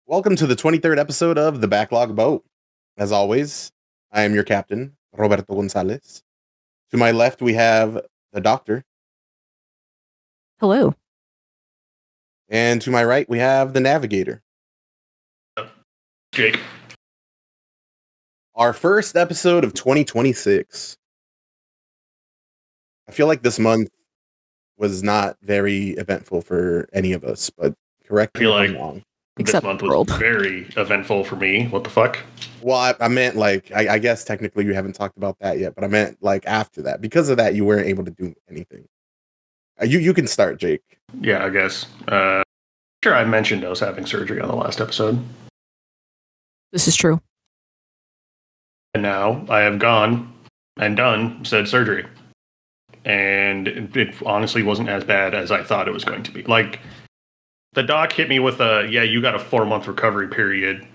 Welcome to the 23rd episode of the Backlog Boat. As always, I am your captain, Roberto Gonzalez. To my left, we have the doctor. Hello. And to my right, we have the navigator. Jake. Our first episode of 2026. I feel like this month was not very eventful for any of us, but correct me if I'm wrong. This month was very eventful for me. What the fuck? Well, I meant like, I guess technically you haven't talked about that yet, but I meant like after that. Because of that, you weren't able to do anything. You can start, Jake. Yeah, I guess. Sure, I mentioned I was having surgery on the last episode. This is true. And now I have gone and done said surgery. And it honestly wasn't as bad as I thought it was going to be. Like, the doc hit me with you got a 4-month recovery period,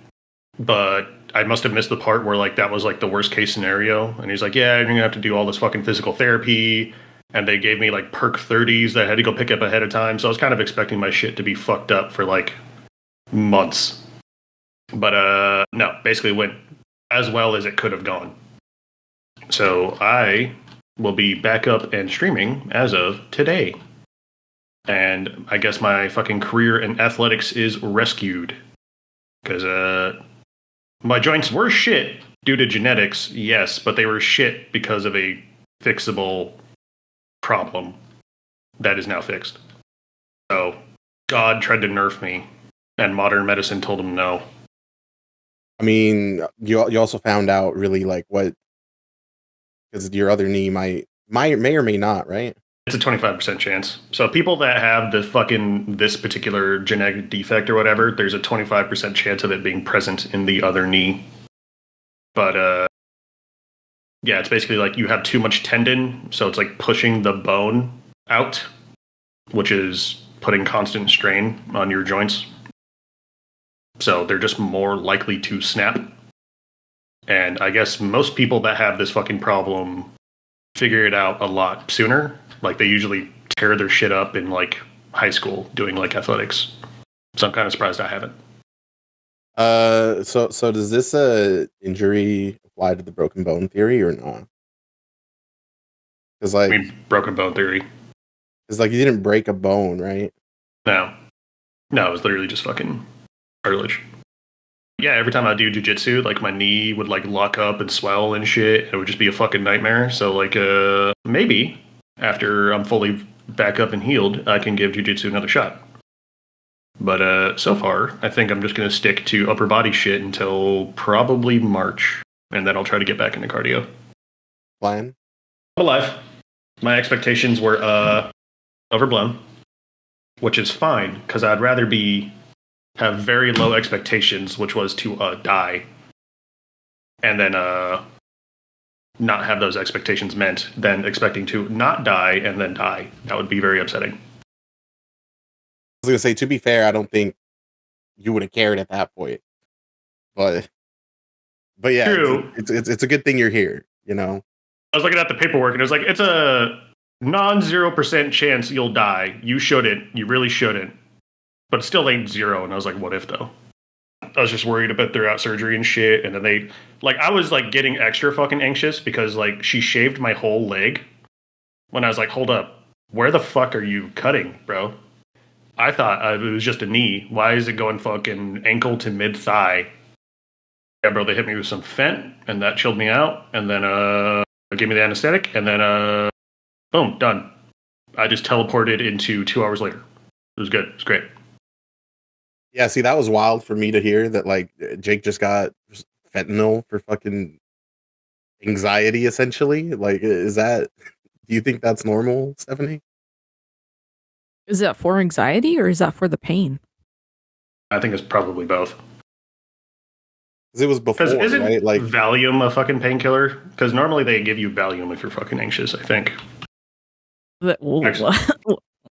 but I must have missed the part where, like, that was, like, the worst case scenario. And he's like, yeah, you're going to have to do all this fucking physical therapy. And they gave me, like, perk 30s that I had to go pick up ahead of time. So I was kind of expecting my shit to be fucked up for, like, months. But, no, basically went as well as it could have gone. So I will be back up and streaming as of today. And I guess my fucking career in athletics is rescued. Because my joints were shit due to genetics, yes, but they were shit because of a fixable problem that is now fixed. So God tried to nerf me, and modern medicine told him no. I mean, you also found out really like what, because your other knee may or may not, right? It's a 25% chance. So people that have this particular genetic defect or whatever, there's a 25% chance of it being present in the other knee. But yeah, it's basically like you have too much tendon, so it's like pushing the bone out, which is putting constant strain on your joints. So they're just more likely to snap. And I guess most people that have this fucking problem figure it out a lot sooner. Like, they usually tear their shit up in, like, high school doing, like, athletics. So I'm kind of surprised I haven't. So does this injury apply to the broken bone theory or not? Because, like, I mean, broken bone theory. It's like you didn't break a bone, right? No, it was literally just fucking cartilage. Yeah, every time I do jujitsu, like, my knee would, like, lock up and swell and shit. It would just be a fucking nightmare. So, like, maybe after I'm fully back up and healed, I can give jujitsu another shot. But so far, I think I'm just going to stick to upper body shit until probably March. And then I'll try to get back into cardio. Plan? I'm alive. My expectations were overblown, which is fine, because I'd rather have very low expectations, which was to die, and then not have those expectations met than expecting to not die and then die. That would be very upsetting. I was going to say, to be fair, I don't think you would have cared at that point. But yeah, true. It's a good thing you're here, you know? I was looking at the paperwork, and it was like, it's a non-0% chance you'll die. You shouldn't. You really shouldn't. But it still ain't 0, and I was like, what if, though? I was just worried about throughout surgery and shit, and then I was, like, getting extra fucking anxious because, like, she shaved my whole leg when I was like, hold up, where the fuck are you cutting, bro? I thought it was just a knee. Why is it going fucking ankle to mid-thigh? Yeah, bro, they hit me with some fent, and that chilled me out, and then gave me the anesthetic, and then boom, done. I just teleported into 2 hours later. It was good. It was great. Yeah, see, that was wild for me to hear that, like, Jake just got fentanyl for fucking anxiety, essentially. Like, do you think that's normal, Stephanie? Is that for anxiety or is that for the pain? I think it's probably both. Because it was before, right? Like, Valium a fucking painkiller? Because normally they give you Valium if you're fucking anxious, I think.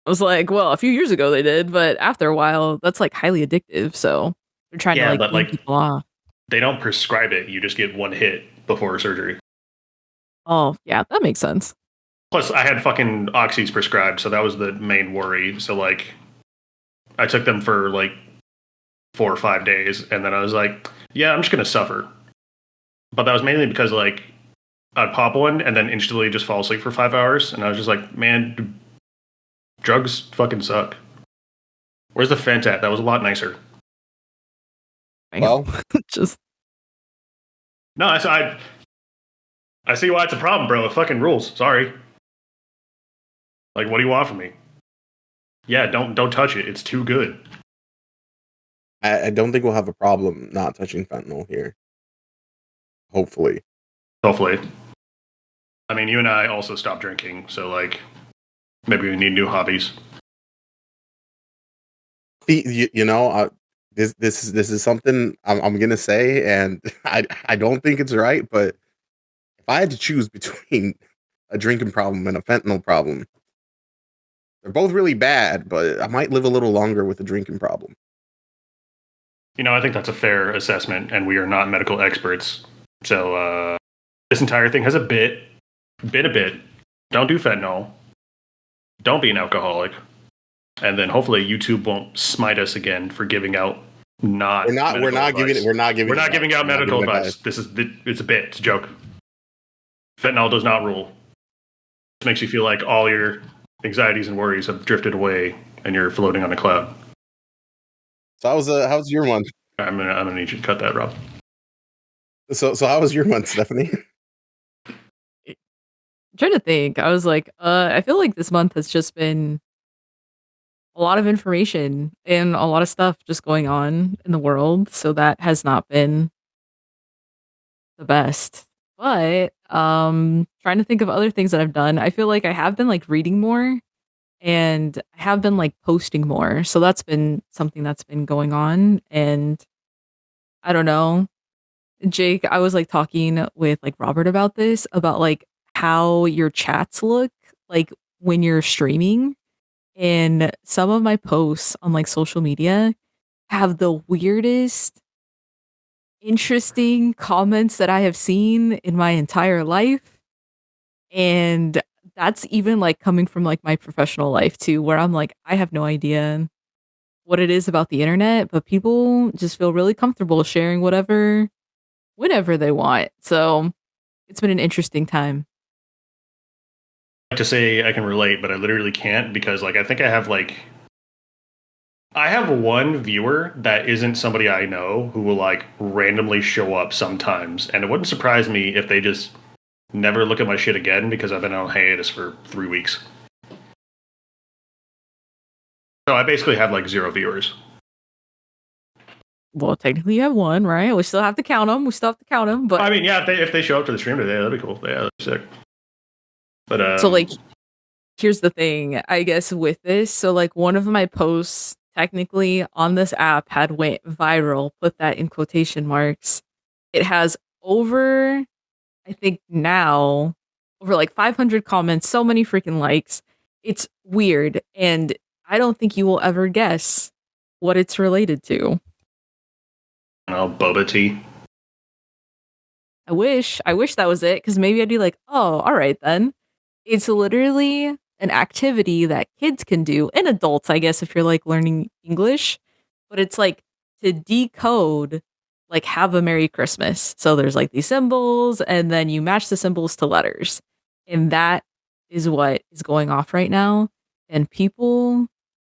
I was like, well, a few years ago they did, but after a while, that's like highly addictive. So they're trying to like wean people off. They don't prescribe it. You just get one hit before surgery. Oh, yeah, that makes sense. Plus, I had fucking oxys prescribed, so that was the main worry. So, like, I took them for, like, 4 or 5 days, and then I was like, yeah, I'm just gonna suffer. But that was mainly because like I'd pop one and then instantly just fall asleep for 5 hours, and I was just like, man, drugs fucking suck. Where's the Fent at? That was a lot nicer. Well, just no, I see why it's a problem, bro. It fucking rules. Sorry. Like, what do you want from me? Yeah, don't touch it. It's too good. I don't think we'll have a problem not touching fentanyl here. Hopefully. Hopefully. I mean, you and I also stopped drinking, so like, maybe we need new hobbies. This is something I'm gonna say, and I don't think it's right, but if I had to choose between a drinking problem and a fentanyl problem, they're both really bad, but I might live a little longer with a drinking problem. I think that's a fair assessment, and we are not medical experts. So this entire thing has a bit. Don't do fentanyl. Don't be an alcoholic. And then hopefully YouTube won't smite us again for giving out We're not giving out medical advice. It's a bit. It's a joke. Fentanyl does not rule. It makes you feel like all your anxieties and worries have drifted away and you're floating on a cloud. So how's your month? I'm gonna need you to cut that, Rob. So how was your month, Stephanie? I'm trying to think. I was like, I feel like this month has just been a lot of information and a lot of stuff just going on in the world. So that has not been the best. But trying to think of other things that I've done. I feel like I have been like reading more and I have been like posting more. So that's been something that's been going on. And I don't know. Jake, I was like talking with like Robert about this, about like how your chats look like when you're streaming. And some of my posts on like social media have the weirdest, interesting comments that I have seen in my entire life. And that's even like coming from like my professional life too, where I'm like, I have no idea what it is about the internet, but people just feel really comfortable sharing whatever, whenever they want. So it's been an interesting time. I like to say I can relate, but I literally can't because like I think I have one viewer that isn't somebody I know who will like randomly show up sometimes, and it wouldn't surprise me if they just never look at my shit again because I've been on hiatus for 3 weeks. So I basically have like 0 viewers. Well, technically you have one, right? We still have to count them. But I mean, yeah, if they show up to the stream today, that'd be cool. Yeah, that's sick. But so like, here's the thing, I guess, with this. So like one of my posts technically on this app had went viral, put that in quotation marks. It has over, I think now, over like 500 comments, so many freaking likes. It's weird. And I don't think you will ever guess what it's related to. Boba tea. I wish that was it, because maybe I'd be like, oh, all right then. It's literally an activity that kids can do, and adults, I guess, if you're like learning English. But it's like to decode, like, have a Merry Christmas. So there's like these symbols, and then you match the symbols to letters. And that is what is going off right now. And people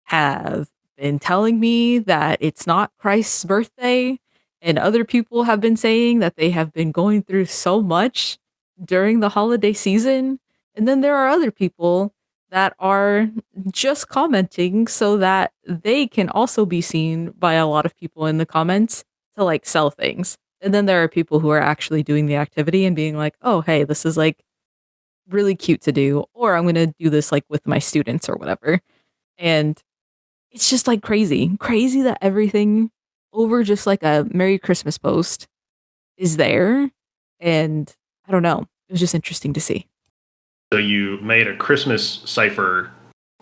have been telling me that it's not Christ's birthday. And other people have been saying that they have been going through so much during the holiday season. And then there are other people that are just commenting so that they can also be seen by a lot of people in the comments to like sell things. And then there are people who are actually doing the activity and being like, oh, hey, this is like really cute to do. Or I'm going to do this like with my students or whatever. And it's just like crazy that everything over just like a Merry Christmas post is there. And I don't know. It was just interesting to see. So you made a Christmas cipher,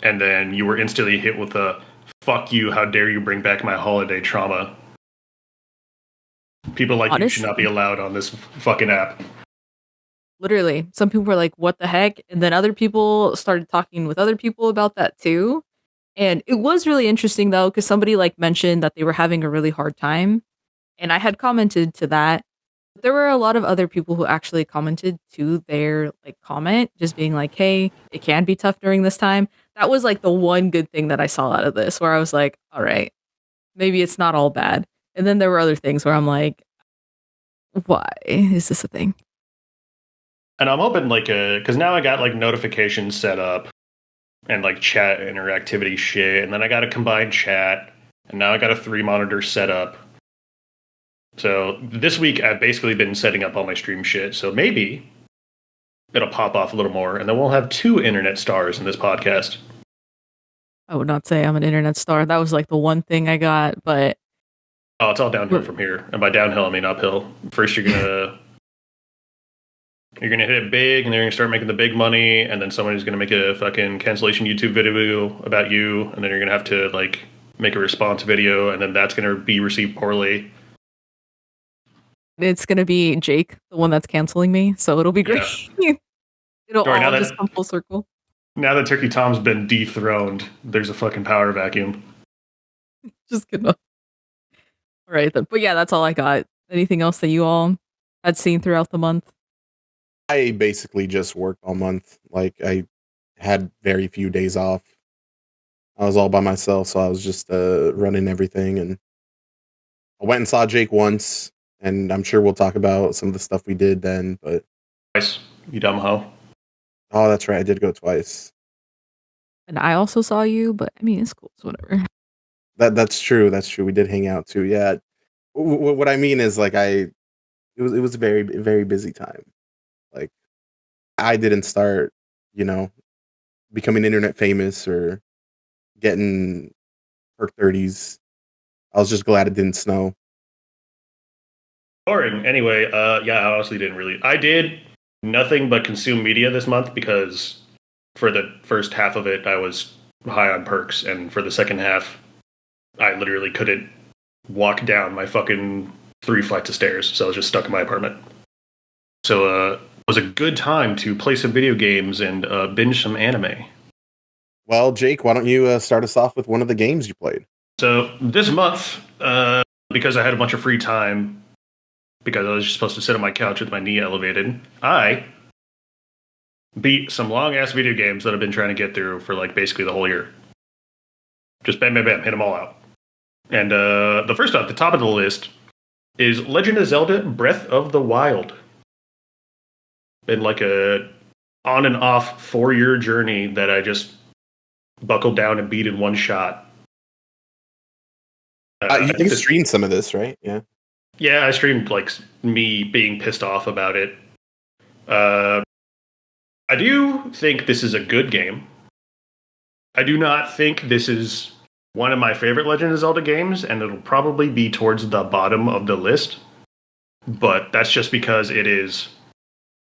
and then you were instantly hit with a "fuck you! How dare you bring back my holiday trauma?" People like you should not be allowed on this fucking app. Literally, some people were like, "What the heck?" And then other people started talking with other people about that too. And it was really interesting though, because somebody like mentioned that they were having a really hard time. And I had commented to that. But there were a lot of other people who actually commented to their like comment, just being like, hey, it can be tough during this time. That was like the one good thing that I saw out of this, where I was like, all right, maybe it's not all bad. And then there were other things where I'm like, why is this a thing? And I'm hoping like because now I got like notifications set up and like chat interactivity shit, and then I got a combined chat, and now I got a 3 monitor setup. So this week I've basically been setting up all my stream shit. So maybe it'll pop off a little more, and then we'll have 2 internet stars in this podcast. I would not say I'm an internet star. That was like the one thing I got, but Oh, it's all downhill from here, and by downhill I mean uphill. First you're gonna hit it big, and then you're gonna start making the big money, and then somebody's gonna make a fucking cancellation YouTube video about you, and then you're gonna have to like make a response video, and then that's gonna be received poorly. it's gonna be Jake, the one that's canceling me, so it'll be great. Yeah. It'll Sorry, all just come full circle. Now that Turkey Tom's been dethroned, there's a fucking power vacuum. Just kidding. All right then. But yeah, that's all I got. Anything else that you all had seen throughout the month? I basically just worked all month. Like I had very few days off. I was all by myself, so I was just running everything. And I went and saw Jake once, and I'm sure we'll talk about some of the stuff we did then. But Twice, you dumb hoe. oh, that's right, I did go twice. And I also saw you, but I mean, it's cool. It's whatever. That's true. That's true. We did hang out too. Yeah. What I mean is, like, it was a very very busy time. Like, I didn't start, you know, becoming internet famous or getting her 30s. I was just glad it didn't snow. Boring. Anyway, yeah, I honestly didn't really. I did nothing but consume media this month because for the first half of it, I was high on perks, and for the second half, I literally couldn't walk down my fucking 3 flights of stairs, so I was just stuck in my apartment. So it was a good time to play some video games and binge some anime. Well, Jake, why don't you start us off with one of the games you played? So this month, because I had a bunch of free time, because I was just supposed to sit on my couch with my knee elevated, I beat some long-ass video games that I've been trying to get through for like basically the whole year. Just bam, bam, bam, hit them all out. And the first up, the top of the list, is Legend of Zelda Breath of the Wild. Been like a on and off 4-year journey that I just buckled down and beat in one shot. You streamed some of this, right? Yeah. Yeah, I streamed like me being pissed off about it. I do think this is a good game. I do not think this is one of my favorite Legend of Zelda games, and it'll probably be towards the bottom of the list. But that's just because it is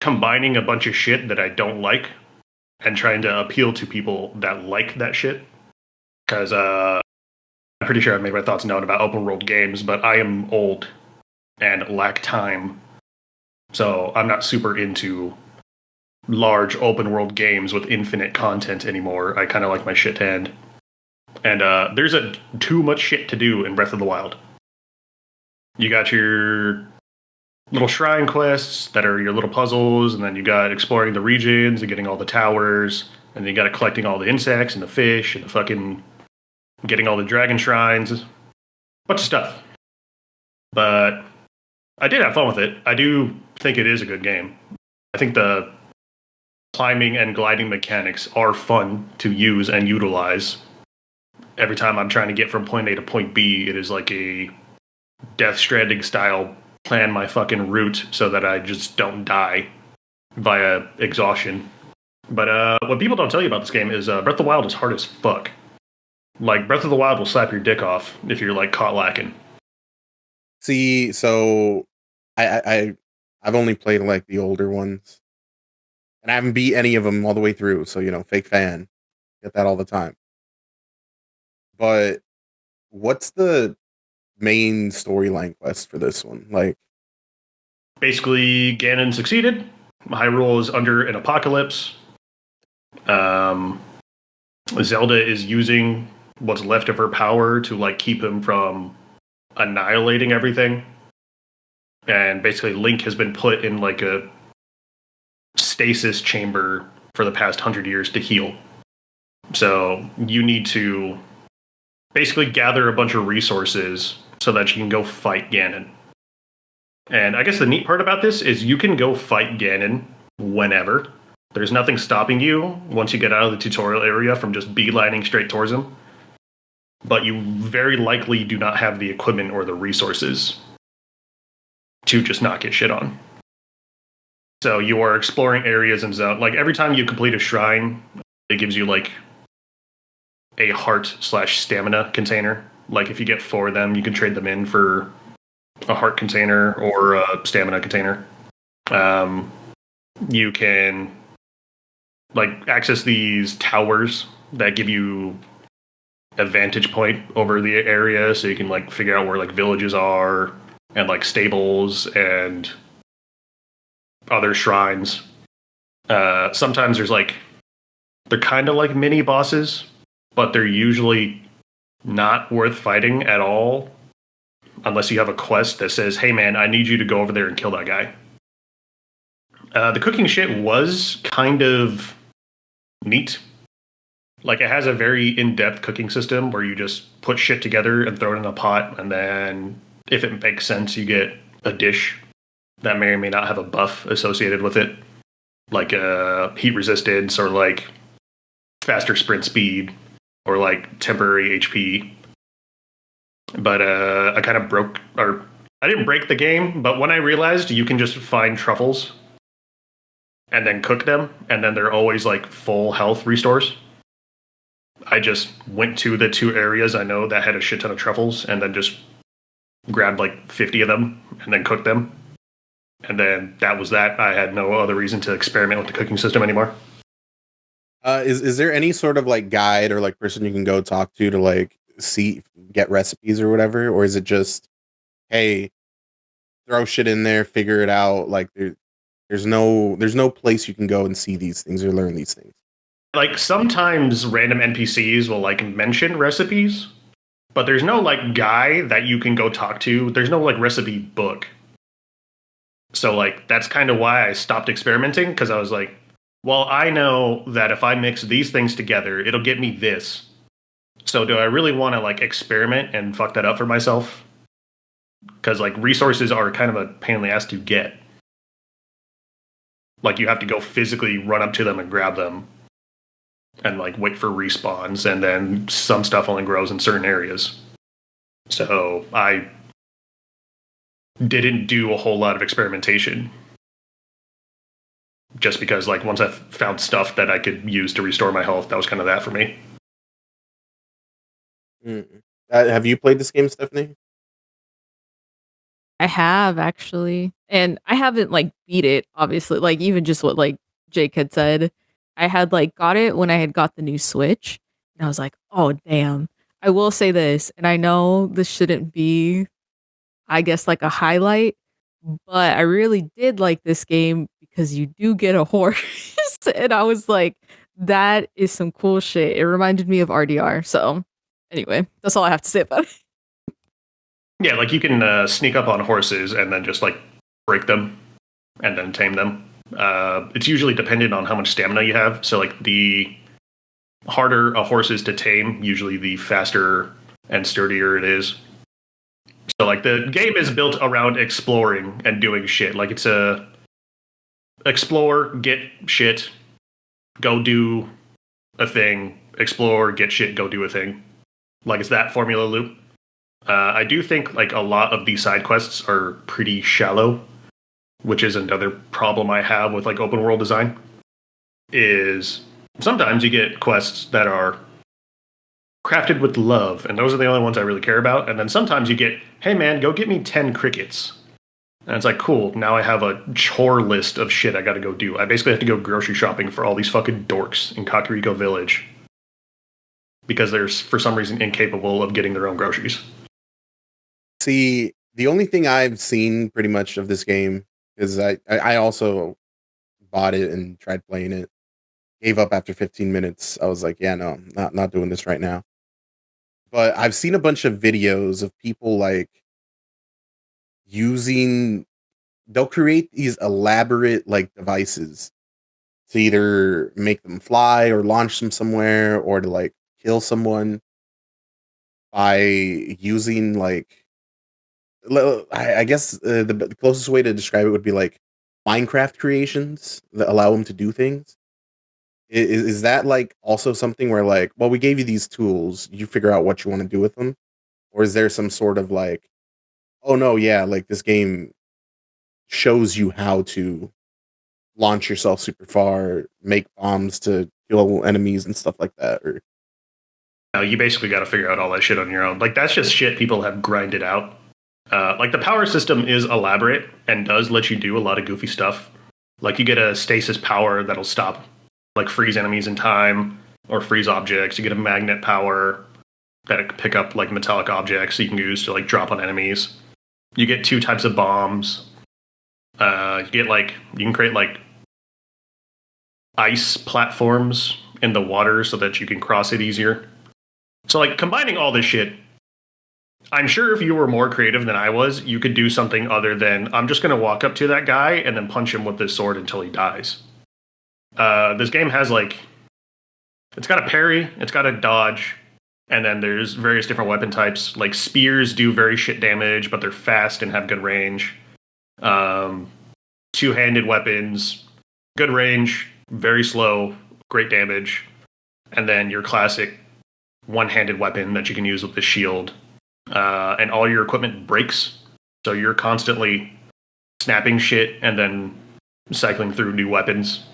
combining a bunch of shit that I don't like and trying to appeal to people that like that shit. Because I'm pretty sure I've made my thoughts known about open world games, but I am old and lack time. So I'm not super into large open world games with infinite content anymore. I kind of like my shit to end. And there's too much shit to do in Breath of the Wild. You got your little shrine quests that are your little puzzles, and then you got exploring the regions and getting all the towers, and then you got collecting all the insects and the fish and the fucking getting all the dragon shrines. Bunch of stuff. But I did have fun with it. I do think it is a good game. I think the climbing and gliding mechanics are fun to use and utilize. Every time I'm trying to get from point A to point B, it is like a Death Stranding style plan my fucking route so that I just don't die via exhaustion. But what people don't tell you about this game is Breath of the Wild is hard as fuck. Like, Breath of the Wild will slap your dick off if you're like caught lacking. See, so I've only played like the older ones, and I haven't beat any of them all the way through. So, you know, fake fan, get that all the time. But what's the main storyline quest for this one? Like, basically, Ganon succeeded. Hyrule is under an apocalypse. Zelda is using what's left of her power to like keep him from annihilating everything. And basically Link has been put in like a stasis chamber for the past 100 years to heal. So you need to basically gather a bunch of resources so that you can go fight Ganon. And I guess the neat part about this is you can go fight Ganon whenever. There's nothing stopping you once you get out of the tutorial area from just beelining straight towards him. But you very likely do not have the equipment or the resources to just not get shit on. So you are exploring areas and zone. Like every time you complete a shrine, it gives you like a heart/stamina container. Like if you get 4 of them, you can trade them in for a heart container or a stamina container. You can like access these towers that give you a vantage point over the area, so you can like figure out where like villages are and like stables and other shrines. Sometimes there's like they're kind of like mini bosses, but they're usually not worth fighting at all unless you have a quest that says, hey man, I need you to go over there and kill that guy. The cooking shit was kind of neat. Like it has a very in-depth cooking system where you just put shit together and throw it in a pot, and then if it makes sense, you get a dish that may or may not have a buff associated with it, like heat resistance or like faster sprint speed or like temporary HP. But I kind of I didn't break the game, but when I realized you can just find truffles and then cook them, and then they're always like full health restores, I just went to the 2 areas I know that had a shit ton of truffles and then just grabbed like 50 of them and then cooked them. And then that was that. I had no other reason to experiment with the cooking system anymore. Is there any sort of like guide or like person you can go talk to like get recipes or whatever, or is it just, hey, throw shit in there, figure it out? Like there's no place you can go and see these things or learn these things. Like sometimes random NPCs will like mention recipes, but there's no like guy that you can go talk to. There's no like recipe book. So like that's kind of why I stopped experimenting, because I was like, well, I know that if I mix these things together, it'll get me this. So do I really want to like experiment and fuck that up for myself? Because like resources are kind of a pain in the ass to get. Like you have to go physically run up to them and grab them and like wait for respawns, and then some stuff only grows in certain areas. So I didn't do a whole lot of experimentation, just because like once I found stuff that I could use to restore my health, that was kind of that for me. Have you played this game, Stephanie? I have actually, and I haven't like beat it, obviously. Like even just what like Jake had said, I had like got it when I had got the new Switch, and I was like, oh damn. I will say this, and I know this shouldn't be, I guess, like a highlight, but I really did like this game because you do get a horse, and I was like, that is some cool shit. It reminded me of RDR. So anyway, that's all I have to say about it. Yeah, like you can sneak up on horses and then just like break them and then tame them. It's usually dependent on how much stamina you have. So like the harder a horse is to tame, usually the faster and sturdier it is. So like the game is built around exploring and doing shit. Like it's a explore, get shit, go do a thing, explore, get shit, go do a thing. Like it's that formula loop. I do think like a lot of these side quests are pretty shallow, which is another problem I have with like open world design. Is sometimes you get quests that are crafted with love, and those are the only ones I really care about. And then sometimes you get, hey man, go get me 10 crickets. And it's like, cool, now I have a chore list of shit I gotta go do. I basically have to go grocery shopping for all these fucking dorks in Kakariko Village because they're for some reason incapable of getting their own groceries. See, the only thing I've seen pretty much of this game is I also bought it and tried playing it. gave up after 15 minutes. I was like, yeah, no, not doing this right now. But I've seen a bunch of videos of people like using they'll create these elaborate like devices to either make them fly or launch them somewhere or to like kill someone by using like I guess the closest way to describe it would be like Minecraft creations that allow them to do things. Is that like also something where like, well, we gave you these tools, you figure out what you want to do with them, or is there some sort of like, oh no, yeah, like this game shows you how to launch yourself super far, make bombs to kill enemies and stuff like that, or No, you basically got to figure out all that shit on your own. Like that's just shit people have grinded out. Like the power system is elaborate and does let you do a lot of goofy stuff. Like you get a stasis power that'll stop, like freeze enemies in time or freeze objects. You get a magnet power that can pick up like metallic objects you can use to like drop on enemies. You get 2 types of bombs. You get like you can create like ice platforms in the water so that you can cross it easier. So like combining all this shit, I'm sure if you were more creative than I was, you could do something other than I'm just going to walk up to that guy and then punch him with this sword until he dies. This game has like, it's got a parry, it's got a dodge, and then there's various different weapon types. Like spears do very shit damage, but they're fast and have good range. Two-handed weapons, good range, very slow, great damage. And then your classic one-handed weapon that you can use with the shield. And all your equipment breaks, so you're constantly snapping shit and then cycling through new weapons.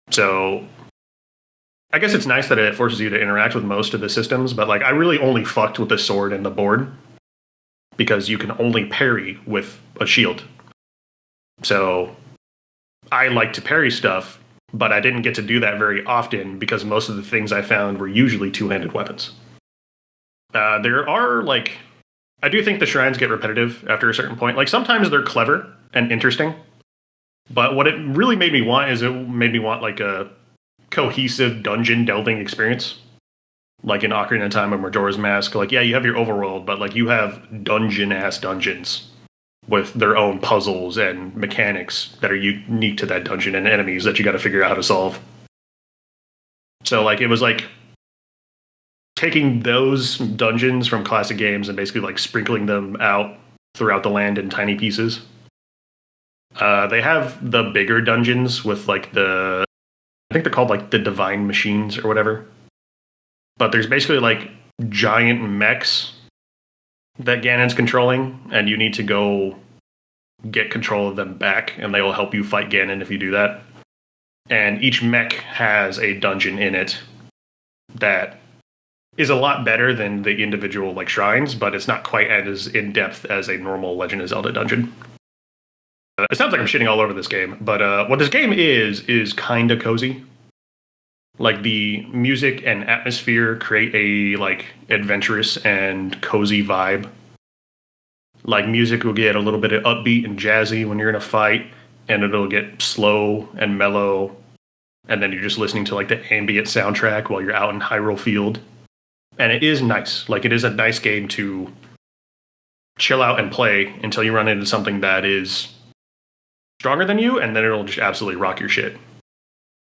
So I guess it's nice that it forces you to interact with most of the systems, but like I really only fucked with the sword and the board because you can only parry with a shield. So I like to parry stuff, but I didn't get to do that very often because most of the things I found were usually two-handed weapons. There are, like, I do think the shrines get repetitive after a certain point. Like, sometimes they're clever and interesting, but what it really made me want is it made me want, like, a cohesive dungeon delving experience. Like in Ocarina of Time or Majora's Mask. Like, yeah, you have your overworld, but, like, you have dungeon-ass dungeons with their own puzzles and mechanics that are unique to that dungeon and enemies that you got to figure out how to solve. So, like, it was, like, taking those dungeons from classic games and basically like sprinkling them out throughout the land in tiny pieces. They have the bigger dungeons with like I think they're called like the divine machines or whatever. But there's basically like giant mechs that Ganon's controlling, and you need to go get control of them back, and they will help you fight Ganon if you do that. And each mech has a dungeon in it that is a lot better than the individual like shrines, but it's not quite as in depth as a normal Legend of Zelda dungeon. It sounds like I'm shitting all over this game, but what this game is kind of cozy. Like the music and atmosphere create a like adventurous and cozy vibe. Like music will get a little bit of upbeat and jazzy when you're in a fight, and it'll get slow and mellow, and then you're just listening to like the ambient soundtrack while you're out in Hyrule Field. And it is nice. Like, it is a nice game to chill out and play until you run into something that is stronger than you, and then it'll just absolutely rock your shit.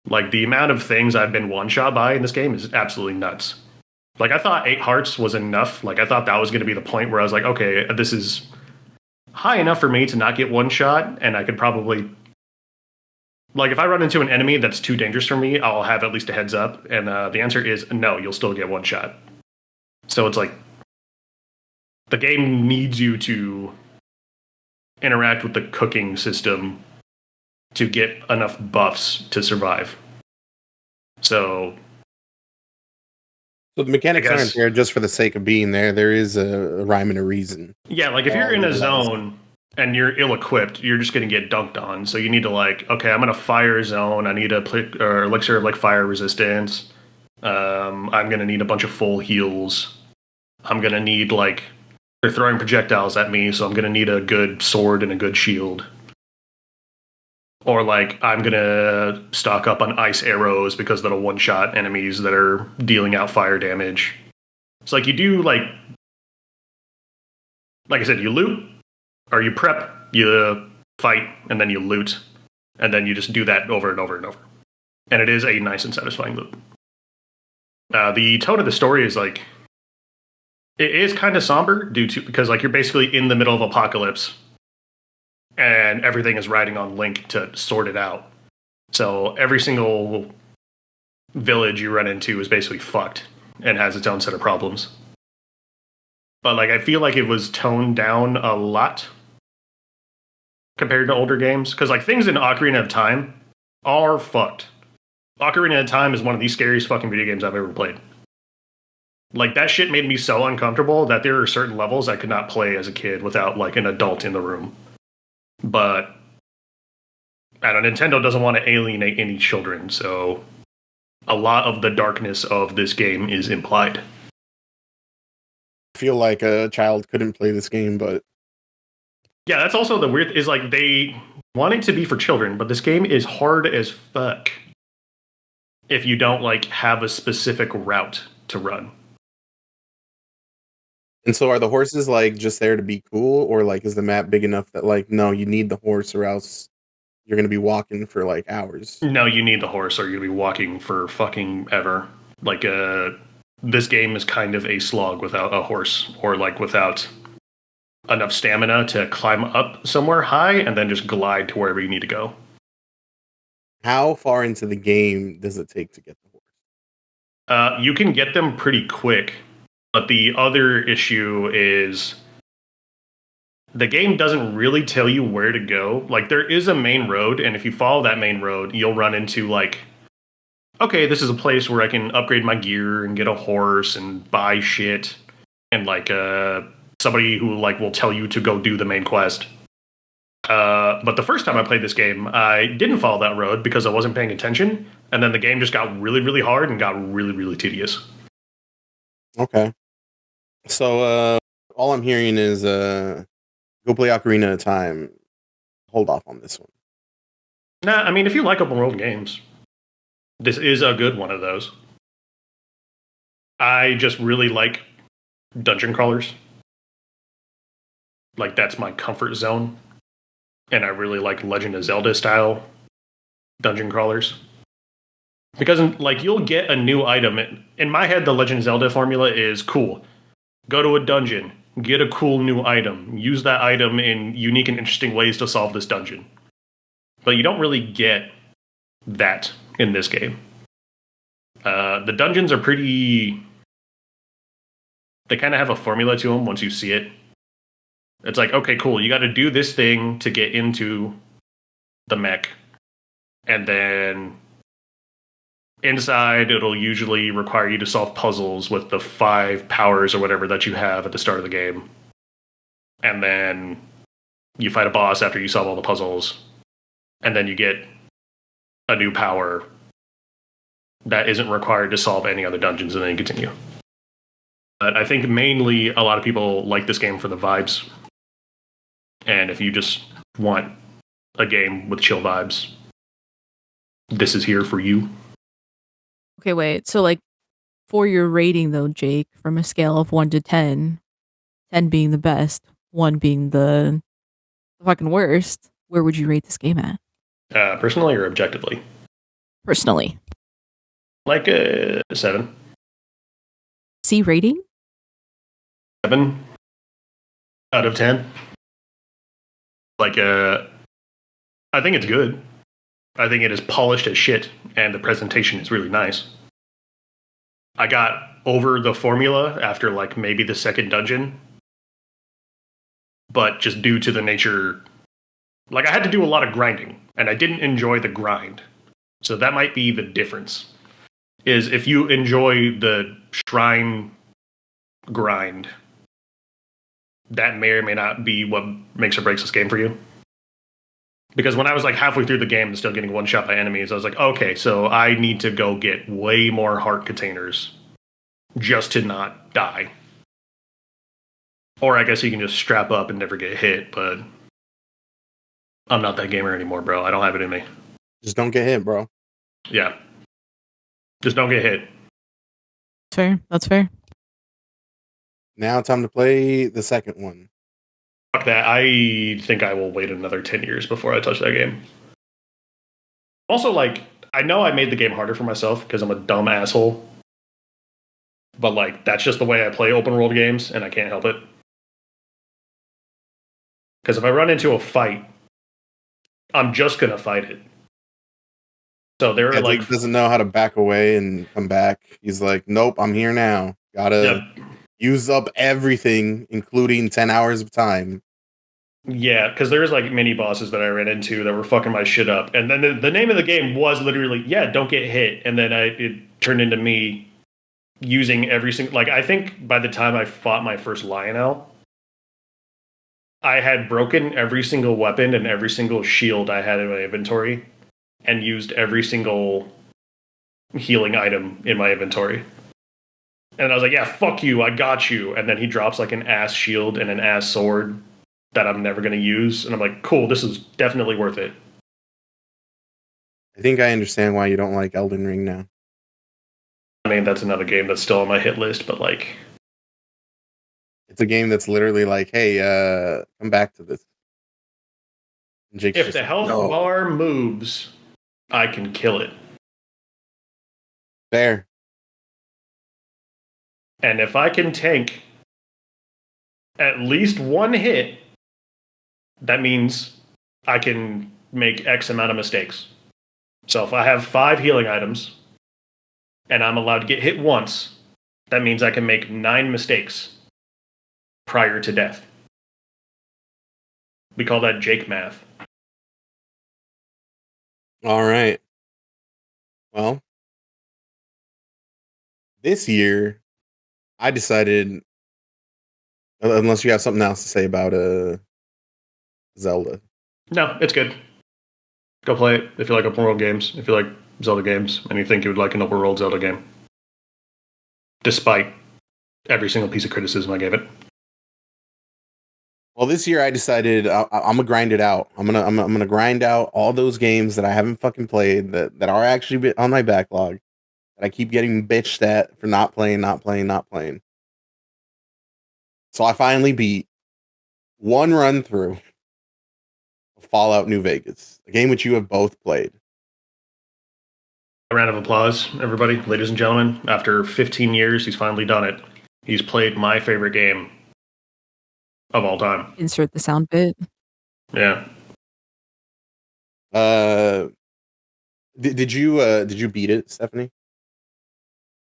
Like, the amount of things I've been one-shot by in this game is absolutely nuts. Like, I thought 8 hearts was enough. Like, I thought that was going to be the point where I was like, okay, this is high enough for me to not get one-shot, and I could probably... Like, if I run into an enemy that's too dangerous for me, I'll have at least a heads up. And the answer is no, you'll still get one shot. So it's like the game needs you to interact with the cooking system to get enough buffs to survive. So the mechanics aren't there just for the sake of being there. There is a rhyme and a reason. Yeah, like if you're in a zone and you're ill-equipped, you're just going to get dunked on. So you need to like, okay, I'm in a fire zone. I need a elixir of like fire resistance. I'm going to need a bunch of full heals. I'm going to need like, they're throwing projectiles at me, so I'm going to need a good sword and a good shield. Or like I'm gonna stock up on ice arrows because that'll one-shot enemies that are dealing out fire damage. It's like you do like I said, you loot or you prep, you fight, and then you loot, and then you just do that over and over and over. And it is a nice and satisfying loop. The tone of the story is like it is kind of somber because like you're basically in the middle of apocalypse, and everything is riding on Link to sort it out. So every single village you run into is basically fucked and has its own set of problems. But like I feel like it was toned down a lot compared to older games because like things in Ocarina of Time are fucked. Ocarina of Time is one of the scariest fucking video games I've ever played. Like that shit made me so uncomfortable that there are certain levels I could not play as a kid without like an adult in the room. But I don't know, Nintendo doesn't want to alienate any children, so a lot of the darkness of this game is implied. I feel like a child couldn't play this game, but yeah, that's also the weird is like they want it to be for children, but this game is hard as fuck if you don't like have a specific route to run. And so are the horses like just there to be cool, or like is the map big enough that like no, you need the horse or else you're gonna be walking for like hours? No, you need the horse or you're gonna be walking for fucking ever. Like this game is kind of a slog without a horse or like without enough stamina to climb up somewhere high and then just glide to wherever you need to go. How far into the game does it take to get the horse? You can get them pretty quick, but the other issue is the game doesn't really tell you where to go. Like there is a main road, and if you follow that main road, you'll run into like, okay, this is a place where I can upgrade my gear and get a horse and buy shit, and like somebody who like will tell you to go do the main quest. But the first time I played this game, I didn't follow that road because I wasn't paying attention, and then the game just got really, really hard and got really, really tedious. Okay. So all I'm hearing is go play Ocarina of Time. Hold off on this one. Nah, I mean if you like open world games, this is a good one of those. I just really like dungeon crawlers. Like that's my comfort zone. And I really like Legend of Zelda style dungeon crawlers. Because like you'll get a new item. In my head, the Legend of Zelda formula is cool. Go to a dungeon, get a cool new item, use that item in unique and interesting ways to solve this dungeon. But you don't really get that in this game. The dungeons are pretty... They kind of have a formula to them once you see it. It's like, okay, cool, you got to do this thing to get into the mech. And then inside, it'll usually require you to solve puzzles with the 5 powers or whatever that you have at the start of the game. And then you fight a boss after you solve all the puzzles. And then you get a new power that isn't required to solve any other dungeons, and then you continue. But I think mainly a lot of people like this game for the vibes. And if you just want a game with chill vibes, this is here for you. Okay, wait. So, like, for your rating, though, Jake, from a scale of 1 to 10, 10 being the best, 1 being the fucking worst, where would you rate this game at? Personally or objectively? Personally. Like a 7. C rating? 7 out of 10. Like, I think it's good. I think it is polished as shit, and the presentation is really nice. I got over the formula after, like, maybe the second dungeon. But just due to the nature... Like, I had to do a lot of grinding, and I didn't enjoy the grind. So that might be the difference. Is if you enjoy the shrine grind, that may or may not be what makes or breaks this game for you. Because when I was like halfway through the game and still getting one shot by enemies, I was like, okay, so I need to go get way more heart containers just to not die. Or I guess you can just strap up and never get hit, but I'm not that gamer anymore, bro. I don't have it in me. Just don't get hit, bro. Yeah. Just don't get hit. Fair. That's fair. Now time to play the second one. Fuck that. I think I will wait another 10 years before I touch that game. Also, like, I know I made the game harder for myself because I'm a dumb asshole. But, like, that's just the way I play open world games, and I can't help it. Because if I run into a fight, I'm just going to fight it. So there are, like... Jake doesn't know how to back away and come back. He's like, nope, I'm here now. Gotta use up everything, including 10 hours of time. Yeah, because there's like mini bosses that I ran into that were fucking my shit up, and then the name of the game was literally don't get hit, and then it turned into me using every single, like, I think by the time I fought my first Lionel, I had broken every single weapon and every single shield I had in my inventory, and used every single healing item in my inventory. And I was like, yeah, fuck you, I got you. And then he drops like an ass shield and an ass sword that I'm never going to use. And I'm like, cool, this is definitely worth it. I think I understand why you don't like Elden Ring now. I mean, that's another game that's still on my hit list, but like... It's a game that's literally like, hey, come back to this. If the health bar moves, I can kill it. Fair. And if I can tank at least one hit, that means I can make X amount of mistakes. So if I have 5 healing items and I'm allowed to get hit once, that means I can make 9 mistakes prior to death. We call that Jake math. All right. Well, this year I decided, unless you have something else to say about Zelda. No, it's good. Go play it if you like open world games, if you like Zelda games, and you think you would like an open world Zelda game. Despite every single piece of criticism I gave it. Well, this year I decided I'm gonna grind it out. I'm gonna grind out all those games that I haven't fucking played that are actually on my backlog that I keep getting bitched at for not playing. So I finally beat one run through of Fallout New Vegas, a game which you have both played. A round of applause, everybody, ladies and gentlemen. After 15 years, he's finally done it. He's played my favorite game of all time. Insert the sound bit. Yeah. Did you beat it, Stephanie?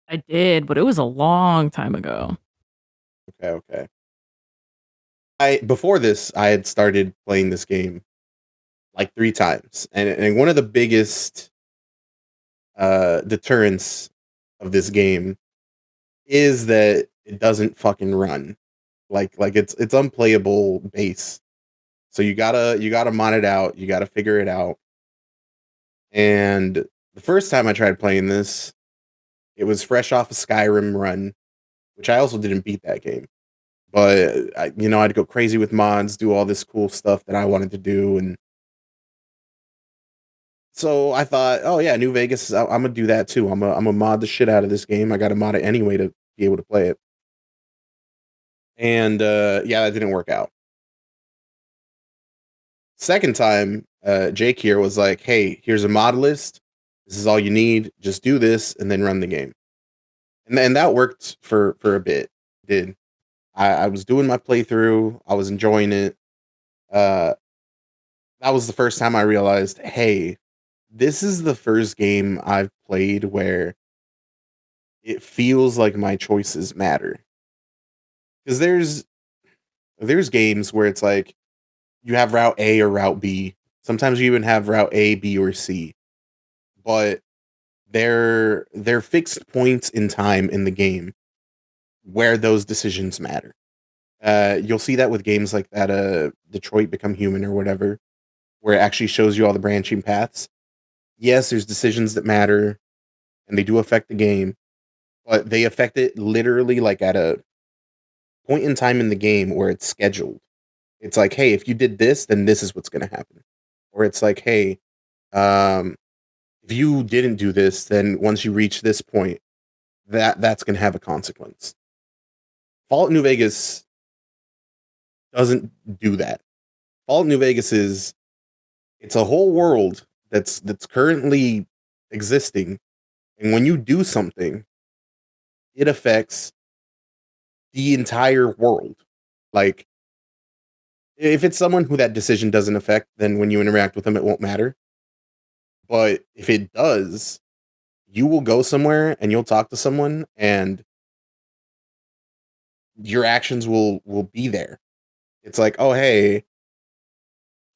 I did, but it was a long time ago. Okay. Before this, I had started playing this game like 3 times, and one of the biggest deterrents of this game is that it doesn't fucking run. Like it's unplayable base. So you gotta mod it out. You gotta figure it out. And the first time I tried playing this, it was fresh off a Skyrim run, which I also didn't beat that game. But I'd go crazy with mods, do all this cool stuff that I wanted to do, and so I thought, oh yeah, New Vegas, I'm gonna do that too. I'm gonna mod the shit out of this game. I gotta mod it anyway to be able to play it. And that didn't work out. Second time, Jake here was like, hey, here's a mod list. This is all you need. Just do this and then run the game. And then that worked for a bit. Did. I was doing my playthrough. I was enjoying it. That was the first time I realized, hey, this is the first game I've played where it feels like my choices matter. Because there's games where it's like you have route A or route B. Sometimes you even have route A, B, or C. But they're fixed points in time in the game where those decisions matter. You'll see that with games like that, Detroit Become Human or whatever, where it actually shows you all the branching paths. Yes, there's decisions that matter, and they do affect the game, but they affect it literally like at a point in time in the game where it's scheduled. It's like, hey, if you did this, then this is what's going to happen. where it's like, hey, um, if you didn't do this, then once you reach this point, that's gonna have a consequence. Fallout New Vegas doesn't do that. Fallout New Vegas is it's a whole world that's currently existing, and when you do something, it affects the entire world. Like if it's someone who that decision doesn't affect, then when you interact with them, it won't matter. But if it does, you will go somewhere and you'll talk to someone, and your actions will be there. It's like, oh hey,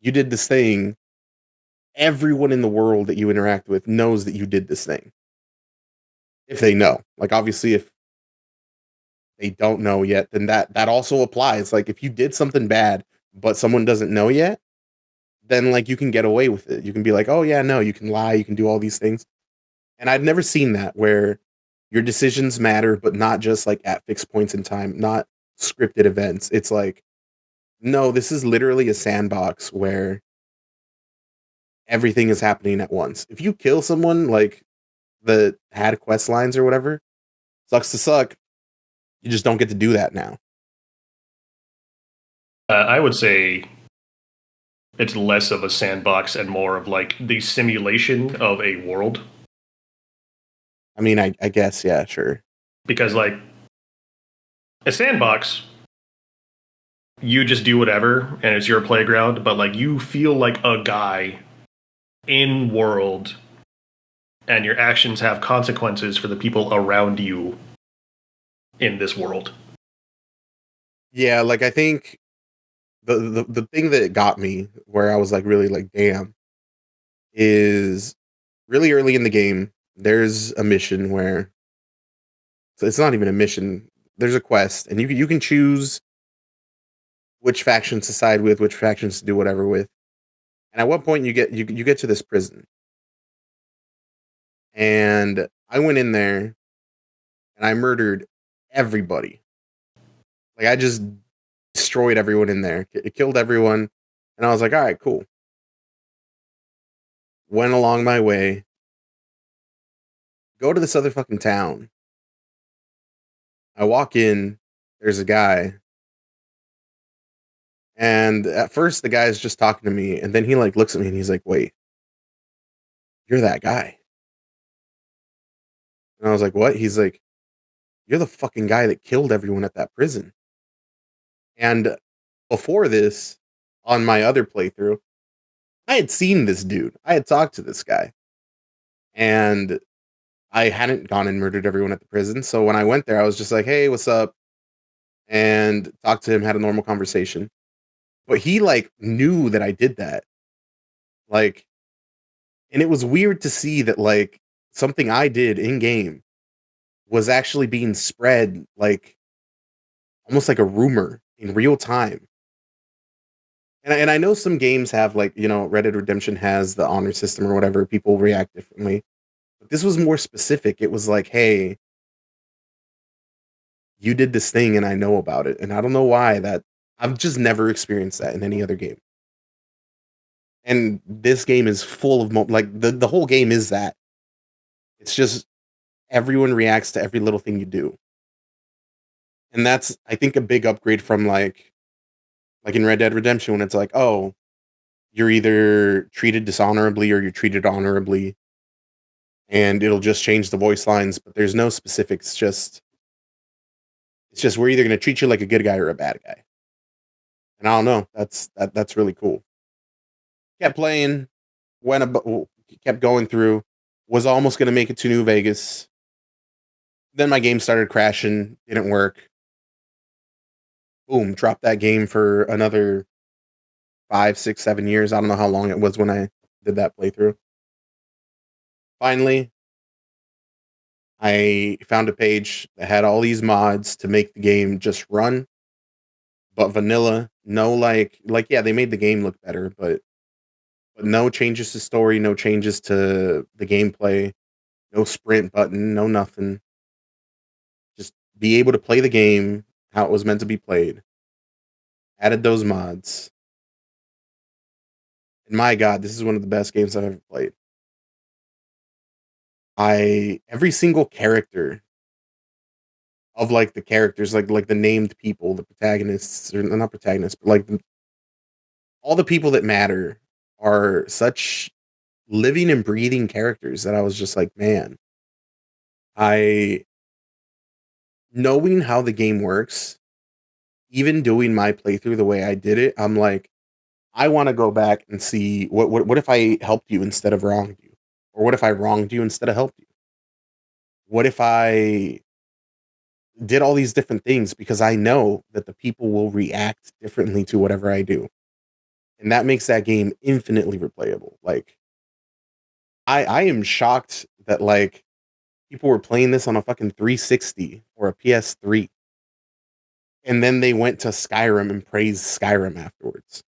you did this thing. Everyone in the world that you interact with knows that you did this thing. If they know. Like obviously if they don't know yet, then that also applies. Like if you did something bad but someone doesn't know yet, then like you can get away with it. You can be like, "Oh yeah, no, you can lie, you can do all these things." And I've never seen that where your decisions matter but not just like at fixed points in time, not scripted events. It's like, "No, this is literally a sandbox where everything is happening at once." If you kill someone like that had quest lines or whatever, sucks to suck. You just don't get to do that now. I would say it's less of a sandbox and more of like the simulation of a world. I mean, I guess, yeah, sure. Because like a sandbox, you just do whatever and it's your playground, but like you feel like a guy in world and your actions have consequences for the people around you in this world. Yeah, like I think the thing that got me where I was like really like damn is really early in the game there's a mission where so it's not even a mission, there's a quest and you can choose which factions to side with, which factions to do whatever with. And at one point you get to this prison. And I went in there and I murdered everybody. Like I just destroyed everyone in there. It killed everyone. And I was like, all right, cool. Went along my way. Go to this other fucking town. I walk in. There's a guy. And at first the guy's just talking to me. And then he like looks at me and he's like, wait, you're that guy. And I was like, what? He's like, you're the fucking guy that killed everyone at that prison. And before this, on my other playthrough, I had seen this dude. I had talked to this guy. And I hadn't gone and murdered everyone at the prison. So when I went there, I was just like, hey, what's up? And talked to him, had a normal conversation. But he like knew that I did that. Like, and it was weird to see that like something I did in game was actually being spread like almost like a rumor in real time. And I know some games have like, you know, Red Dead Redemption has the honor system or whatever, people react differently. But this was more specific. It was like, hey, you did this thing and I know about it. And I don't know why that I've just never experienced that in any other game. And this game is full of like the whole game is that. It's just everyone reacts to every little thing you do. And that's I think a big upgrade from like in Red Dead Redemption when it's like, "Oh, you're either treated dishonorably or you're treated honorably." And it'll just change the voice lines, but there's no specifics, just it's just we're either going to treat you like a good guy or a bad guy. And I don't know, that's really cool. Kept playing, kept going through, was almost going to make it to New Vegas. Then my game started crashing, didn't work. Boom, dropped that game for another 5, 6, 7 years. I don't know how long it was when I did that playthrough. Finally, I found a page that had all these mods to make the game just run, but vanilla. No, like yeah, they made the game look better, but no changes to story, no changes to the gameplay, no sprint button, no nothing. Just be able to play the game how it was meant to be played. Added those mods. And my God, this is one of the best games I've ever played. Every single character of like the characters, like the named people, the protagonists, or not protagonists, but like all the people that matter are such living and breathing characters that I was just like, man, I knowing how the game works, even doing my playthrough the way I did it, I'm like, I want to go back and see what if I helped you instead of wronged you, or what if I wronged you instead of helped you? What if I did all these different things because I know that the people will react differently to whatever I do, and that makes that game infinitely replayable. Like, I am shocked that like people were playing this on a fucking 360 or a PS3, and then they went to Skyrim and praised Skyrim afterwards.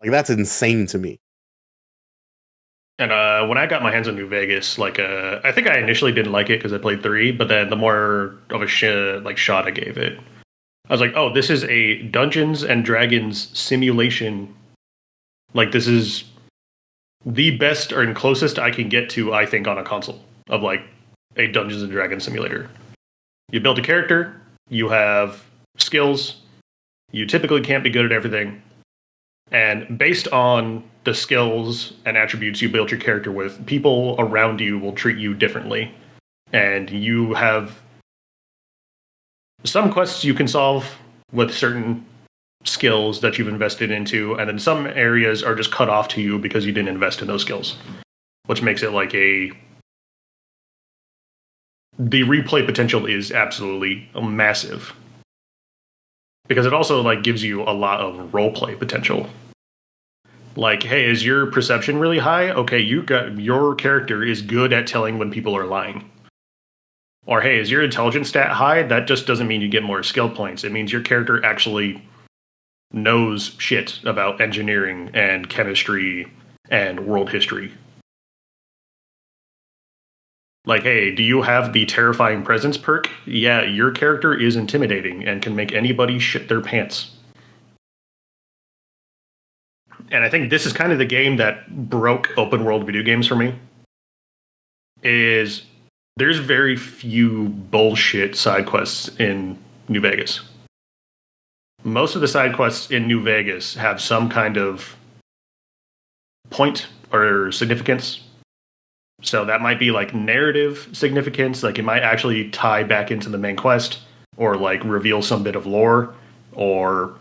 Like, that's insane to me. And when I got my hands on New Vegas, like I think I initially didn't like it because I played 3, but then the more of a shot I gave it, I was like, oh, this is a Dungeons and Dragons simulation. Like, this is the best or closest I can get to, I think, on a console of like a Dungeons and Dragons simulator. You build a character, you have skills, you typically can't be good at everything. And based on the skills and attributes you build your character with, people around you will treat you differently. And you have some quests you can solve with certain skills that you've invested into, and then some areas are just cut off to you because you didn't invest in those skills, which makes it like the replay potential is absolutely massive because it also like gives you a lot of roleplay potential. Like, hey, is your perception really high? Okay, your character is good at telling when people are lying. Or hey, is your intelligence stat high? That just doesn't mean you get more skill points. It means your character actually knows shit about engineering and chemistry and world history. Like, hey, do you have the terrifying presence perk? Yeah, your character is intimidating and can make anybody shit their pants. And I think this is kind of the game that broke open world video games for me. Is there's very few bullshit side quests in New Vegas. Most of the side quests in New Vegas have some kind of point or significance. So that might be like narrative significance, like it might actually tie back into the main quest, or like reveal some bit of lore, or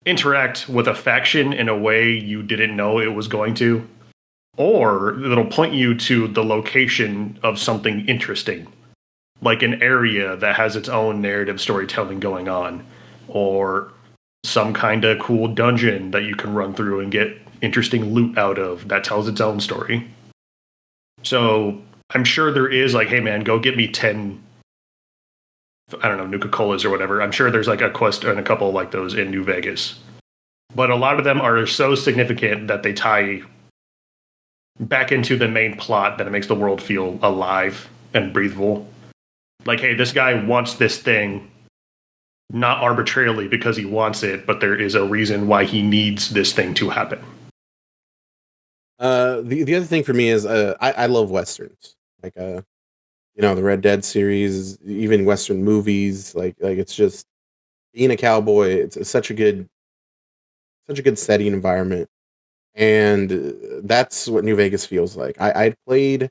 interact with a faction in a way you didn't know it was going to, or it'll point you to the location of something interesting, like an area that has its own narrative storytelling going on, or some kind of cool dungeon that you can run through and get interesting loot out of that tells its own story. So I'm sure there is like, hey man, go get me 10, I don't know, Nuka-Colas or whatever. I'm sure there's like a quest and a couple like those in New Vegas. But a lot of them are so significant that they tie back into the main plot that it makes the world feel alive and breathable. Like, hey, this guy wants this thing, not arbitrarily because he wants it, but there is a reason why he needs this thing to happen. The other thing for me is I love westerns, like the Red Dead series, even Western movies. Like it's just being a cowboy. It's such a good setting environment, and that's what New Vegas feels like. I'd played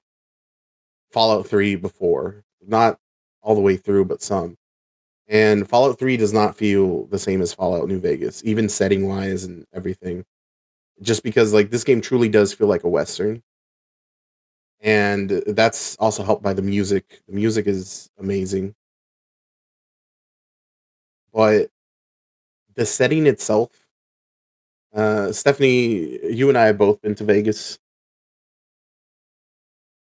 Fallout 3 before, not all the way through, but some. And Fallout 3 does not feel the same as Fallout New Vegas, even setting wise and everything. Just because like this game truly does feel like a Western. And that's also helped by the music. The music is amazing. But the setting itself, Stephanie, you and I have both been to Vegas.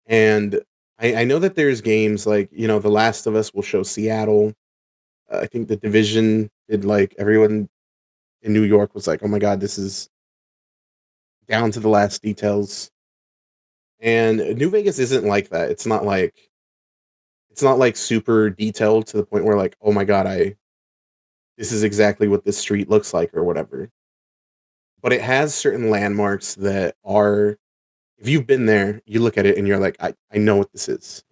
And I know that there's games like, The Last of Us will show Seattle. I think The Division did, like, everyone in New York was like, oh my God, this is down to the last details. And New Vegas isn't like that. It's not like super detailed to the point where like, oh my God, this is exactly what this street looks like or whatever. but it has certain landmarks that are, if you've been there, you look at it and you're like, I know what this is.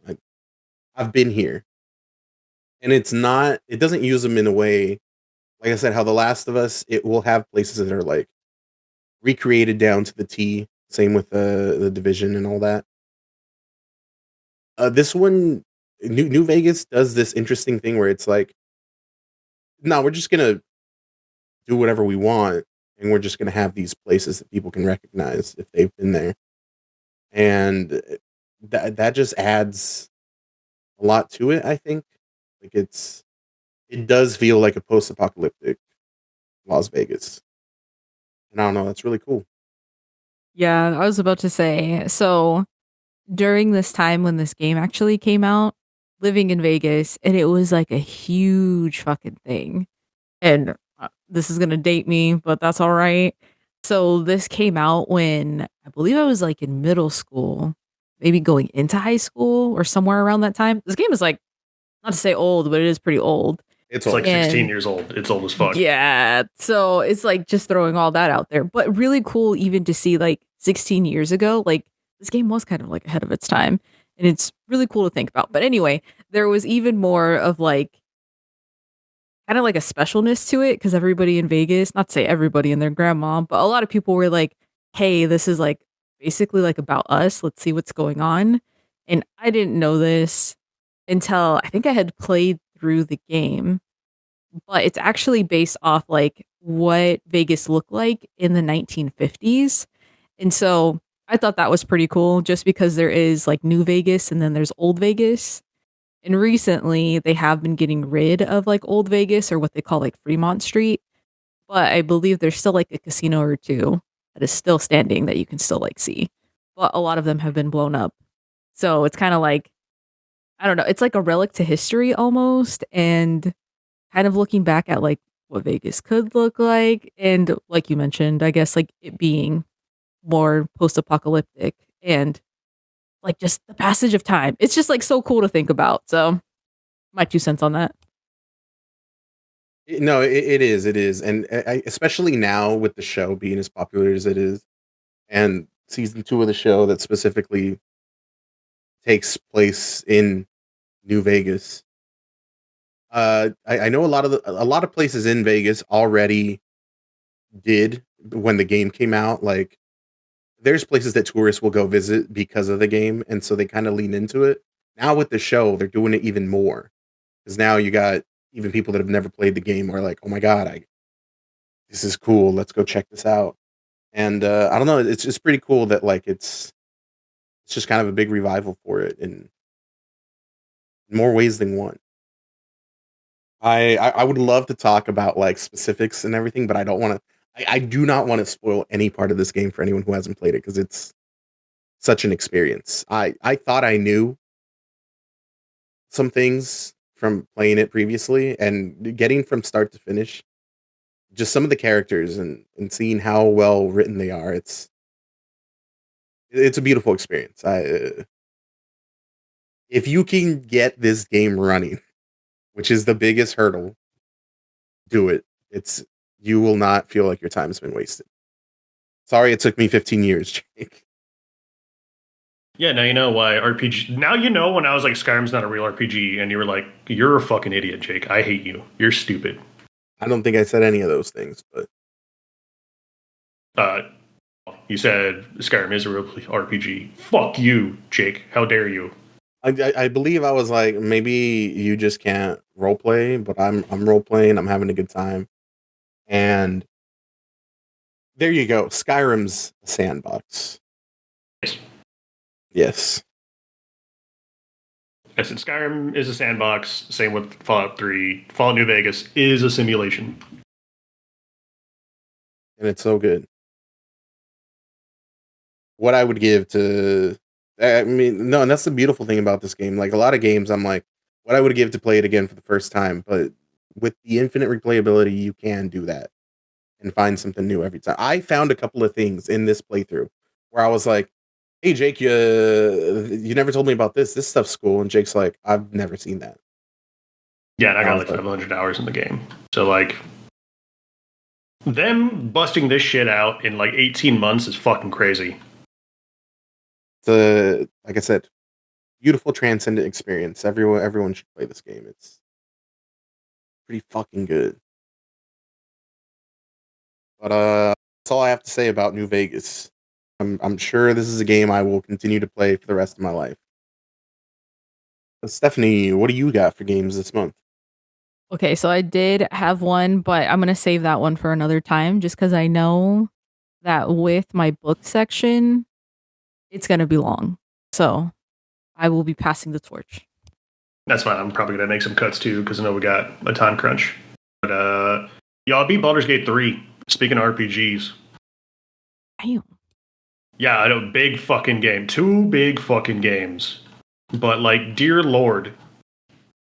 I've been here. And it doesn't use them in a way, like I said, how The Last of Us, it will have places that are like recreated down to the T. Same with the Division and all that. This one, New Vegas does this interesting thing where it's like, no, we're just gonna do whatever we want, and we're just gonna have these places that people can recognize if they've been there, and that just adds a lot to it. I think, like it does feel like a post-apocalyptic Las Vegas, and I don't know, that's really cool. Yeah, I was about to say. So during this time when this game actually came out, living in Vegas, and it was like a huge fucking thing. And this is gonna date me, but that's all right. So this came out when I believe I was like in middle school, maybe going into high school or somewhere around that time. This game is like, not to say old, but it is pretty old. It's It's like old. 16 And years old. It's old as fuck. yeah, so it's like just throwing all that out there, but really cool even to see like 16 years ago, like this game was kind of like ahead of its time, and it's really cool to think about. But anyway, there was even more of like kind of like a specialness to it because everybody in Vegas, not to say everybody and their grandma, but a lot of people were like, "Hey, this is like basically like about us. Let's see what's going on." And I didn't know this until I think I had played through the game, but it's actually based off like what Vegas looked like in the 1950s. And so I thought that was pretty cool just because there is like New Vegas and then there's Old Vegas. And recently they have been getting rid of like Old Vegas or what they call like Fremont Street. But I believe there's still like a casino or two that is still standing that you can still like see. But a lot of them have been blown up. So it's kind of like, I don't know, it's like a relic to history almost. And kind of looking back at like what Vegas could look like. And like you mentioned, I guess like it being more post apocalyptic and like just the passage of time. It's just like so cool to think about. So my 2 cents on that. No, it is, and especially now with the show being as popular as it is, and season 2 of the show that specifically takes place in New Vegas. I know a lot of places in Vegas already did when the game came out. Like, there's places that tourists will go visit because of the game, and so they kind of lean into it. Now with the show, they're doing it even more because now you got even people that have never played the game are like, "Oh my god, I this is cool. Let's go check this out." And I don't know, it's just pretty cool that like it's just kind of a big revival for it in more ways than one. I would love to talk about like specifics and everything, but I don't want to. I do not want to spoil any part of this game for anyone who hasn't played it because it's such an experience. I thought I knew some things from playing it previously and getting from start to finish, just some of the characters and seeing how well written they are. It's a beautiful experience. If you can get this game running, which is the biggest hurdle, do it. You will not feel like your time has been wasted. Sorry it took me 15 years, Jake. Yeah, now you know why RPG. Now you know when I was like, Skyrim's not a real RPG, and you were like, you're a fucking idiot, Jake. I hate you. You're stupid. I don't think I said any of those things, but Uh, you said Skyrim is a real RPG. Fuck you, Jake. How dare you? I believe I was like, maybe you just can't role play, but I'm role playing. I'm having a good time, and there you go. Skyrim's a sandbox. Yes. Yes, I said Skyrim is a sandbox. Same with Fallout 3. Fallout New Vegas is a simulation. and it's so good. What I would give to, I mean, no, and that's the beautiful thing about this game. Like a lot of games, I'm like, what I would give to play it again for the first time, but with the infinite replayability, you can do that and find something new every time. I found a couple of things in this playthrough where I was like, "Hey, Jake, you never told me about this. This stuff's cool." And Jake's like, "I've never seen that." Yeah, and I And I got was like like, 500 hours in the game. So like, Them busting this shit out in like 18 months is fucking crazy. Like I said, beautiful transcendent experience. Everyone should play this game. It's pretty fucking good. But that's all I have to say about New Vegas. I'm sure this is a game I will continue to play for the rest of my life. Stephanie, what do you got for games this month? Okay, so I did have one, but I'm gonna save that one for another time just because I know that with my book section, it's gonna be long. So I will be passing the torch. That's fine. I'm probably gonna make some cuts too because I know we got a time crunch. But y'all beat Baldur's Gate 3. Speaking of RPGs, Damn. yeah, I know, big fucking game. 2 big fucking games. But like, dear lord.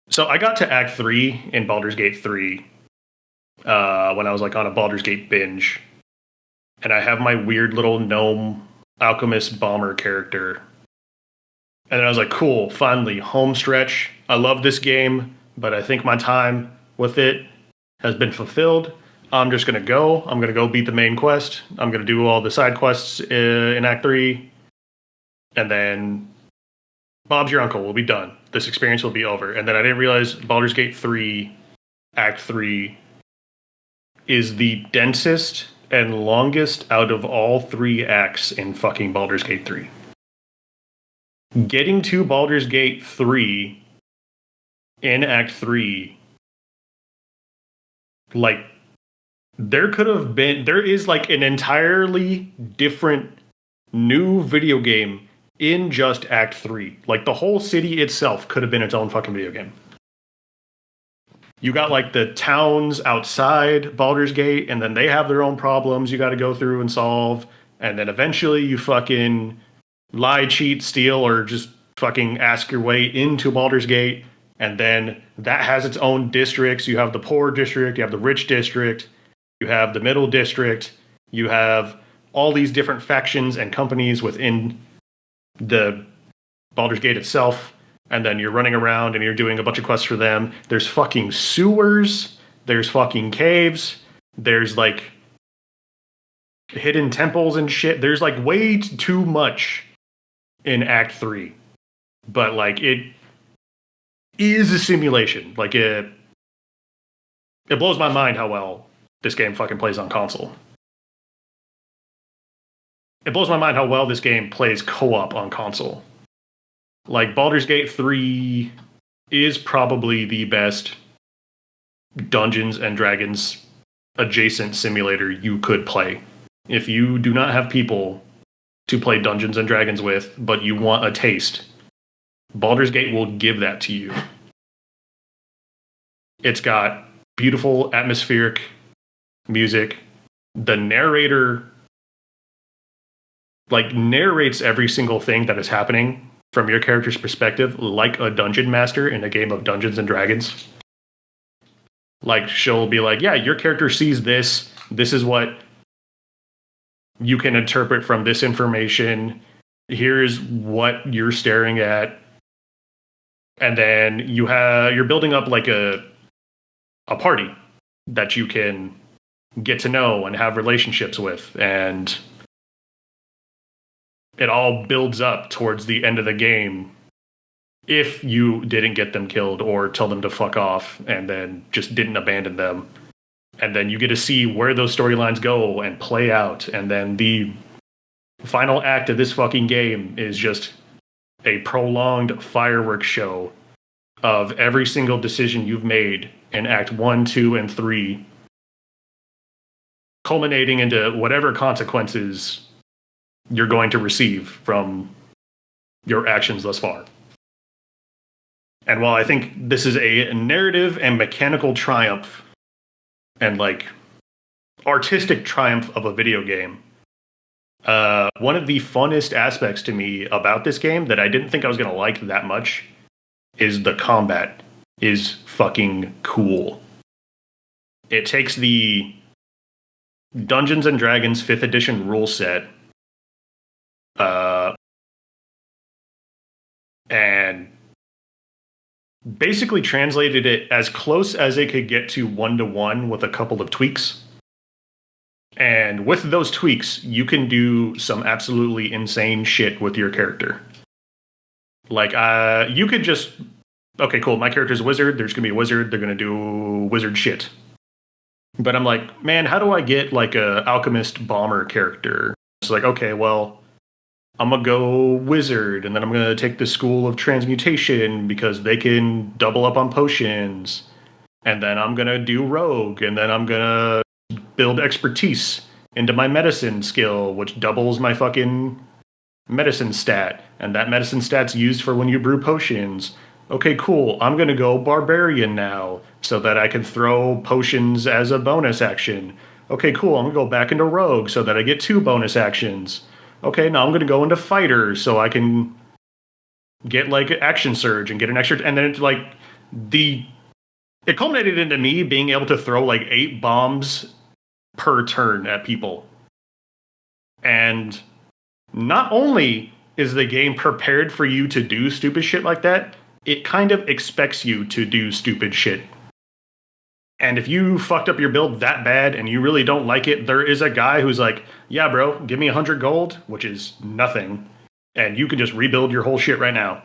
So I got to Act 3 in Baldur's Gate 3 when I was like on a Baldur's Gate binge. And I have my weird little gnome alchemist bomber character. And then I was like, cool, finally, home stretch. I love this game, but I think my time with it has been fulfilled. I'm just going to go. I'm going to go beat the main quest. I'm going to do all the side quests in Act 3. And then Bob's your uncle. We'll be done. This experience will be over. And then I didn't realize Baldur's Gate 3, Act 3, is the densest and longest out of all 3 acts in fucking Baldur's Gate 3. Getting to Baldur's Gate 3 in Act 3, like, there is like an entirely different new video game in just Act 3. Like, the whole city itself could have been its own fucking video game. You got like the towns outside Baldur's Gate, and then they have their own problems you got to go through and solve. And then eventually you fucking lie, cheat, steal, or just fucking ask your way into Baldur's Gate. And then that has its own districts. You have the poor district, you have the rich district, you have the middle district, you have all these different factions and companies within the Baldur's Gate itself. And then you're running around and you're doing a bunch of quests for them. There's fucking sewers, there's fucking caves, there's like hidden temples and shit. There's like way too much in Act 3. But like, it is a simulation. Like, it blows my mind how well this game fucking plays on console. It blows my mind how well this game plays co-op on console. Like, Baldur's Gate 3 is probably the best Dungeons and Dragons adjacent simulator you could play. If you do not have people to play Dungeons and Dragons with, but you want a taste, Baldur's Gate will give that to you. It's got beautiful atmospheric music. The narrator like narrates every single thing that is happening from your character's perspective, like a dungeon master in a game of Dungeons and Dragons. Like, she'll be like, yeah, your character sees this. This is what you can interpret from this information. Here's what you're staring at. And then you're building up like a party that you can get to know and have relationships with. And it all builds up towards the end of the game if you didn't get them killed or tell them to fuck off and then just didn't abandon them. And then you get to see where those storylines go and play out. And then the final act of this fucking game is just a prolonged fireworks show of every single decision you've made in Act 1, 2, and 3, culminating into whatever consequences you're going to receive from your actions thus far. And while I think this is a narrative and mechanical triumph and like artistic triumph of a video game, one of the funnest aspects to me about this game that I didn't think I was going to like that much is the combat is fucking cool. It takes the Dungeons and Dragons 5th edition rule set and basically translated it as close as it could get to 1-to-1 with a couple of tweaks. And with those tweaks, you can do some absolutely insane shit with your character. Like, you could just, okay, cool, my character's a wizard, there's gonna be a wizard, they're gonna do wizard shit. But I'm like, man, how do I get like a alchemist bomber character? It's like, okay, well, I'm gonna go wizard, and then I'm gonna take the school of transmutation because they can double up on potions. And then I'm gonna do rogue, and then I'm gonna build expertise into my medicine skill, which doubles my fucking medicine stat. And that medicine stat's used for when you brew potions. Okay, cool. I'm gonna go barbarian now so that I can throw potions as a bonus action. Okay, cool. I'm gonna go back into rogue so that I get 2 bonus actions. Okay, now I'm gonna go into fighter so I can get like action surge and get an extra. And then it's like it culminated into me being able to throw like 8 bombs per turn at people. And not only is the game prepared for you to do stupid shit like that, it kind of expects you to do stupid shit. And if you fucked up your build that bad and you really don't like it, there is a guy who's like, yeah, bro, give me 100 gold, which is nothing, and you can just rebuild your whole shit right now.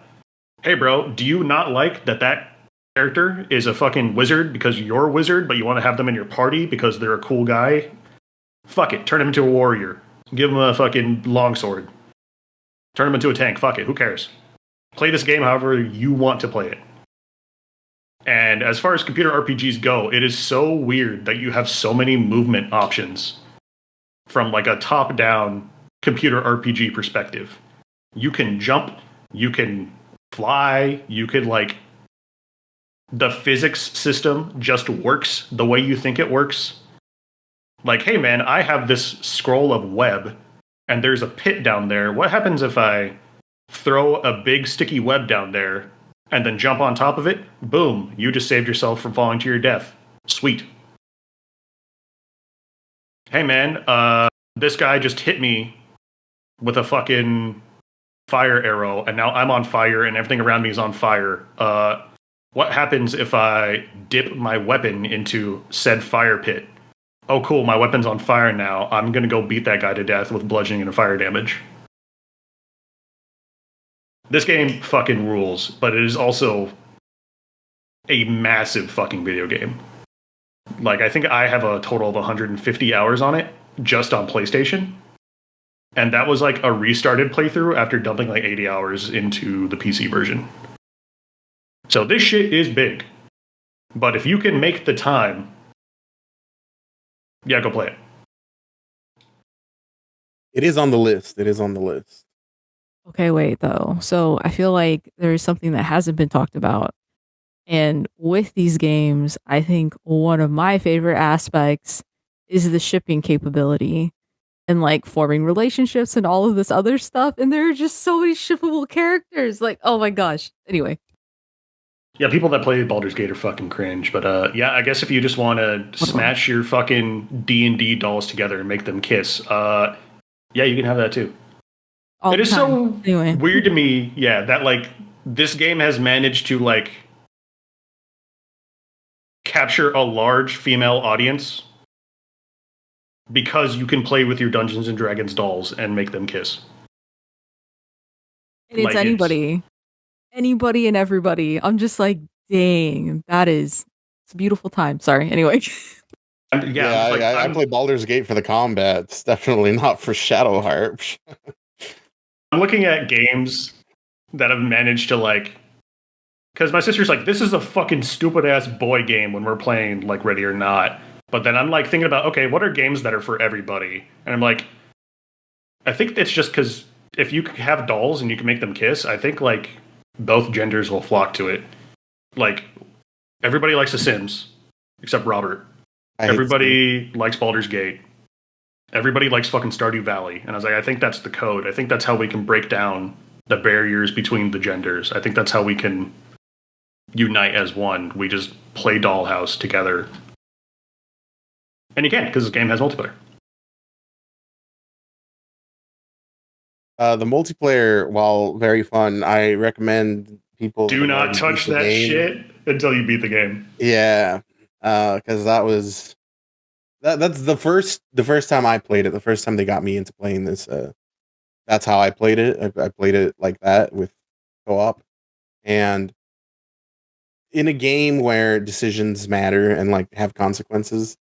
Hey, bro, do you not like that character is a fucking wizard because you're a wizard, but you want to have them in your party because they're a cool guy? Fuck it, turn him into a warrior. Give him a fucking longsword. Turn him into a tank. Fuck it, who cares? Play this game however you want to play it. And as far as computer RPGs go, it is so weird that you have so many movement options from like a top-down computer RPG perspective. You can jump, you can fly, you could like... The physics system just works the way you think it works. Like, hey man, I have this scroll of web, and there's a pit down there. What happens if I throw a big sticky web down there and then jump on top of it? Boom, you just saved yourself from falling to your death. Sweet. Hey man, this guy just hit me with a fucking fire arrow, and now I'm on fire and everything around me is on fire. What happens if I dip my weapon into said fire pit? Oh cool, my weapon's on fire now. I'm gonna go beat that guy to death with bludgeoning and fire damage. This game fucking rules, but it is also a massive fucking video game. Like, I think I have a total of 150 hours on it, just on PlayStation. And that was like a restarted playthrough after dumping like 80 hours into the PC version. So this shit is big. But if you can make the time, yeah, go play it. It is on the list. It is on the list. Okay, wait though. So I feel like there's something that hasn't been talked about. And with these games, I think one of my favorite aspects is the shipping capability and like forming relationships and all of this other stuff. And there are just so many shippable characters. Like, oh my gosh. Anyway. Yeah, people that play Baldur's Gate are fucking cringe. But yeah, I guess if you just want to smash your fucking D&D dolls together and make them kiss, yeah, you can have that too. It is so weird to me, yeah, that like this game has managed to like capture a large female audience because you can play with your Dungeons and Dragons dolls and make them kiss. And it's like, anybody. Anybody and everybody. I'm just like, dang, it's a beautiful time. Sorry. Anyway. I play Baldur's Gate for the combat. It's definitely not for Shadowheart. I'm looking at games that have managed to like, because my sister's like, this is a fucking stupid ass boy game when we're playing like Ready or Not. But then I'm like thinking about, okay, what are games that are for everybody? And I'm like, I think it's just because if you have dolls and you can make them kiss, I think like both genders will flock to it. Like, everybody likes The Sims, except Robert. Everybody likes Baldur's Gate. Everybody likes fucking Stardew Valley. And I was like, I think that's the code. I think that's how we can break down the barriers between the genders. I think that's how we can unite as one. We just play Dollhouse together. And you can, because this game has multiplayer. The multiplayer, while very fun, I recommend people do not touch that shit until you beat the game. Yeah, because that was That's the first time I played it. The first time they got me into playing this. That's how I played it. I played it like that with co-op, and in a game where decisions matter and like have consequences,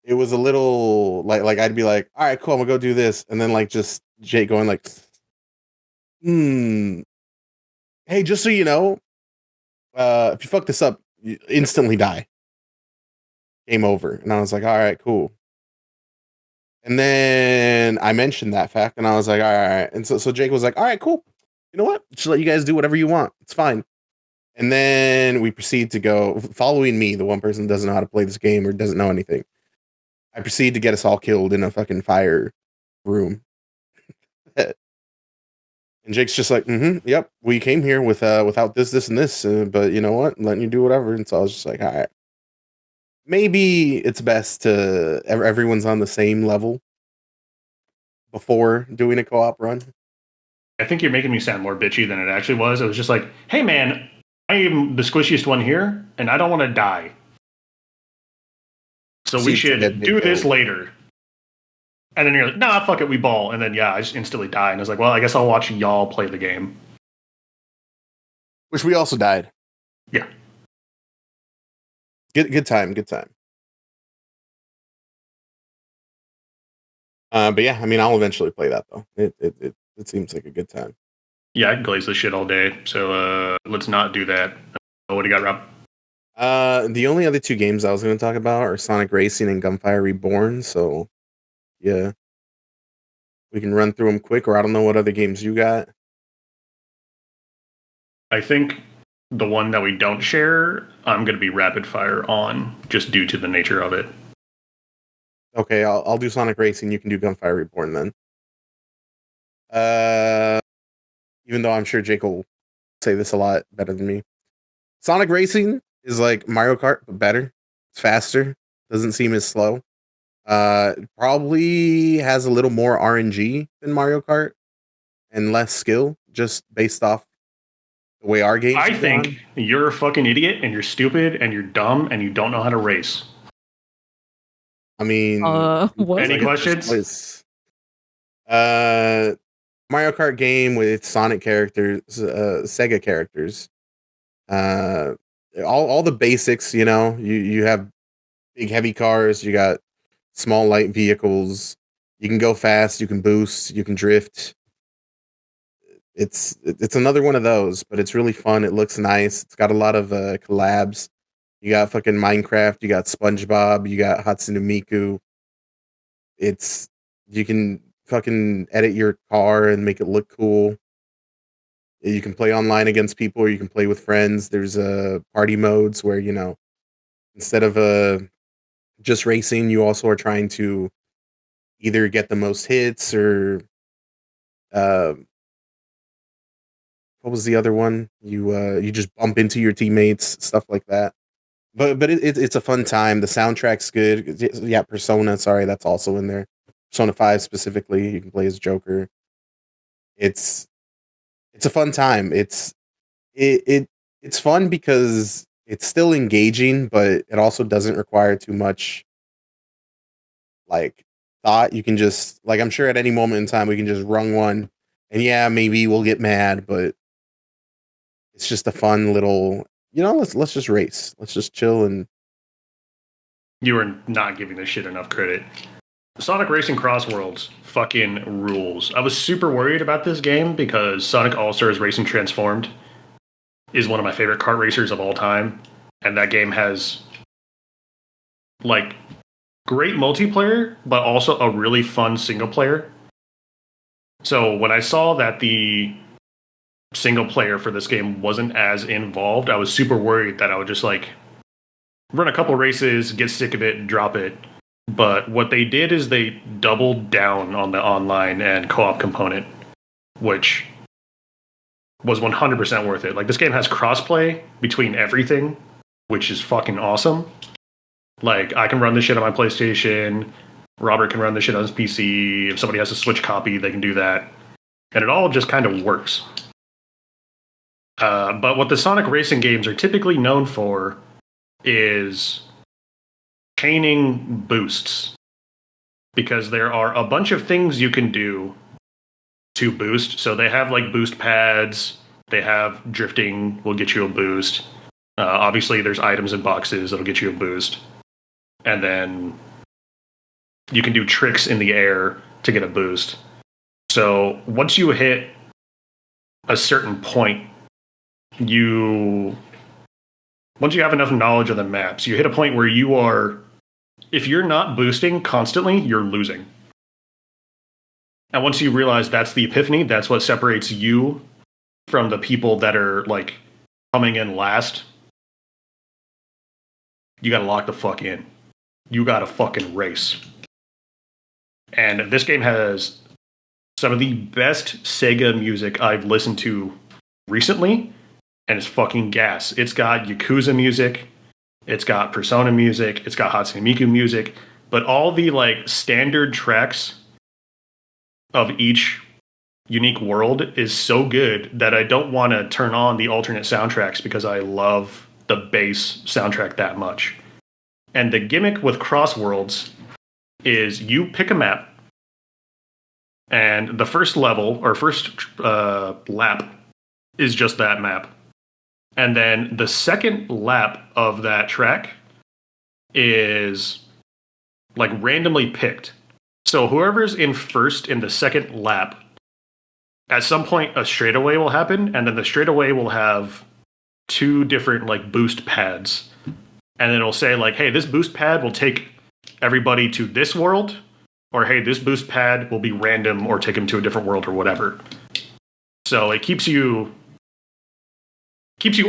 it was a little like I'd be like, all right, cool, I'm gonna go do this, and then like just Jake going like, hmm, hey, just so you know, if you fuck this up, you instantly die, game over. And I was like, all right, cool. And then I mentioned that fact, and I was like, all right. And so Jake was like, all right, cool. You know what? Just let you guys do whatever you want. It's fine. And then we proceed to go following me, the one person that doesn't know how to play this game or doesn't know anything. I proceed to get us all killed in a fucking fire room. And Jake's just like, yep, we came here with without this, this, and this, but you know what? I'm letting you do whatever. And so I was just like, all right, maybe it's best to everyone's on the same level before doing a co-op run. I think you're making me sound more bitchy than it actually was. It was just like, hey man, I am the squishiest one here, and I don't want to die. So we should do this later. And then you're like, nah, fuck it, we ball. And then, yeah, I just instantly die. And I was like, well, I guess I'll watch y'all play the game. Which we also died. Yeah. Good time. But yeah, I mean, I'll eventually play that, though. It seems like a good time. Yeah, I can glaze this shit all day. So let's not do that. What do you got, Rob? The only other two games I was going to talk about are Sonic Racing and Gunfire Reborn. So, yeah. We can run through them quick, or I don't know what other games you got. I think the one that we don't share, I'm going to be rapid fire on, just due to the nature of it. Okay, I'll do Sonic Racing. You can do Gunfire Reborn then. Even though I'm sure Jake will say this a lot better than me. Sonic Racing is like Mario Kart, but better. It's faster. Doesn't seem as slow. Probably has a little more RNG than Mario Kart and less skill, just based off the way our games. I think you're a fucking idiot and you're stupid and you're dumb and you don't know how to race. I mean, any questions? Mario Kart game with Sonic characters, Sega characters. All the basics, you know. You have big heavy cars, you got small light vehicles. You can go fast, you can boost, you can drift. It's another one of those, but it's really fun. It looks nice. It's got a lot of collabs. You got fucking Minecraft, you got SpongeBob, you got Hatsune Miku. You can fucking edit your car and make it look cool. You can play online against people, or you can play with friends. There's party modes where, you know, instead of just racing, you also are trying to either get the most hits or what was the other one? You just bump into your teammates, stuff like that. But it's a fun time. The soundtrack's good. Yeah, Persona. Sorry, that's also in there. Persona 5 specifically. You can play as Joker. It's a fun time. It's fun because it's still engaging, but it also doesn't require too much like thought. You can just, like, I'm sure at any moment in time we can just run one, and yeah, maybe we'll get mad, but it's just a fun little, you know, let's just race. Let's just chill. And you are not giving this shit enough credit. Sonic Racing Cross Worlds fucking rules. I was super worried about this game because Sonic All-Stars Racing Transformed is one of my favorite kart racers of all time, and that game has like great multiplayer, but also a really fun single player. So when I saw that the single player for this game wasn't as involved, I was super worried that I would just like run a couple races, get sick of it, and drop it. But what they did is they doubled down on the online and co-op component, which was 100% worth it. Like, this game has crossplay between everything, which is fucking awesome. Like, I can run this shit on my PlayStation. Robert can run this shit on his PC. If somebody has a Switch copy, they can do that. And it all just kind of works. But what the Sonic racing games are typically known for is chaining boosts, because there are a bunch of things you can do to boost. So they have like boost pads, they have drifting will get you a boost. Obviously, there's items in boxes that'll get you a boost. And then you can do tricks in the air to get a boost. So once you hit a certain point, once you have enough knowledge of the maps, you hit a point where you are, if you're not boosting constantly, you're losing. And once you realize that's the epiphany, that's what separates you from the people that are like coming in last, you gotta lock the fuck in. You gotta fucking race. And this game has some of the best Sega music I've listened to recently, and it's fucking gas. It's got Yakuza music, it's got Persona music, it's got Hatsune Miku music, but all the like standard tracks of each unique world is so good that I don't want to turn on the alternate soundtracks because I love the base soundtrack that much. And the gimmick with Crossworlds is you pick a map, and the first level or first lap is just that map. And then the second lap of that track is like randomly picked. So whoever's in first in the second lap, at some point a straightaway will happen, and then the straightaway will have two different like boost pads. And it'll say like, hey, this boost pad will take everybody to this world, or hey, this boost pad will be random or take them to a different world or whatever. So it keeps you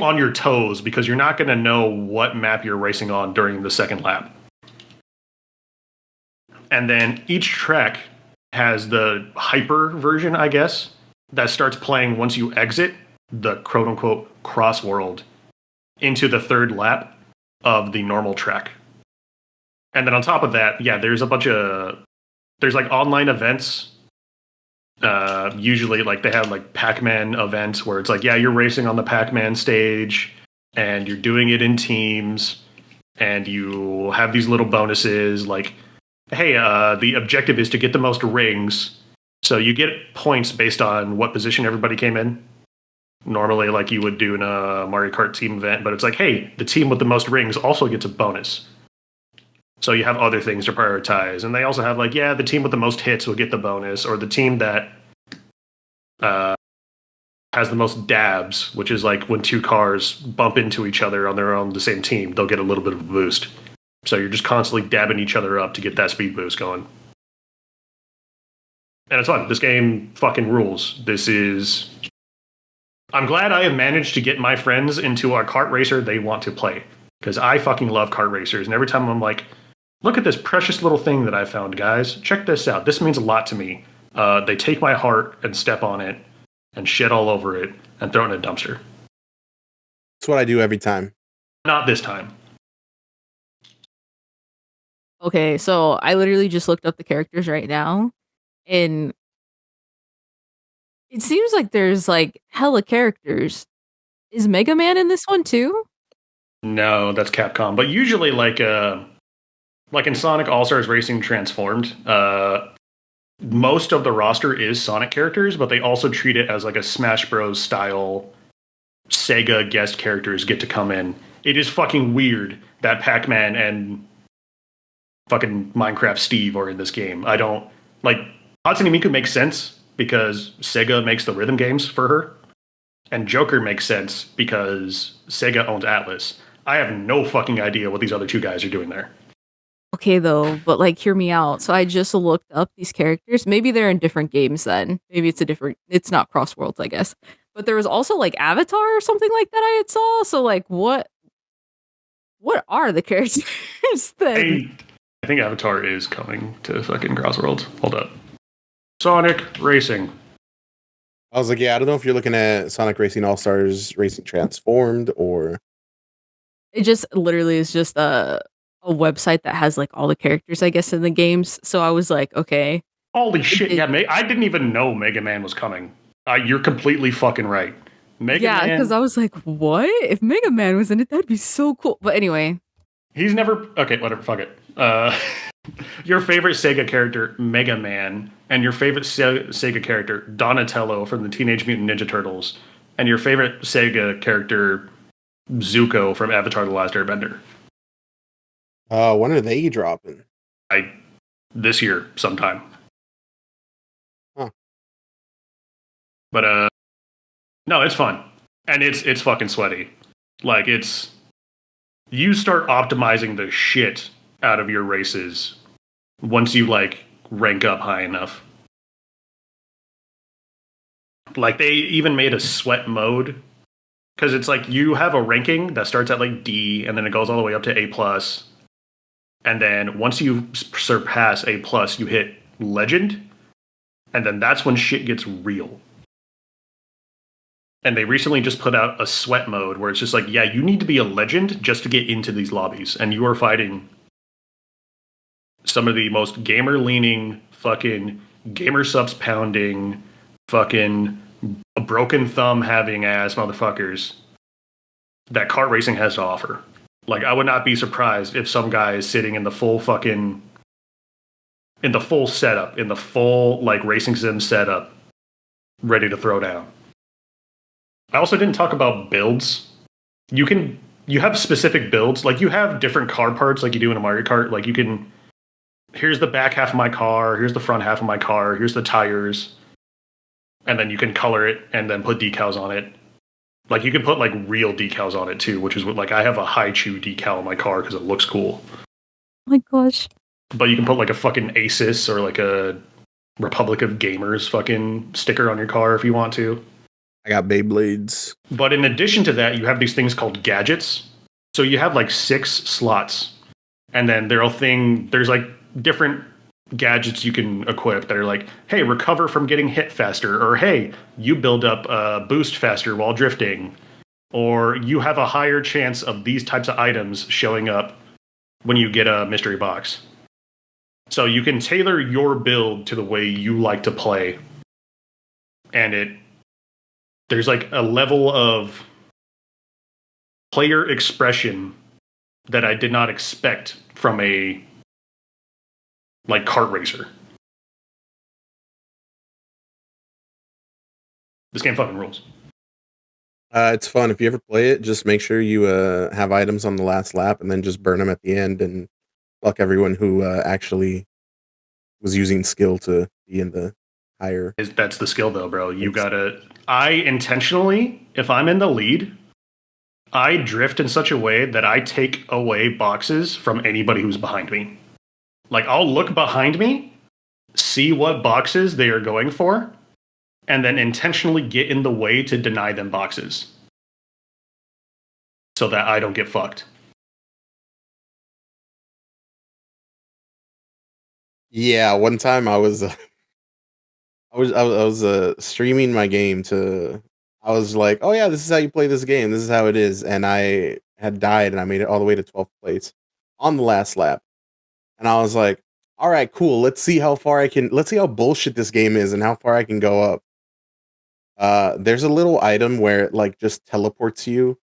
on your toes because you're not going to know what map you're racing on during the second lap. And then each track has the hyper version, I guess, that starts playing once you exit the quote-unquote cross world into the third lap of the normal track. And then on top of that, yeah, there's like online events. Usually like they have like Pac-Man events where it's like, yeah, you're racing on the Pac-Man stage and you're doing it in teams and you have these little bonuses like, hey, the objective is to get the most rings. So you get points based on what position everybody came in. Normally, like you would do in a Mario Kart team event, but it's like, hey, the team with the most rings also gets a bonus. So you have other things to prioritize. And they also have like, yeah, the team with the most hits will get the bonus, or the team that has the most dabs, which is like when two cars bump into each other on their own, the same team, they'll get a little bit of a boost. So you're just constantly dabbing each other up to get that speed boost going. And it's fun. This game fucking rules. I'm glad I have managed to get my friends into a kart racer they want to play. Because I fucking love kart racers. And every time I'm like, look at this precious little thing that I found, guys. Check this out. This means a lot to me. They take my heart and step on it and shit all over it and throw it in a dumpster. That's what I do every time. Not this time. Okay, so I literally just looked up the characters right now, and it seems like there's like hella characters. Is Mega Man in this one too? No, that's Capcom. But usually, like in Sonic All-Stars Racing Transformed, most of the roster is Sonic characters, but they also treat it as like a Smash Bros. Style Sega guest characters get to come in. It is fucking weird that Pac-Man and fucking Minecraft Steve are in this game. I don't like Hatsune Miku makes sense because Sega makes the rhythm games for her, and Joker makes sense because Sega owns Atlas. I have no fucking idea what these other two guys are doing there. Okay, though, but like, hear me out. So I just looked up these characters. Maybe they're in different games then. Maybe it's not Crossworlds, I guess. But there was also like Avatar or something like that I had saw. So like, what are the characters then? I think Avatar is coming to fucking Crossworlds. Hold up. Sonic Racing. I was like, yeah, I don't know if you're looking at Sonic Racing All-Stars Racing Transformed or... It just literally is just a website that has like all the characters, I guess, in the games. So I was like, okay. Holy shit, yeah, I didn't even know Mega Man was coming. You're completely fucking right. Mega Man... Yeah, because I was like, what? If Mega Man was in it, that'd be so cool. But anyway... He's never... Okay, whatever, fuck it. Your favorite Sega character, Mega Man, and your favorite Sega character, Donatello from the Teenage Mutant Ninja Turtles, and your favorite Sega character, Zuko from Avatar: The Last Airbender. When are they dropping? This year sometime. Huh. But no, it's fun. And it's fucking sweaty. Like you start optimizing the shit out of your races once you like rank up high enough. Like they even made a sweat mode because it's like you have a ranking that starts at like D and then it goes all the way up to A plus. And then once you surpass A plus, you hit legend. And then that's when shit gets real. And they recently just put out a sweat mode where it's just like, yeah, you need to be a legend just to get into these lobbies. And you are fighting some of the most gamer-leaning, fucking gamer subs pounding, fucking a broken thumb having ass motherfuckers that kart racing has to offer. Like, I would not be surprised if some guy is sitting in the full fucking, in the full setup, in the full, like, racing sim setup, ready to throw down. I also didn't talk about builds. You have specific builds. Like, you have different car parts like you do in a Mario Kart. Like, you can, here's the back half of my car, here's the front half of my car, here's the tires. And then you can color it and then put decals on it. Like, you can put, like, real decals on it, too, which is what, like, I have a High Chew decal on my car because it looks cool. Oh my gosh. But you can put, like, a fucking Asus or, like, a Republic of Gamers fucking sticker on your car if you want to. I got Beyblades. But in addition to that, you have these things called gadgets. So you have, like, 6 slots. And then there's, like, different gadgets you can equip that are like, hey, recover from getting hit faster, or hey, you build up a boost faster while drifting, or you have a higher chance of these types of items showing up when you get a mystery box. So you can tailor your build to the way you like to play. And there's like a level of player expression that I did not expect from a like kart racer. This game fucking rules. It's fun. If you ever play it, just make sure you have items on the last lap and then just burn them at the end and fuck everyone who actually was using skill to be in the higher. That's the skill though, bro. You gotta. I intentionally, if I'm in the lead, I drift in such a way that I take away boxes from anybody who's behind me. Like, I'll look behind me, see what boxes they are going for, and then intentionally get in the way to deny them boxes. So that I don't get fucked. Yeah, one time I was streaming my game to. I was like, oh yeah, this is how you play this game. This is how it is, and I had died, and I made it all the way to 12th place on the last lap. And I was like, all right, cool. Let's see how bullshit this game is and how far I can go up. There's a little item where it like just teleports you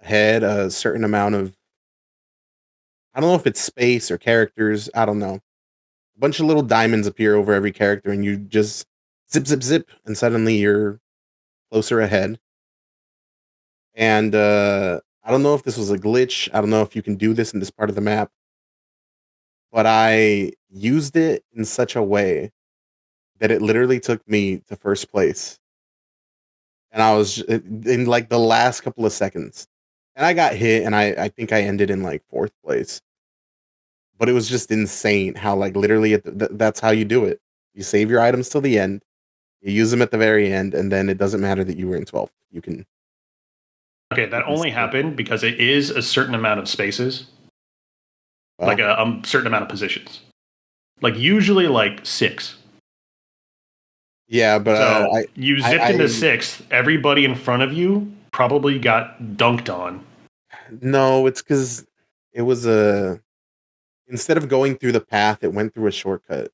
ahead a certain amount of, I don't know if it's space or characters. I don't know. A bunch of little diamonds appear over every character and you just zip, zip, zip. And suddenly you're closer ahead. And I don't know if this was a glitch. I don't know if you can do this in this part of the map. But I used it in such a way that it literally took me to first place. And I was in like the last couple of seconds. And I got hit, and I think I ended in like 4th place. But it was just insane how like literally that's how you do it. You save your items till the end. You use them at the very end, and then it doesn't matter that you were in 12th. You can. Okay, that only happened because it is a certain amount of spaces. Well, like a certain amount of positions. Like usually like 6. Yeah, but so you zipped into 6th. Everybody in front of you probably got dunked on. No, it's because it was instead of going through the path, it went through a shortcut.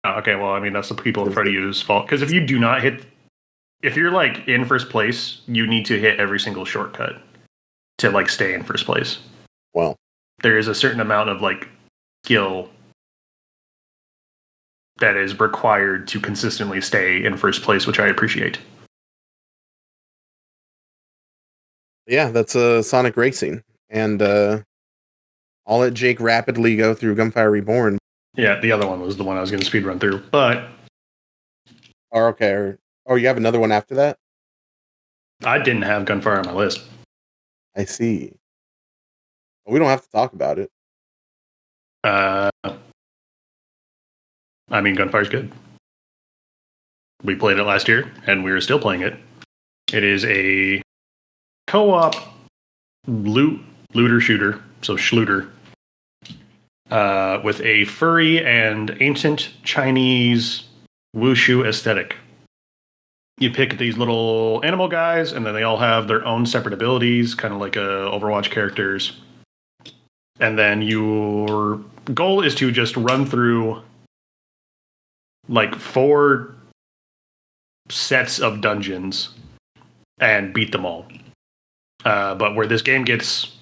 Oh, okay, well, I mean, that's the people in front of you's fault. Because if you do not hit, if you're like in first place, you need to hit every single shortcut to like stay in first place. Well, there is a certain amount of like skill that is required to consistently stay in first place, which I appreciate. Yeah, that's Sonic Racing, and I'll let Jake rapidly go through Gunfire Reborn. Yeah, the other one was the one I was going to speed run through, but Or okay, or you have another one after that? I didn't have Gunfire on my list. I see. We don't have to talk about it. I mean, Gunfire's good. We played it last year, and we are still playing it. It is a co-op looter shooter, so schluter, with a furry and ancient Chinese wushu aesthetic. You pick these little animal guys, and then they all have their own separate abilities, kind of like Overwatch characters. And then your goal is to just run through like 4 sets of dungeons and beat them all. But where this game gets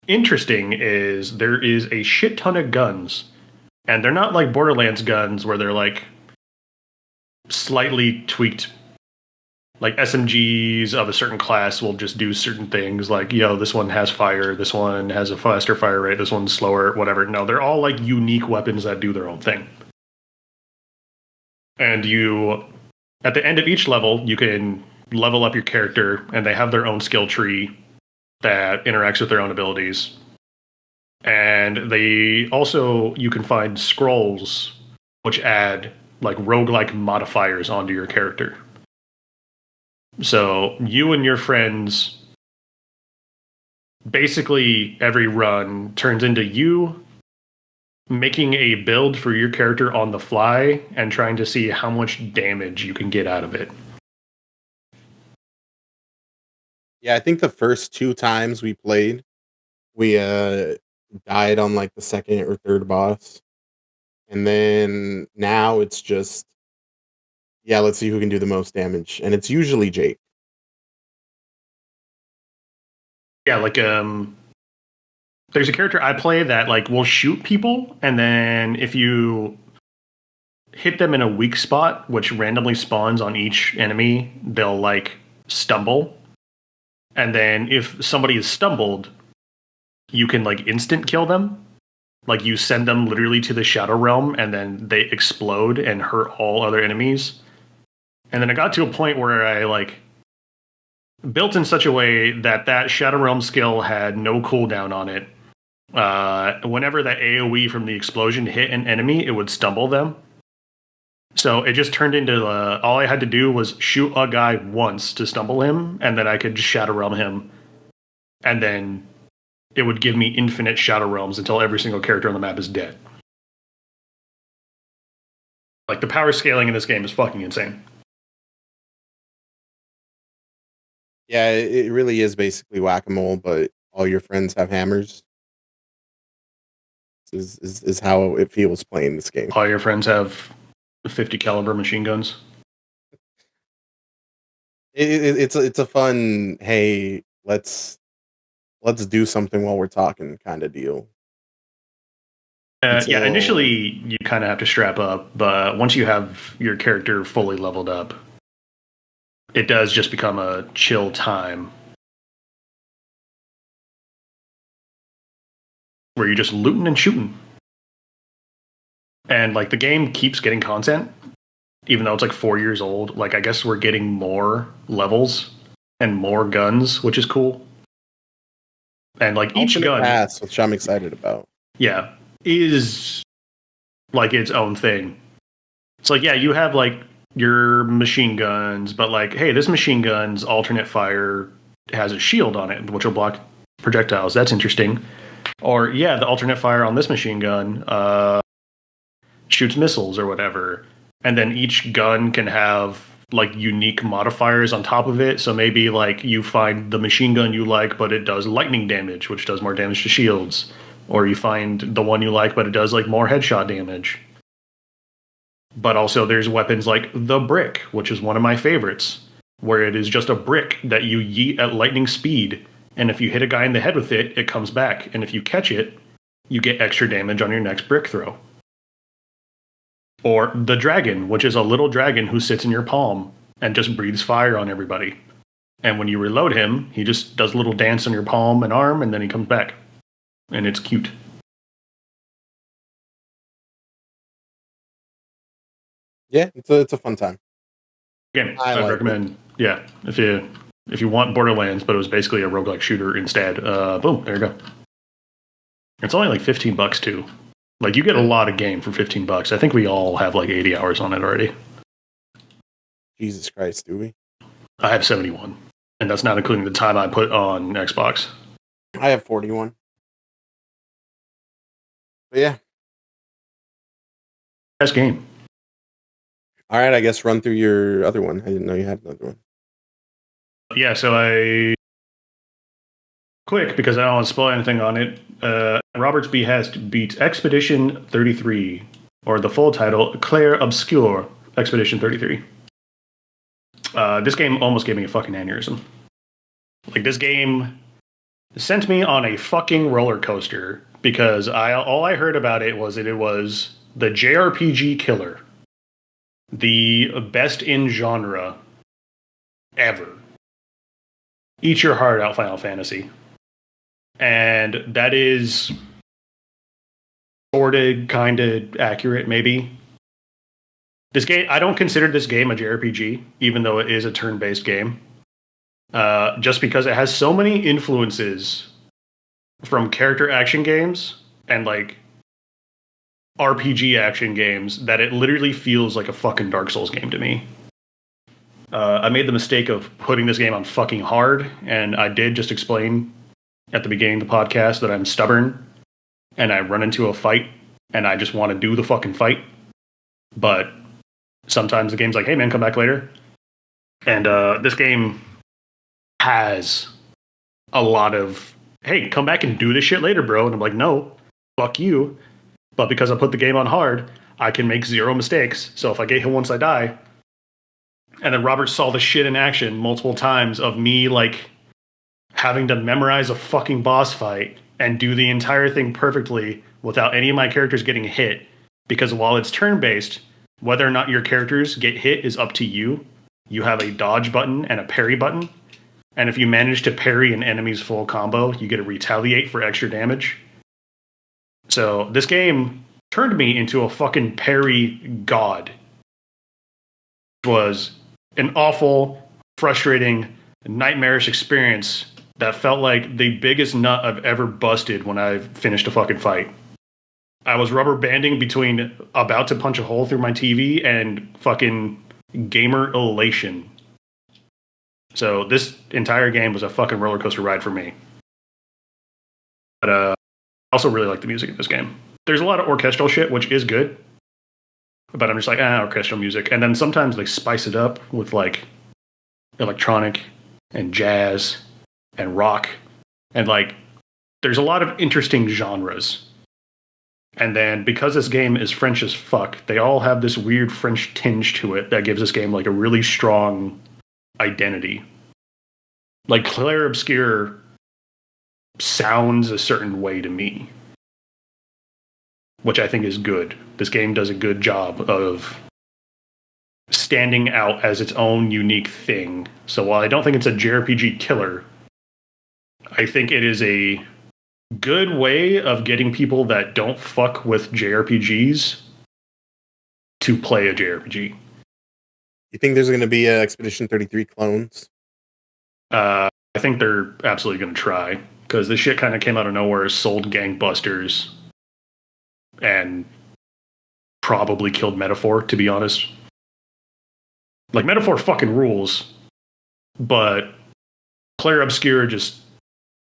interesting is there is a shit ton of guns. And they're not like Borderlands guns where they're like slightly tweaked. Like SMGs of a certain class will just do certain things. Like, this one has fire. This one has a faster fire rate. This one's slower, whatever. No, they're all like unique weapons that do their own thing. And at the end of each level, you can level up your character, and they have their own skill tree that interacts with their own abilities. And you can find scrolls which add like roguelike modifiers onto your character. So you and your friends, basically every run turns into you making a build for your character on the fly and trying to see how much damage you can get out of it. Yeah, I think the first 2 times we played, we died on like the second or third boss. And then now it's just, let's see who can do the most damage. And it's usually Jake. Yeah, like there's a character I play that like will shoot people, and then if you hit them in a weak spot, which randomly spawns on each enemy, they'll like stumble. And then if somebody is stumbled, you can like instant kill them. Like you send them literally to the Shadow Realm, and then they explode and hurt all other enemies. And then it got to a point where I like built in such a way that Shadow Realm skill had no cooldown on it. Whenever that AoE from the explosion hit an enemy, it would stumble them. So it just turned into all I had to do was shoot a guy once to stumble him, and then I could Shadow Realm him. And then it would give me infinite Shadow Realms until every single character on the map is dead. Like the power scaling in this game is fucking insane. Yeah, it really is basically whack-a-mole, but all your friends have hammers. Is how it feels playing this game. All your friends have 50 caliber machine guns. It's a fun, hey, let's do something while we're talking kind of deal. Initially you kind of have to strap up, but once you have your character fully leveled up, it does just become a chill time where you're just looting and shooting. And like the game keeps getting content, even though it's like 4 years old. Like I guess we're getting more levels and more guns, which is cool. And like each gun, pass, which I'm excited about. Yeah, is like its own thing. It's like, you have like your machine guns, but like, hey, this machine gun's alternate fire has a shield on it, which will block projectiles. That's interesting. Or the alternate fire on this machine gun shoots missiles or whatever. And then each gun can have like unique modifiers on top of it. So maybe like you find the machine gun you like, but it does lightning damage, which does more damage to shields. Or you find the one you like, but it does like more headshot damage. But also there's weapons like the brick, which is one of my favorites, where it is just a brick that you yeet at lightning speed. And if you hit a guy in the head with it, it comes back. And if you catch it, you get extra damage on your next brick throw. Or the dragon, which is a little dragon who sits in your palm and just breathes fire on everybody. And when you reload him, he just does a little dance on your palm and arm, and then he comes back. And it's cute. Yeah, it's a fun time. Again, I'd recommend. Yeah, if you want Borderlands, but it was basically a roguelike shooter instead. Boom, there you go. It's only like $15 too. Like you get a lot of game for $15. I think we all have like 80 hours on it already. Jesus Christ, do we? I have 71, and that's not including the time I put on Xbox. I have 41. But yeah. Best game. All right, I guess run through your other one. I didn't know you had another one. Yeah, so I quick because I don't want to spoil anything on it. Robert's Behest beats Expedition 33, or the full title, Clair Obscure Expedition 33. This game almost gave me a fucking aneurysm. Like this game sent me on a fucking roller coaster because all I heard about it was that it was the JRPG killer, the best in genre ever. Eat your heart out, Final Fantasy. And that is sorta, kinda accurate, maybe. This game, I don't consider this game a JRPG, even though it is a turn-based game. Just because it has so many influences from character action games and like RPG action games that it literally feels like a fucking Dark Souls game to me. I made the mistake of putting this game on fucking hard, and I did just explain at the beginning of the podcast that I'm stubborn and I run into a fight and I just want to do the fucking fight. But sometimes the game's like, hey man, come back later. And this game has a lot of, hey, come back and do this shit later, bro. And I'm like, no, fuck you. But because I put the game on hard, I can make zero mistakes. So if I get hit once, I die. And then Robert saw the shit in action multiple times of me like having to memorize a fucking boss fight and do the entire thing perfectly without any of my characters getting hit. Because while it's turn-based, whether or not your characters get hit is up to you. You have a dodge button and a parry button. And if you manage to parry an enemy's full combo, you get to retaliate for extra damage. So this game turned me into a fucking parry god. It was an awful, frustrating, nightmarish experience that felt like the biggest nut I've ever busted when I finished a fucking fight. I was rubber banding between about to punch a hole through my TV and fucking gamer elation. So this entire game was a fucking roller coaster ride for me. But I also really like the music in this game. There's a lot of orchestral shit, which is good. But I'm just like, orchestral music. And then sometimes they spice it up with like electronic and jazz and rock. And like, there's a lot of interesting genres. And then because this game is French as fuck, they all have this weird French tinge to it that gives this game like a really strong identity. Like Clair Obscure sounds a certain way to me, which I think is good. This game does a good job of standing out as its own unique thing. So while I don't think it's a JRPG killer, I think it is a good way of getting people that don't fuck with JRPGs to play a JRPG. You think there's going to be Expedition 33 clones? I think they're absolutely going to try, because this shit kind of came out of nowhere, sold gangbusters, and probably killed Metaphor, to be honest. Like, Metaphor fucking rules, but Clair Obscure just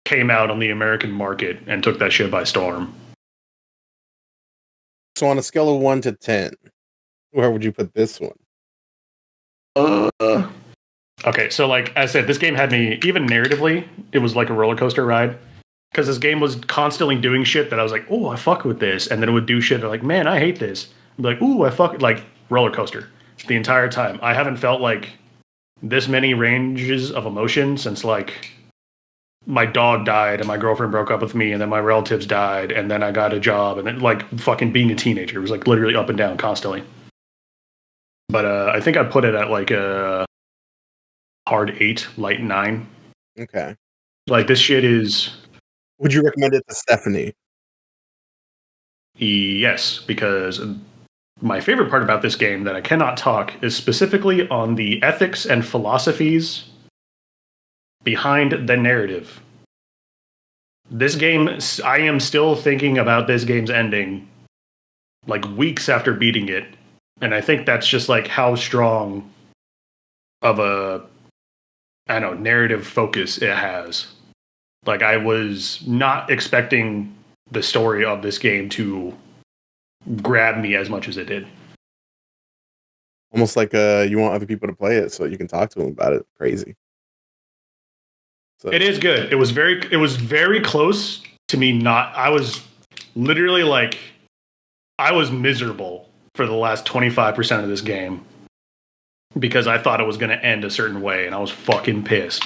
came out on the American market and took that shit by storm. So on a scale of 1 to 10, where would you put this one? Okay, so like I said, this game had me, even narratively, it was like a roller coaster ride. Because this game was constantly doing shit that I was like, oh, I fuck with this. And then it would do shit that like, man, I hate this. I'd be like, ooh, I fuck, like, roller coaster. The entire time. I haven't felt like this many ranges of emotion since like my dog died and my girlfriend broke up with me and then my relatives died and then I got a job and then like fucking being a teenager. It was like literally up and down constantly. But I think I put it at like a hard 8, light 9. Okay. Like this shit is. Would you recommend it to Stephanie? Yes, because my favorite part about this game that I cannot talk is specifically on the ethics and philosophies behind the narrative. This game, I am still thinking about this game's ending like weeks after beating it. And I think that's just like how strong of a, I don't know, narrative focus it has. Like I was not expecting the story of this game to grab me as much as it did. Almost like you want other people to play it so you can talk to them about it. Crazy. So. It is good. It was very close to me not. I was literally like, I was miserable for the last 25% of this game because I thought it was going to end a certain way and I was fucking pissed.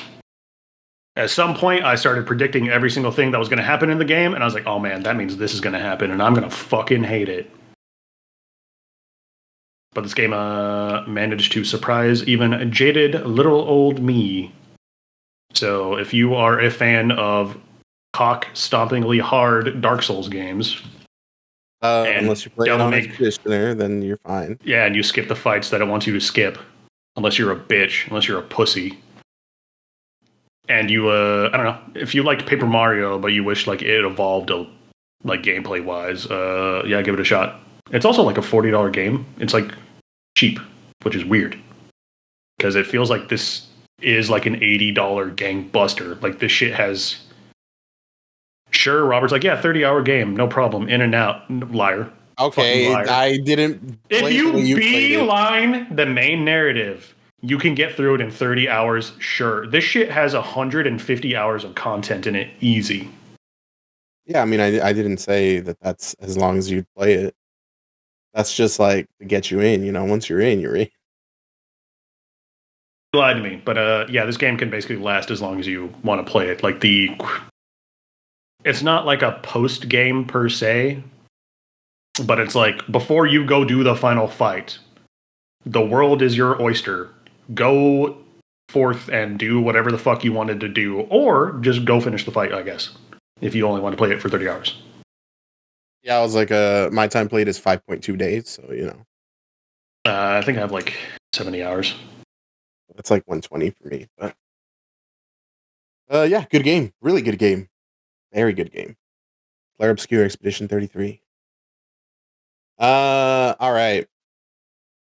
At some point, I started predicting every single thing that was going to happen in the game, and I was like, oh man, that means this is going to happen, and I'm going to fucking hate it. But this game managed to surprise even jaded little old me. So if you are a fan of cock-stompingly hard Dark Souls games... unless you're playing on a conditioner, then you're fine. Yeah, and you skip the fights that it wants you to skip. Unless you're a bitch, unless you're a pussy. And you, I don't know, if you liked Paper Mario, but you wish like it evolved, like gameplay wise, yeah, give it a shot. It's also like a $40 game. It's like cheap, which is weird because it feels like this is like an $80 gangbuster. Like this shit has. Sure, Robert's like, yeah, 30-hour game, no problem, in and out. Liar. Okay, liar. I didn't. If you beeline the main narrative. You can get through it in 30 hours, sure. This shit has 150 hours of content in it, easy. Yeah, I mean, I didn't say that that's as long as you play it. That's just like to get you in, you know, once you're in, you're in. You lied to me, but yeah, this game can basically last as long as you want to play it. Like it's not like a post game per se, but it's like before you go do the final fight, the world is your oyster. Go forth and do whatever the fuck you wanted to do, or just go finish the fight, I guess, if you only want to play it for 30 hours. Yeah, I was like, my time played is 5.2 days, so, you know. I think I have like 70 hours. That's like 120 for me, but... yeah, good game. Really good game. Very good game. Claire Obscure Expedition 33. All right.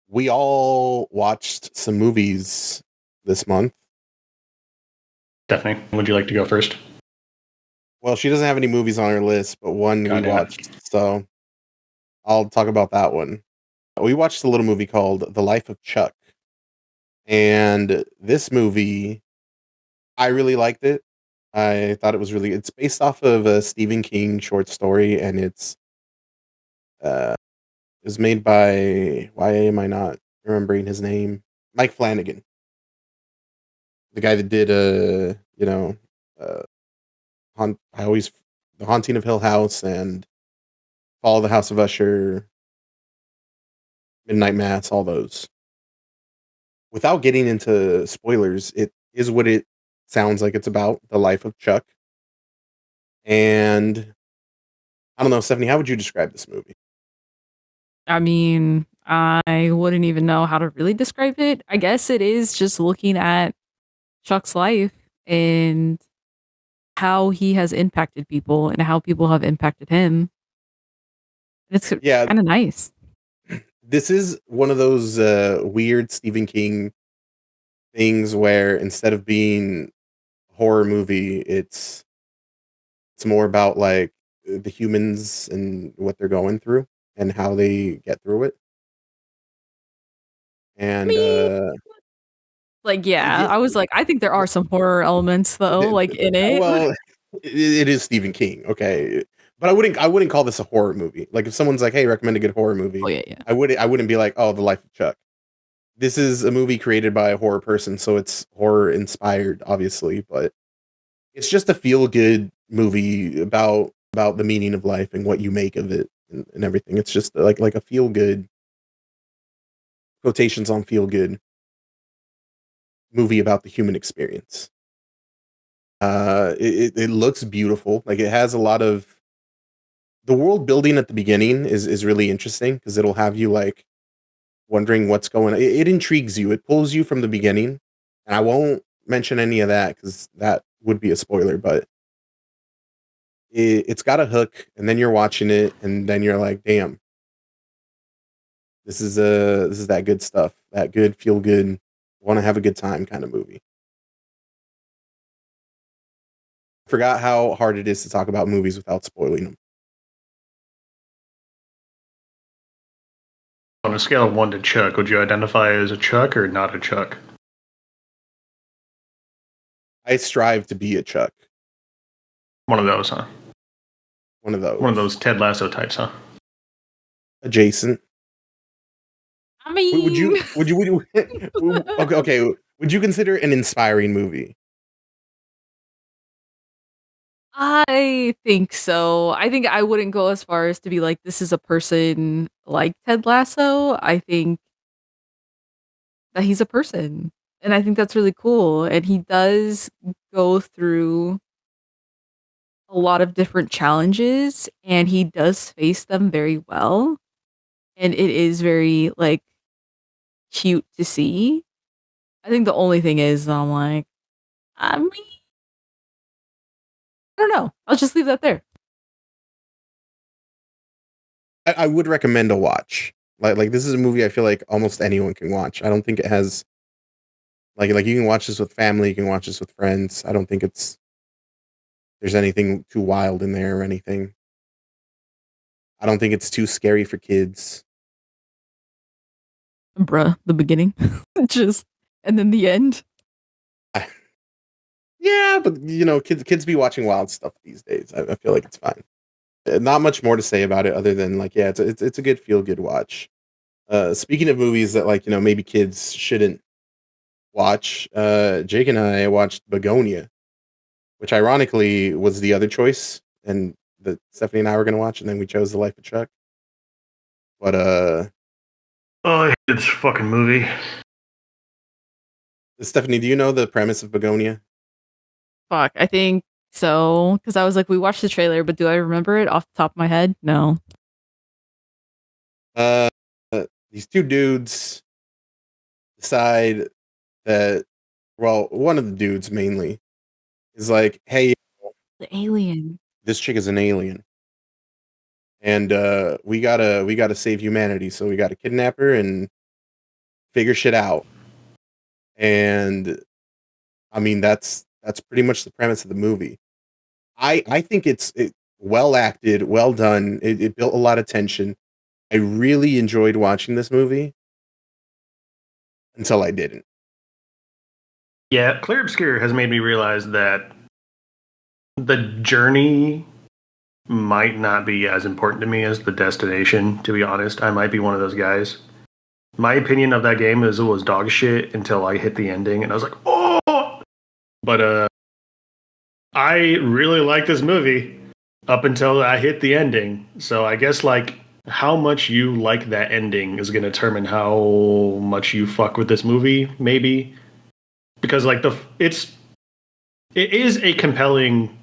We all watched some movies this month. Stephanie, would you like to go first? Well, she doesn't have any movies on her list, but one we watched, so I'll talk about that one. We watched a little movie called The Life of Chuck. And this movie, I really liked it. I thought it was it's based off of a Stephen King short story, and it was made by, why am I not remembering his name? Mike Flanagan. The guy that did, The Haunting of Hill House and Fall of the House of Usher, Midnight Mass, all those. Without getting into spoilers, it is what it sounds like it's about, the life of Chuck. And I don't know, Stephanie, how would you describe this movie? I mean, I wouldn't even know how to really describe it. I guess it is just looking at Chuck's life and how he has impacted people and how people have impacted him. It's kind of nice. This is one of those weird Stephen King things where instead of being a horror movie, it's more about like the humans and what they're going through and how they get through it. And I was like, I think there are some horror elements though, like in it. Well, it is Stephen King, okay, but I wouldn't call this a horror movie. Like if someone's like, "Hey, recommend a good horror movie," yeah. I wouldn't be like, "Oh, The Life of Chuck." This is a movie created by a horror person, so it's horror inspired, obviously, but it's just a feel good movie about the meaning of life and what you make of it and everything. It's just like a feel good quotations on feel good movie about the human experience. It looks beautiful. Like it has a lot of the world building at the beginning is really interesting because it'll have you like wondering what's going on. It intrigues you. It pulls you from the beginning. And I won't mention any of that because that would be a spoiler, but it's got a hook, and then you're watching it, and then you're like, damn, this is that good stuff. That good, feel good, want to have a good time kind of movie. Forgot how hard it is to talk about movies without spoiling them. On a scale of 1 to Chuck, would you identify as a Chuck or not a Chuck? I strive to be a Chuck. One of those, huh? One of those. One of those Ted Lasso types, huh? Adjacent. I mean, Would you okay, would you consider it an inspiring movie? I think so. I think I wouldn't go as far as to be like, this is a person like Ted Lasso. I think that he's a person. And I think that's really cool. And he does go through a lot of different challenges and he does face them very well. And it is very like cute to see. I think the only thing is I'm like, I mean, I don't know. I'll just leave that there. I would recommend a watch. Like this is a movie I feel like almost anyone can watch. I don't think it has like you can watch this with family, you can watch this with friends. I don't think there's anything too wild in there or anything. I don't think it's too scary for kids. Bruh, the beginning. Just and then the end. Yeah, but you know, kids be watching wild stuff these days. I feel like it's fine. Not much more to say about it other than like, yeah, it's a good feel good watch. Speaking of movies that like maybe kids shouldn't watch, Jake and I watched Begonia, which ironically was the other choice, and that Stephanie and I were gonna watch, and then we chose The Life of Chuck. But Oh, I hate this fucking movie. Stephanie, do you know the premise of Begonia? Fuck, I think so. Because I was like, we watched the trailer, but do I remember it off the top of my head? No. Uh, these two dudes decide that, well, one of the dudes mainly is like, hey, The alien. this chick is an alien, and we gotta save humanity, so we gotta kidnap her and figure shit out. And I mean, that's pretty much the premise of the movie. I think it's well acted, well done. It built a lot of tension. I really enjoyed watching this movie until I didn't. Yeah, Clear Obscure has made me realize that the journey might not be as important to me as the destination, to be honest. I might be one of those guys. My opinion of that game is it was dog shit until I hit the ending and I was like, oh! But I really like this movie up until I hit the ending. So I guess like how much you like that ending is going to determine how much you fuck with this movie, maybe. Because like it is a compelling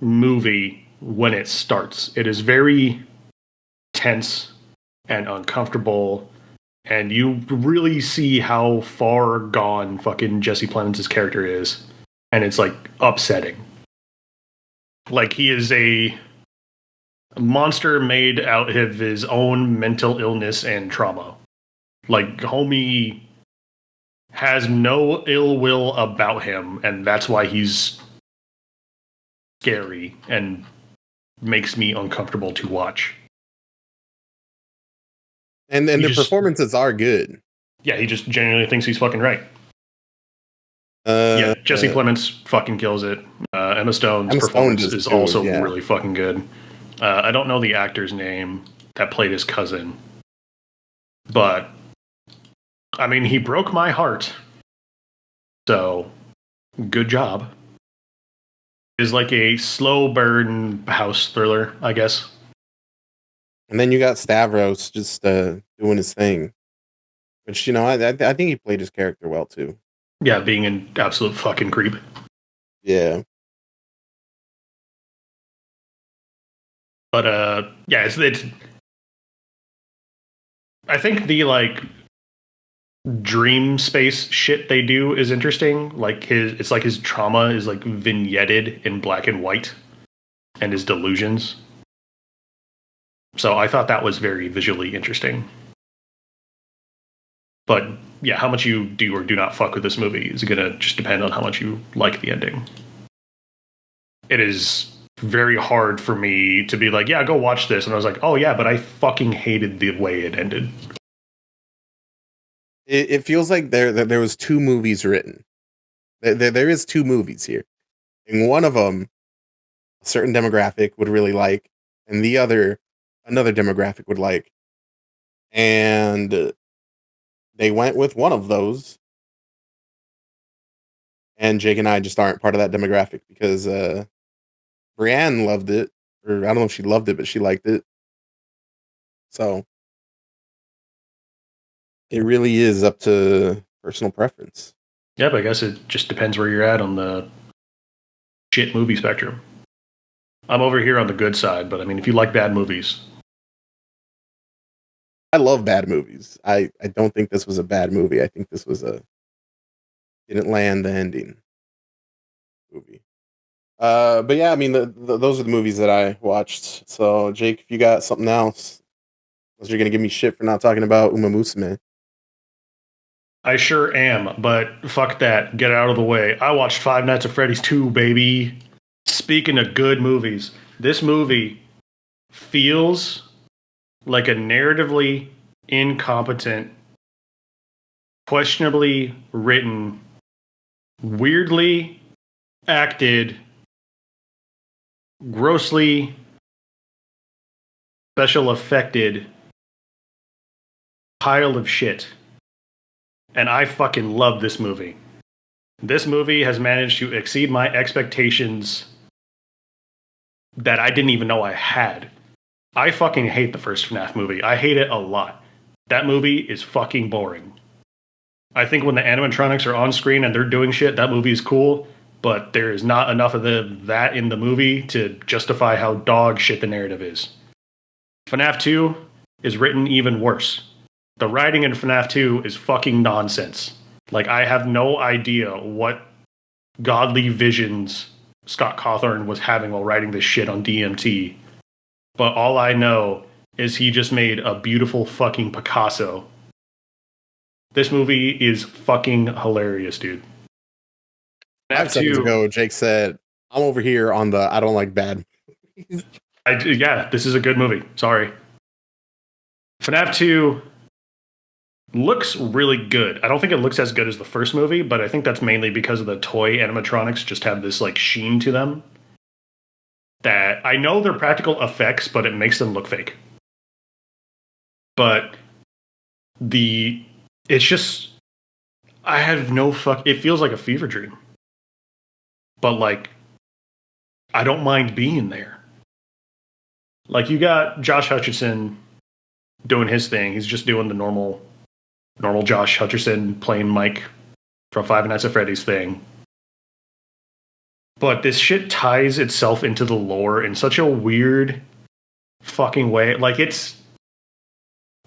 movie when it starts. It is very tense and uncomfortable, and you really see how far gone fucking Jesse Plemons' character is, and it's like upsetting. Like he is a monster made out of his own mental illness and trauma. Like homie has no ill will about him, and that's why he's scary and makes me uncomfortable to watch. And He the just, performances are good. yeah, he just genuinely thinks he's fucking right. Yeah, Jesse Plemons fucking kills it. Emma Stone's Emma Stone performance does is too, also yeah. really fucking good. I don't know the actor's name that played his cousin, but I mean, he broke my heart. So, good job. It's like a slow burn house thriller, I guess. And then you got Stavros just doing his thing, which I think he played his character well too. Yeah, being an absolute fucking creep. Yeah. But yeah, it's I think the like dream space shit they do is interesting. Like it's like his trauma is like vignetted in black and white, and his delusions. So I thought that was very visually interesting. But yeah, how much you do or do not fuck with this movie is gonna just depend on how much you like the ending. It is very hard for me to be like, yeah, go watch this, and I was like, oh yeah, but I fucking hated the way it ended. It feels like there was two movies written. There is two movies here, and one of them a certain demographic would really like, and the other another demographic would like, and they went with one of those, and Jake and I just aren't part of that demographic because Brienne loved it, or I don't know if she loved it, but she liked it. So it really is up to personal preference. Yeah, but I guess it just depends where you're at on the shit movie spectrum. I'm over here on the good side, but I mean, if you like bad movies, I love bad movies. I don't think this was a bad movie. I think this was didn't land the ending movie. But yeah, I mean, those are the movies that I watched. So, Jake, if you got something else, unless you're gonna give me shit for not talking about Uma Musume. I sure am, but fuck that. Get out of the way. I watched Five Nights at Freddy's 2, baby. Speaking of good movies, this movie feels like a narratively incompetent, questionably written, weirdly acted, grossly special effected pile of shit. And I fucking love this movie. This movie has managed to exceed my expectations that I didn't even know I had. I fucking hate the first FNAF movie. I hate it a lot. That movie is fucking boring. I think when the animatronics are on screen and they're doing shit, that movie is cool, but there is not enough of that in the movie to justify how dog shit the narrative is. FNAF 2 is written even worse. The writing in FNAF 2 is fucking nonsense. Like, I have no idea what godly visions Scott Cawthon was having while writing this shit on DMT. But all I know is he just made a beautiful fucking Picasso. This movie is fucking hilarious, dude. 5 seconds ago, Jake said, I'm over here on the I don't like bad movies. Yeah, this is a good movie. Sorry. FNAF 2 looks really good. I don't think it looks as good as the first movie, but I think that's mainly because of the toy animatronics just have this like sheen to them that I know they're practical effects, but it makes them look fake. But it's just, I have no it feels like a fever dream. But like, I don't mind being there. Like, you got Josh Hutcherson doing his thing. He's just doing the normal Josh Hutcherson playing Mike from Five Nights at Freddy's thing. But this shit ties itself into the lore in such a weird fucking way. Like,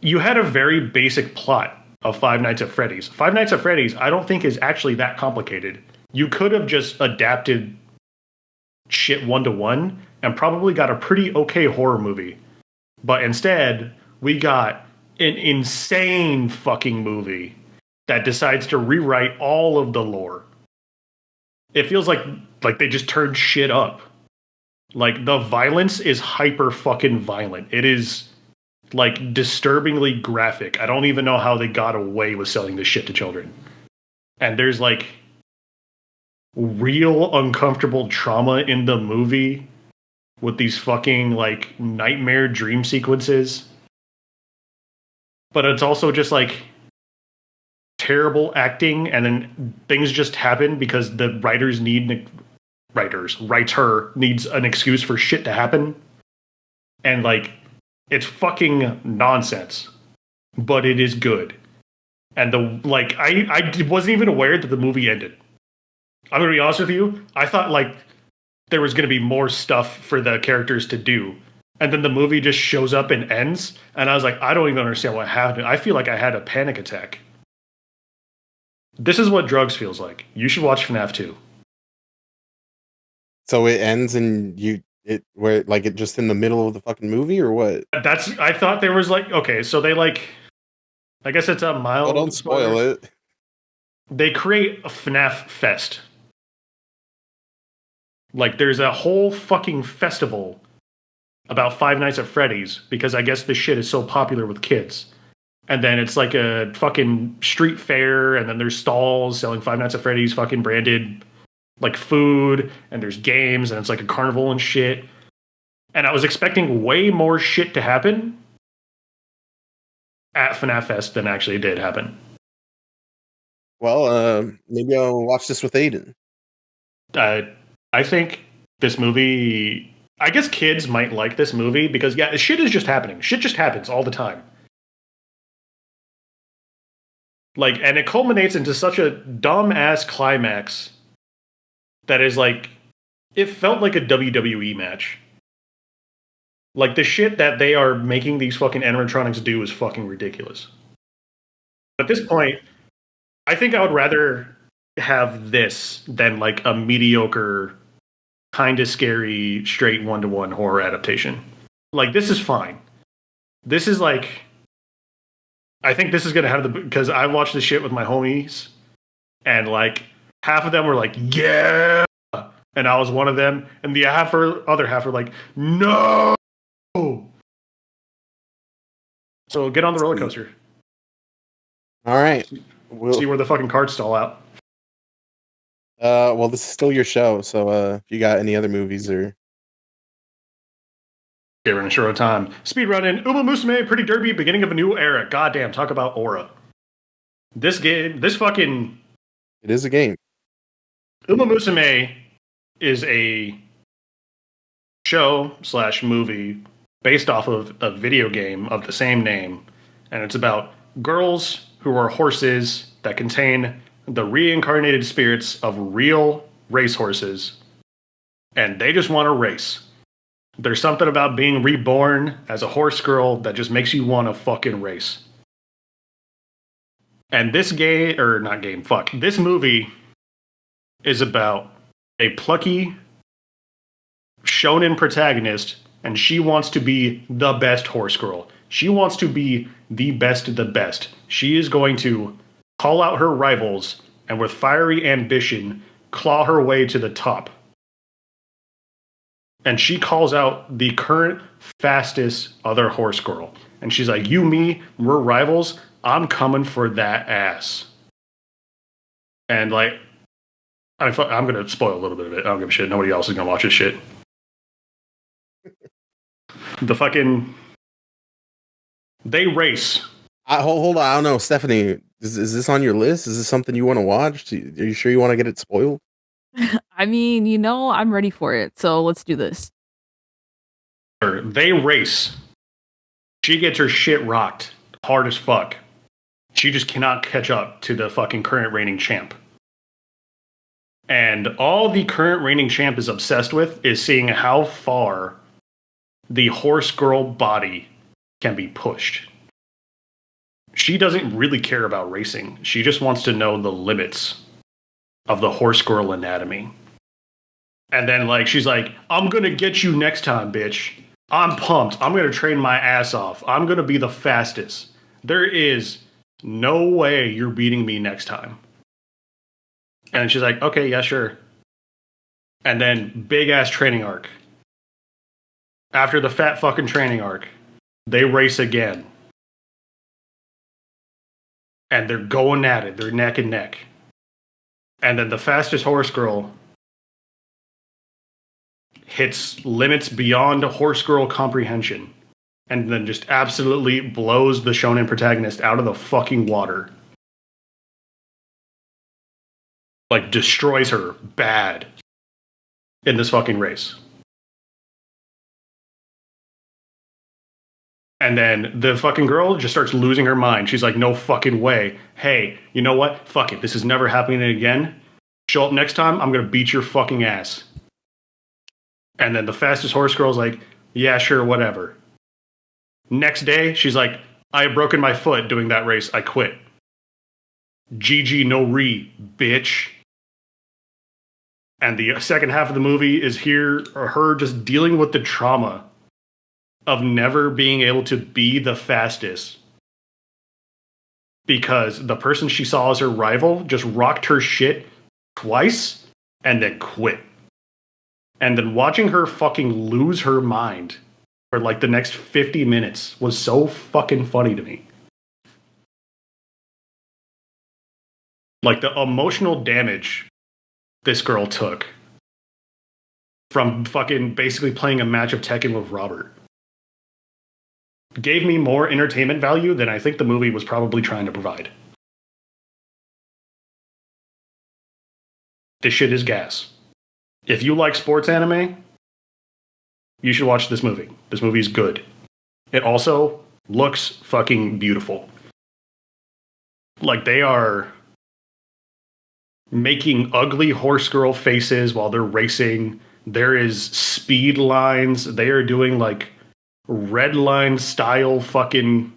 you had a very basic plot of Five Nights at Freddy's. Five Nights at Freddy's, I don't think is actually that complicated. You could have just adapted shit 1-to-1 and probably got a pretty okay horror movie. But instead, we got an insane fucking movie that decides to rewrite all of the lore. It feels like they just turned shit up. Like, the violence is hyper fucking violent. It is like disturbingly graphic. I don't even know how they got away with selling this shit to children. And there's like real uncomfortable trauma in the movie with these fucking like nightmare dream sequences. But it's also just like terrible acting, and then things just happen because the writers need writer needs an excuse for shit to happen. And like, it's fucking nonsense, but it is good. And I wasn't even aware that the movie ended. I'm gonna be honest with you. I thought like there was gonna be more stuff for the characters to do, and then the movie just shows up and ends. And I was like, I don't even understand what happened. I feel like I had a panic attack. This is what drugs feels like. You should watch FNAF 2. So it ends and it just in the middle of the fucking movie or what? I thought there was like, okay, so they like, I guess it's a mild. Well, don't spoil it. They create a FNAF fest. Like there's a whole fucking festival about Five Nights at Freddy's because I guess this shit is so popular with kids. And then it's like a fucking street fair, and then there's stalls selling Five Nights at Freddy's fucking branded like food, and there's games, and it's like a carnival and shit. And I was expecting way more shit to happen at FNAF Fest than actually did happen. Well, maybe I'll watch this with Aiden. I think this movie, I guess kids might like this movie because, yeah, shit is just happening. Shit just happens all the time. Like, and it culminates into such a dumb-ass climax that is like, it felt like a WWE match. Like, the shit that they are making these fucking animatronics do is fucking ridiculous. At this point, I think I would rather have this than like a mediocre, kind of scary, straight one-to-one horror adaptation. Like, this is fine. This is like, I think this is gonna have because I watched this shit with my homies, and like half of them were like, yeah, and I was one of them, and the other half were like, no. So get on the roller coaster. All right. We'll see where the fucking cards stall out. Well, this is still your show, so if you got any other movies or... Okay, we're in a short time. Speedrunning, Uma Musume, Pretty Derby, beginning of a new era. Goddamn, talk about aura. This game, this fucking... It is a game. Uma Musume is a show/movie based off of a video game of the same name. And it's about girls who are horses that contain the reincarnated spirits of real racehorses. And they just want to race. There's something about being reborn as a horse girl that just makes you want to fucking race. And this this movie is about a plucky shonen protagonist, and she wants to be the best horse girl. She wants to be the best of the best. She is going to call out her rivals and with fiery ambition, claw her way to the top. And she calls out the current fastest other horse girl. And she's like, you, me, we're rivals. I'm coming for that ass. And like, I'm going to spoil a little bit of it. I don't give a shit. Nobody else is going to watch this shit. The fucking... They race. Hold on. I don't know. Stephanie, is this on your list? Is this something you want to watch? Are you sure you want to get it spoiled? I mean, I'm ready for it. So let's do this. They race. She gets her shit rocked hard as fuck. She just cannot catch up to the fucking current reigning champ. And all the current reigning champ is obsessed with is seeing how far the horse girl body can be pushed. She doesn't really care about racing. She just wants to know the limits of the horse girl anatomy. And then like she's like, I'm gonna get you next time, bitch. I'm pumped. I'm gonna train my ass off. I'm gonna be the fastest. There is no way you're beating me next time. And she's like, okay, yeah, sure. And then big ass training arc. After the fat fucking training arc, they race again. And they're going at it. They're neck and neck. And then the fastest horse girl hits limits beyond horse girl comprehension. And then just absolutely blows the shonen protagonist out of the fucking water. Like, destroys her bad. in this fucking race. And then the fucking girl just starts losing her mind. She's like, no fucking way. Hey, you know what? Fuck it. This is never happening again. Show up next time. I'm going to beat your fucking ass. And then the fastest horse girl's like, yeah, sure, whatever. Next day, she's like, I have broken my foot doing that race. I quit. GG no re, bitch. And the second half of the movie is her just dealing with the trauma of never being able to be the fastest because the person she saw as her rival just rocked her shit twice and then quit. And then watching her fucking lose her mind for like the next 50 minutes was so fucking funny to me. Like the emotional damage this girl took from fucking basically playing a match of Tekken with Robert gave me more entertainment value than I think the movie was probably trying to provide. This shit is gas. If you like sports anime, you should watch this movie. This movie is good. It also looks fucking beautiful. Like they are making ugly horse girl faces while they're racing. There is speed lines. They are doing like red line style fucking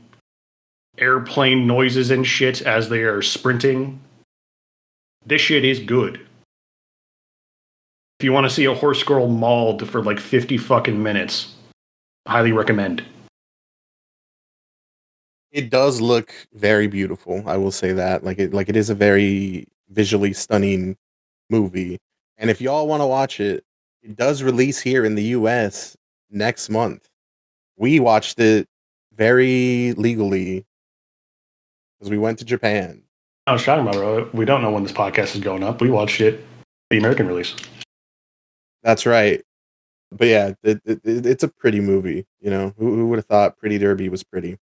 airplane noises and shit as they are sprinting. This shit is good. If you want to see a horse girl mauled for like 50 fucking minutes, highly recommend. It does look very beautiful. I will say that. Like it is a very visually stunning movie. And if y'all want to watch it, it does release here in the US next month. We watched it very legally because we went to Japan. I was talking about, bro. We don't know when this podcast is going up. We watched it, the American release. That's right. But yeah, it's a pretty movie. You know, who would have thought Pretty Derby was pretty?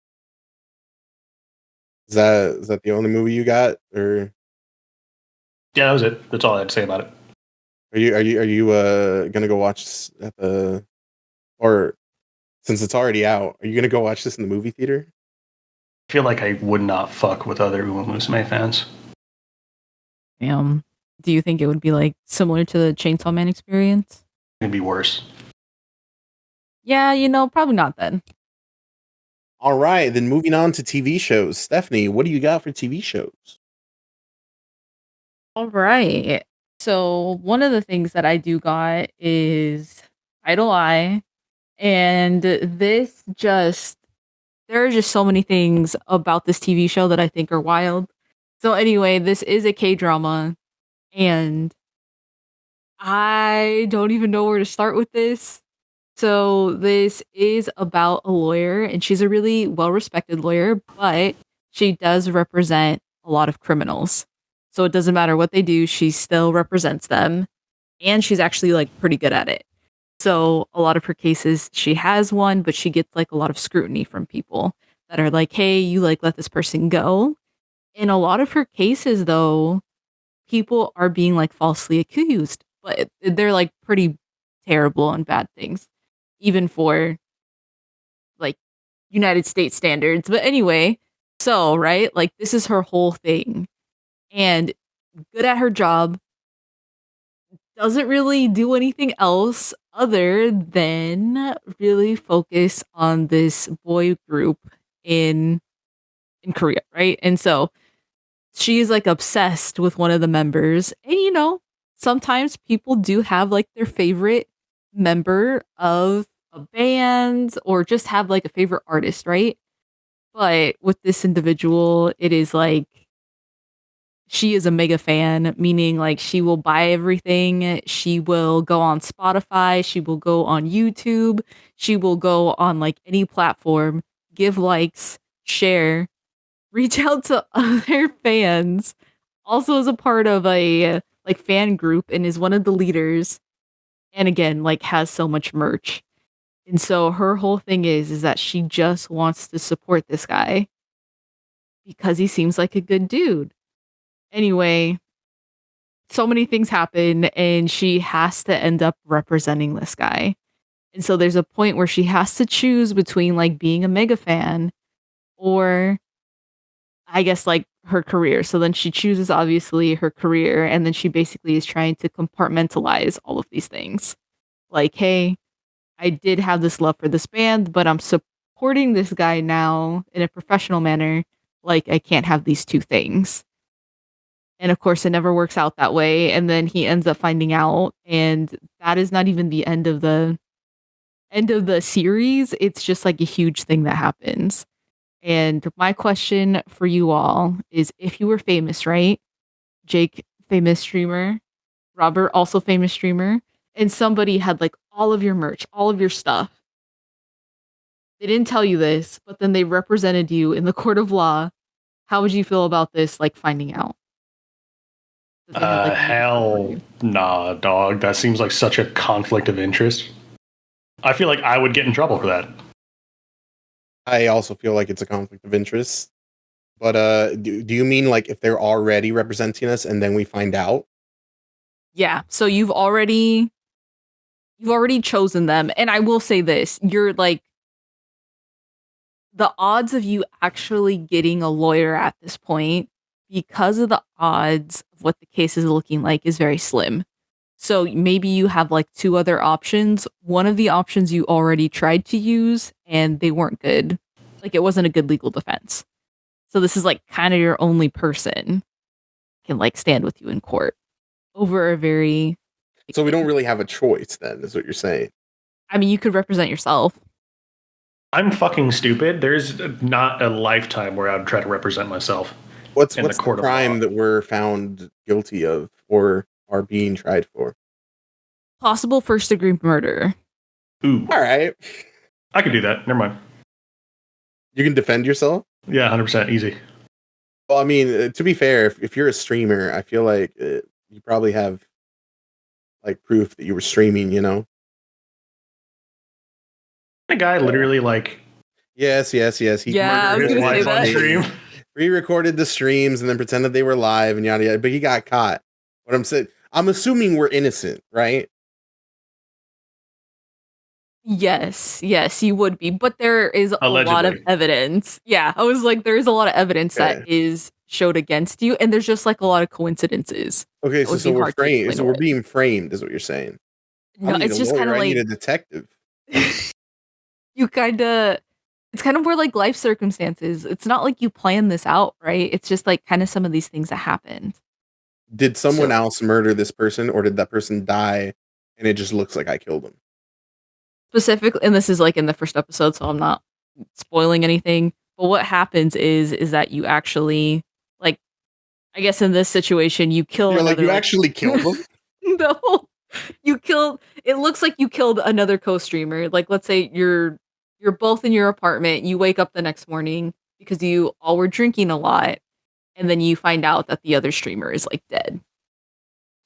Is that the only movie you got, or Yeah, that was it. That's all I had to say about it. are you gonna go watch this at the, or since it's already out, are you gonna go watch this in the movie theater? I feel like I would not fuck with other Uma Musume fans. Do you think it would be like similar to the Chainsaw Man experience? It'd be worse. Yeah, probably not then. All right, then moving on to TV shows. Stephanie, what do you got for TV shows? All right. So one of the things that I do got is Idle Eye. And there are just so many things about this TV show that I think are wild. So anyway, this is a K-drama. And I don't even know where to start with this. So this is about a lawyer, and she's a really well-respected lawyer, but she does represent a lot of criminals. So it doesn't matter what they do, she still represents them, and she's actually like pretty good at it. So a lot of her cases, she has won, but she gets like a lot of scrutiny from people that are like, "Hey, you like let this person go." In a lot of her cases, though, people are being like falsely accused, but they're like pretty terrible and bad things, even for like United States standards. But anyway, so right, like this is her whole thing, and good at her job, doesn't really do anything else other than really focus on this boy group in Korea, right? And so she's like obsessed with one of the members. And sometimes people do have like their favorite member of a band or just have like a favorite artist, right? But with this individual, it is like she is a mega fan, meaning like she will buy everything. She will go on Spotify. She will go on YouTube. She will go on like any platform, give likes, share, reach out to other fans. Also is a part of a like fan group and is one of the leaders. And again, like has so much merch. And so her whole thing is that she just wants to support this guy because he seems like a good dude. Anyway, so many things happen, and she has to end up representing this guy. And so there's a point where she has to choose between like being a mega fan or I guess like her career. So then she chooses obviously her career, and then she basically is trying to compartmentalize all of these things. Like, hey, I did have this love for this band, but I'm supporting this guy now in a professional manner. Like, I can't have these two things. And of course, it never works out that way. And then he ends up finding out, and that is not even the end of the series. It's just like a huge thing that happens. And my question for you all is, if you were famous, right? Jake, famous streamer, Robert, also famous streamer, and somebody had like all of your merch, all of your stuff. They didn't tell you this, but then they represented you in the court of law. How would you feel about this, like finding out? That they had, like, Hell nah, dog. That seems like such a conflict of interest. I feel like I would get in trouble for that. I also feel like it's a conflict of interest. But do you mean like if they're already representing us and then we find out? Yeah. So you've already chosen them. And I will say this, you're like the odds of you actually getting a lawyer at this point, because of the odds of what the case is looking like, is very slim. So maybe you have like two other options. One of the options you already tried to use and they weren't good. Like it wasn't a good legal defense. So this is like kind of your only person can like stand with you in court over a very. So we don't really have a choice then, is what you're saying. I mean, you could represent yourself. I'm fucking stupid. There's not a lifetime where I'd try to represent myself. What's in the crime that we're found guilty of or are being tried for? Possible first degree murder. Ooh. All right. I could do that. Never mind. You can defend yourself? Yeah, 100% easy. Well, I mean, to be fair, if you're a streamer, I feel like you probably have like proof that you were streaming, you know? The guy literally like Yes. He Yeah, I was murdered gonna his say that. stream. Re-recorded the streams and then pretended they were live and yada yada. But he got caught. What I'm saying, I'm assuming we're innocent, right? Yes, you would be, but there is a lot of Allegedly. evidence. Yeah, I was like, there is a lot of evidence Okay. that is showed against you, and there's just like a lot of coincidences. Okay, It would so be we're hard to framed. explain So we're away. being framed, is what you're saying. I No, don't need it's a just lawyer, kind of I need like a detective. you kind of. It's kind of more like life circumstances. It's not like you plan this out, right? It's just like kind of some of these things that happened. Did someone So- else murder this person, or did that person die and it just looks like I killed him? Specifically, and this is like in the first episode, so I'm not spoiling anything. But what happens is that you actually, like, I guess in this situation, you kill You're another. like, you actually killed him? No, you killed. It looks like you killed another co-streamer. Like, let's say you're both in your apartment. You wake up the next morning because you all were drinking a lot, and then you find out that the other streamer is like dead.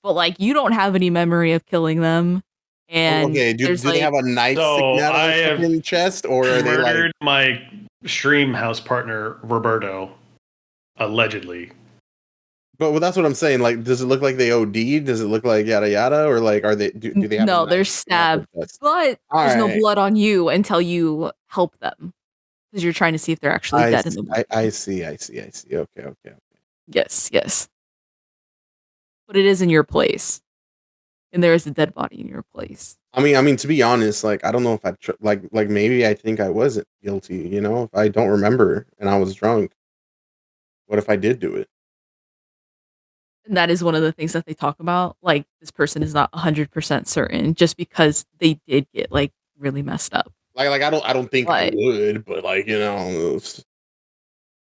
But like, you don't have any memory of killing them. And Okay, do there's they like, have a knife So, sticking out of I their have fucking chest, or are they like? murdered my stream house partner Roberto, allegedly. But well, that's what I'm saying. Like, does it look like they OD'd? Does it look like yada yada, or like are they? Do they have? no, a knife they're sticking out stabbed, their chest? but All there's no right. blood on you until you help them because you're trying to see if they're actually dead in the moment. I see. Okay. Yes. But it is in your place, and there is a dead body in your place. I mean, to be honest, like I don't know if I like maybe I think I wasn't guilty. You know, if I don't remember and I was drunk, what if I did do it? And that is one of the things that they talk about. Like, this person is not 100% certain just because they did get like really messed up. Like I don't think I Like- would, but like you know,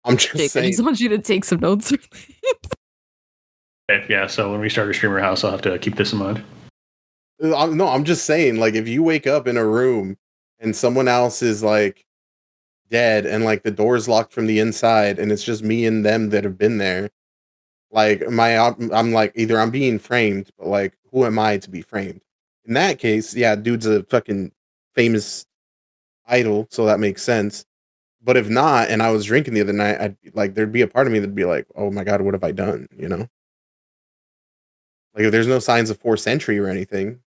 I'm just Jake, I saying. just want you to take some notes. Okay, yeah, so when we start a streamer house, I'll have to keep this in mind. No, I'm just saying, like, if you wake up in a room and someone else is like dead and like the door's locked from the inside and it's just me and them that have been there, like I'm like either I'm being framed, but like who am I to be framed? In that case, yeah, dude's a fucking famous idol, so that makes sense. But if not, and I was drinking the other night, I'd like there'd be a part of me that'd be like, oh my god, what have I done? You know? Like, if there's no signs of forced entry or anything.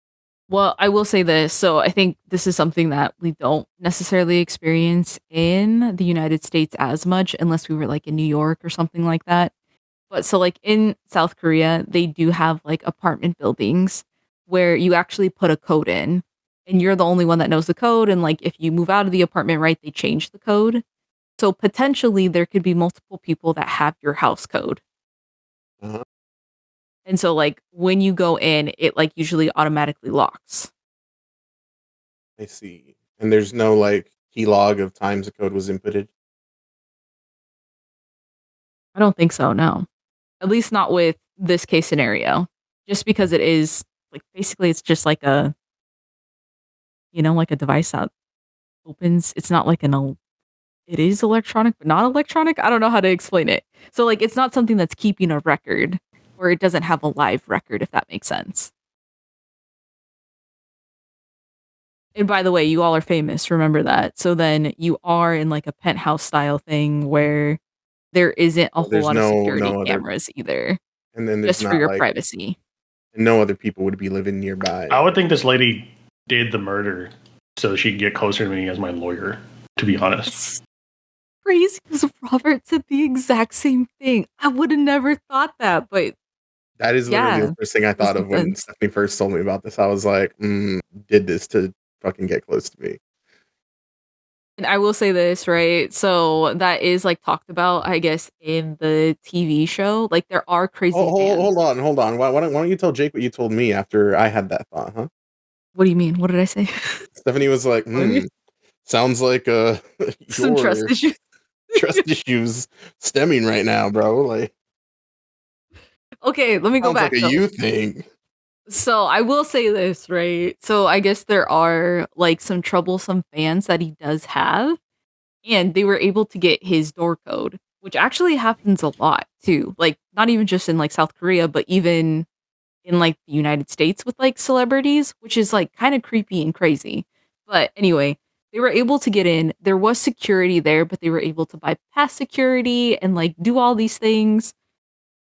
Well, I will say this. So I think this is something that we don't necessarily experience in the United States as much unless we were like in New York or something like that. But so like in South Korea, they do have like apartment buildings where you actually put a code in and you're the only one that knows the code. And like if you move out of the apartment, right, they change the code. So potentially there could be multiple people that have your house code. Uh-huh. And so like when you go in, it like usually automatically locks. I see. And there's no like key log of times the code was inputted. I don't think so, no. At least not with this case scenario. Just because it is like basically it's just like a like a device that opens. It's not like it is electronic but not electronic. I don't know how to explain it. So like it's not something that's keeping a record or it doesn't have a live record if that makes sense. And by the way, you all are famous, remember that. So then you are in like a penthouse style thing where there isn't a Well, whole there's lot of security no other, cameras either, and then there's just for not your like privacy. no other people would be living nearby. I would think this lady did the murder so she'd get closer to me as my lawyer, to be honest. It's crazy because Robert said the exact same thing. I would have never thought that, but That is literally yeah, the first thing I does thought of make when sense. Stephanie first told me about this. I was like, did this to fucking get close to me. And I will say this, right? So that is like talked about, I guess, in the TV show. Like there are Oh, crazy fans. hold on. Why don't you tell Jake what you told me after I had that thought, huh? What do you mean? What did I say? Stephanie was like, sounds like Some trust your issues. trust issues stemming right now, bro. Like, Okay, let me go sounds like back a though. you thing. So I will say this, right? So I guess there are like some troublesome fans that he does have, and they were able to get his door code, which actually happens a lot too. Like not even just in like South Korea, but even in like the United States with like celebrities, which is like kind of creepy and crazy. But anyway, they were able to get in. There was security there, but they were able to bypass security and like do all these things.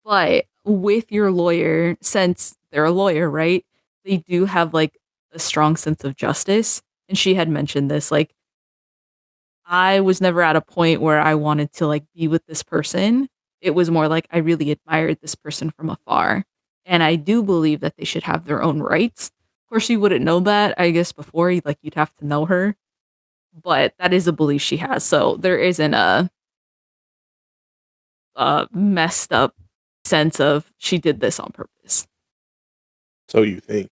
But with your lawyer, since they're a lawyer, right? They do have like a strong sense of justice. And she had mentioned this, like, I was never at a point where I wanted to like be with this person. It was more like I really admired this person from afar. And I do believe that they should have their own rights. Of course, you wouldn't know that, I guess, before like you'd have to know her. But that is a belief she has. So there isn't a messed up sense of she did this on purpose. So you think?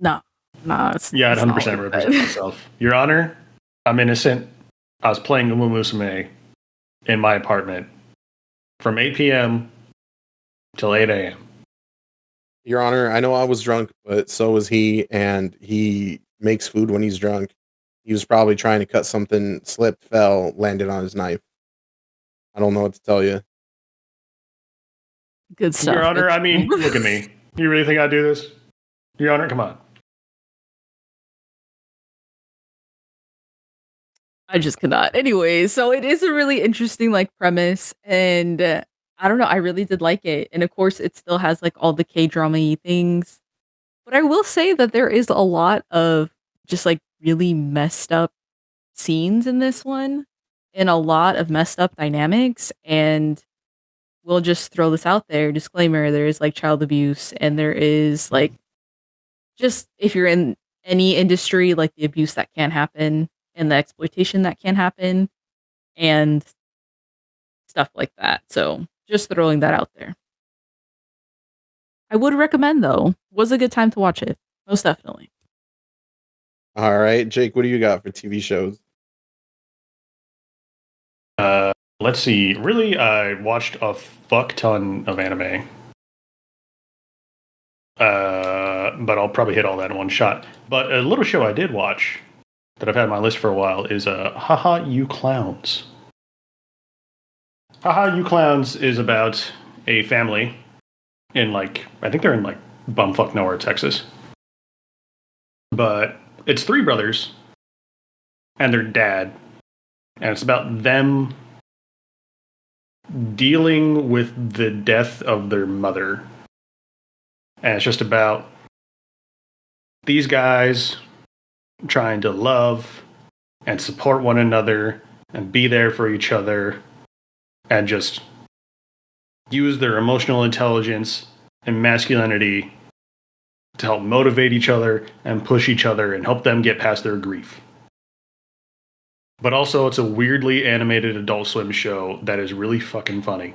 No, no, it's Yeah, I'd it's not 100% like represent that. myself. Your Honor, I'm innocent. I was playing Umu Musume in my apartment from 8 p.m. till 8 a.m. Your Honor, I know I was drunk, but so was he, and he makes food when he's drunk. He was probably trying to cut something, slipped, fell, landed on his knife. I don't know what to tell you. Good stuff. Your Honor, good I mean, stuff. look at me. You really think I do this? Your Honor, come on. I just cannot. Anyway, so it is a really interesting like premise, and I don't know. I really did like it, and of course, it still has like all the K drama things. But I will say that there is a lot of just like really messed up scenes in this one, and a lot of messed up dynamics. And we'll just throw this out there. Disclaimer: there is like child abuse, and there is like just if you're in any industry, like the abuse that can happen and the exploitation that can happen and stuff like that. So just throwing that out there. I would recommend though. Was a good time to watch it. Most definitely. All right, Jake, what do you got for TV shows? Let's see. Really, I watched a fuck ton of anime. But I'll probably hit all that in one shot. But a little show I did watch that I've had on my list for a while is Haha You Clowns. Haha You Clowns is about a family in like, I think they're in like bumfuck nowhere, Texas. But it's three brothers and their dad. And it's about them dealing with the death of their mother And it's just about these guys trying to love and support one another and be there for each other and just use their emotional intelligence and masculinity to help motivate each other and push each other and help them get past their grief. But also, it's a weirdly animated Adult Swim show that is really fucking funny.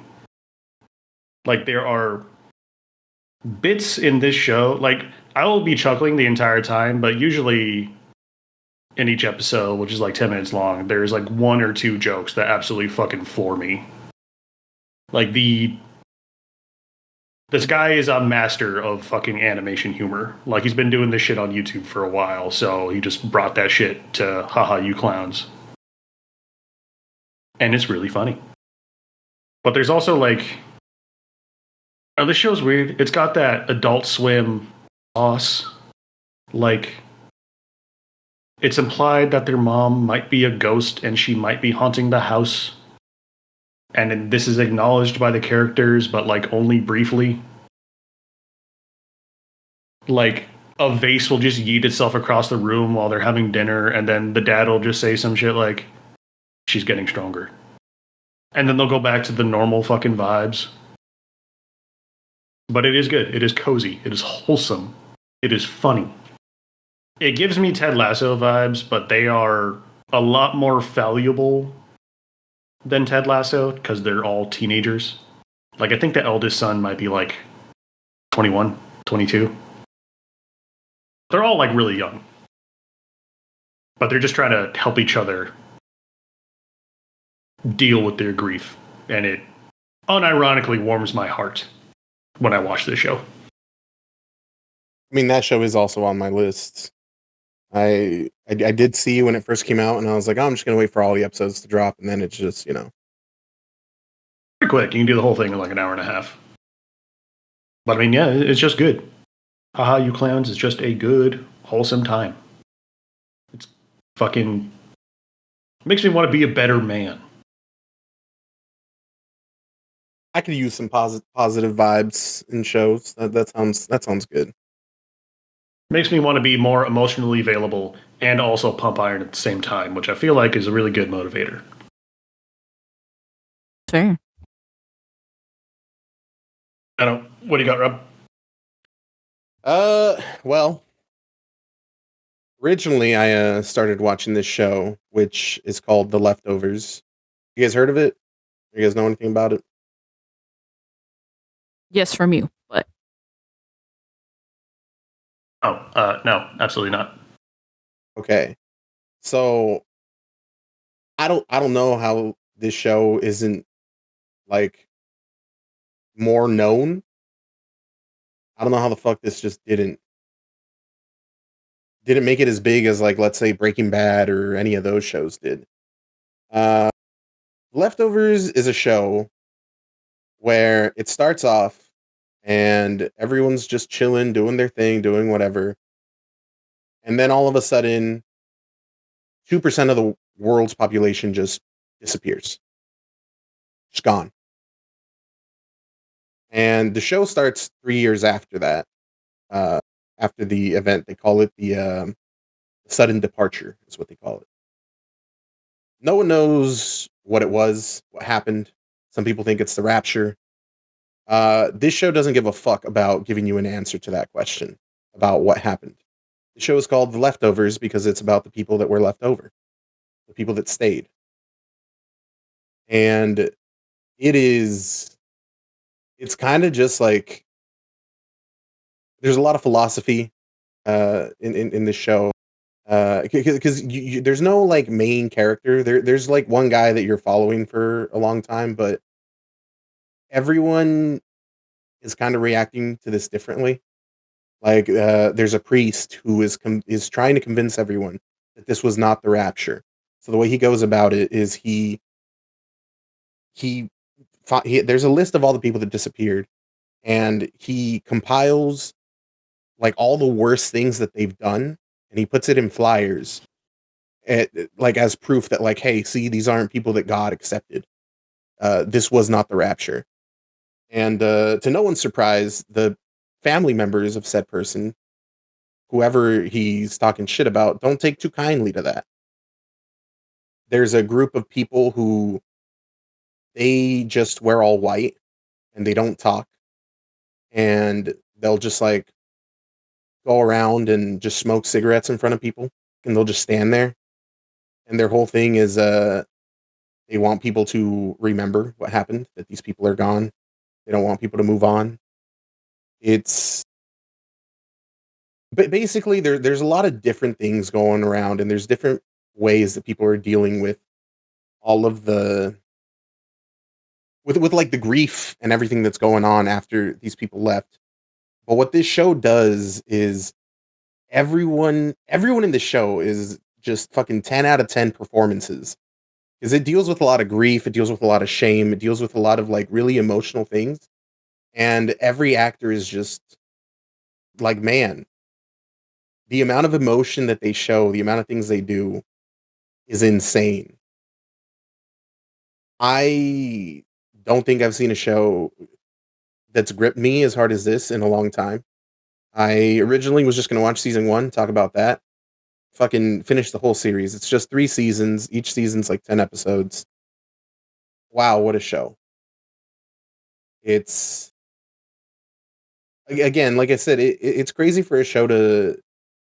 Like, there are bits in this show, like, I will be chuckling the entire time, but usually in each episode, which is like 10 minutes long, there's like one or two jokes that absolutely fucking floor me. Like, this guy is a master of fucking animation humor. Like, he's been doing this shit on YouTube for a while, so he just brought that shit to Haha You Clowns. And it's really funny. But there's also like, oh, this show's weird. It's got that Adult Swim sauce. Like, it's implied that their mom might be a ghost and she might be haunting the house. And this is acknowledged by the characters, but like only briefly. Like, a vase will just yeet itself across the room while they're having dinner, and then the dad will just say some shit like, she's getting stronger. And then they'll go back to the normal fucking vibes. But it is good. It is cozy. It is wholesome. It is funny. It gives me Ted Lasso vibes, but they are a lot more valuable than Ted Lasso because they're all teenagers. Like, I think the eldest son might be like 21, 22. They're all like really young. But they're just trying to help each other deal with their grief. And it unironically warms my heart when I watch this show. I mean, that show is also on my list. I did see when it first came out, and I was like, oh, I'm just going to wait for all the episodes to drop, and then it's just, you know. Pretty quick. You can do the whole thing in like an hour and a half. But I mean, yeah, it's just good. Haha You Clowns is just a good, wholesome time. It's fucking... makes me want to be a better man. I could use some positive vibes in shows. That sounds good. Makes me want to be more emotionally available and also pump iron at the same time, which I feel like is a really good motivator. Fair. What do you got, Rob? Well, originally I started watching this show, which is called The Leftovers. You guys heard of it? You guys know anything about it? Yes, from you, but No, absolutely not. Okay. So I don't know how this show isn't like more known. I don't know how the fuck this just didn't make it as big as, like, let's say Breaking Bad or any of those shows did. Leftovers is a show where it starts off and everyone's just chilling, doing their thing, doing whatever. And then all of a sudden, 2% of the world's population just disappears. Just gone. And the show starts 3 years after that. After the event, they call it the sudden departure, is what they call it. No one knows what it was, what happened. Some people think it's the rapture. This show doesn't give a fuck about giving you an answer to that question about what happened. The show is called The Leftovers because it's about the people that were left over, the people that stayed. And it's kind of just like, there's a lot of philosophy in the show. Because there's no like main character. There's like one guy that you're following for a long time, but everyone is kind of reacting to this differently. Like, there's a priest who is trying to convince everyone that this was not the rapture. So the way he goes about it is there's a list of all the people that disappeared, and he compiles like all the worst things that they've done, and he puts it in flyers, like as proof that, like, hey, see, these aren't people that God accepted. This was not the rapture. And to no one's surprise, the family members of said person, whoever he's talking shit about, don't take too kindly to that. There's a group of people who they just wear all white and they don't talk, and they'll just like go around and just smoke cigarettes in front of people, and they'll just stand there, and their whole thing is they want people to remember what happened, that these people are gone. They don't want people to move on. It's but basically there's a lot of different things going around, and there's different ways that people are dealing with all of the with like the grief and everything that's going on after these people left. But what this show does is everyone in the show is just fucking 10 out of 10 performances, because it deals with a lot of grief, it deals with a lot of shame, it deals with a lot of like really emotional things, and every actor is just like, man, the amount of emotion that they show, the amount of things they do is insane. I don't think I've seen a show that's gripped me as hard as this in a long time. I originally was just going to watch season 1, talk about that. Fucking finish the whole series. It's just 3 seasons. Each season's like 10 episodes. Wow, what a show. It's again, like I said, it's crazy for a show to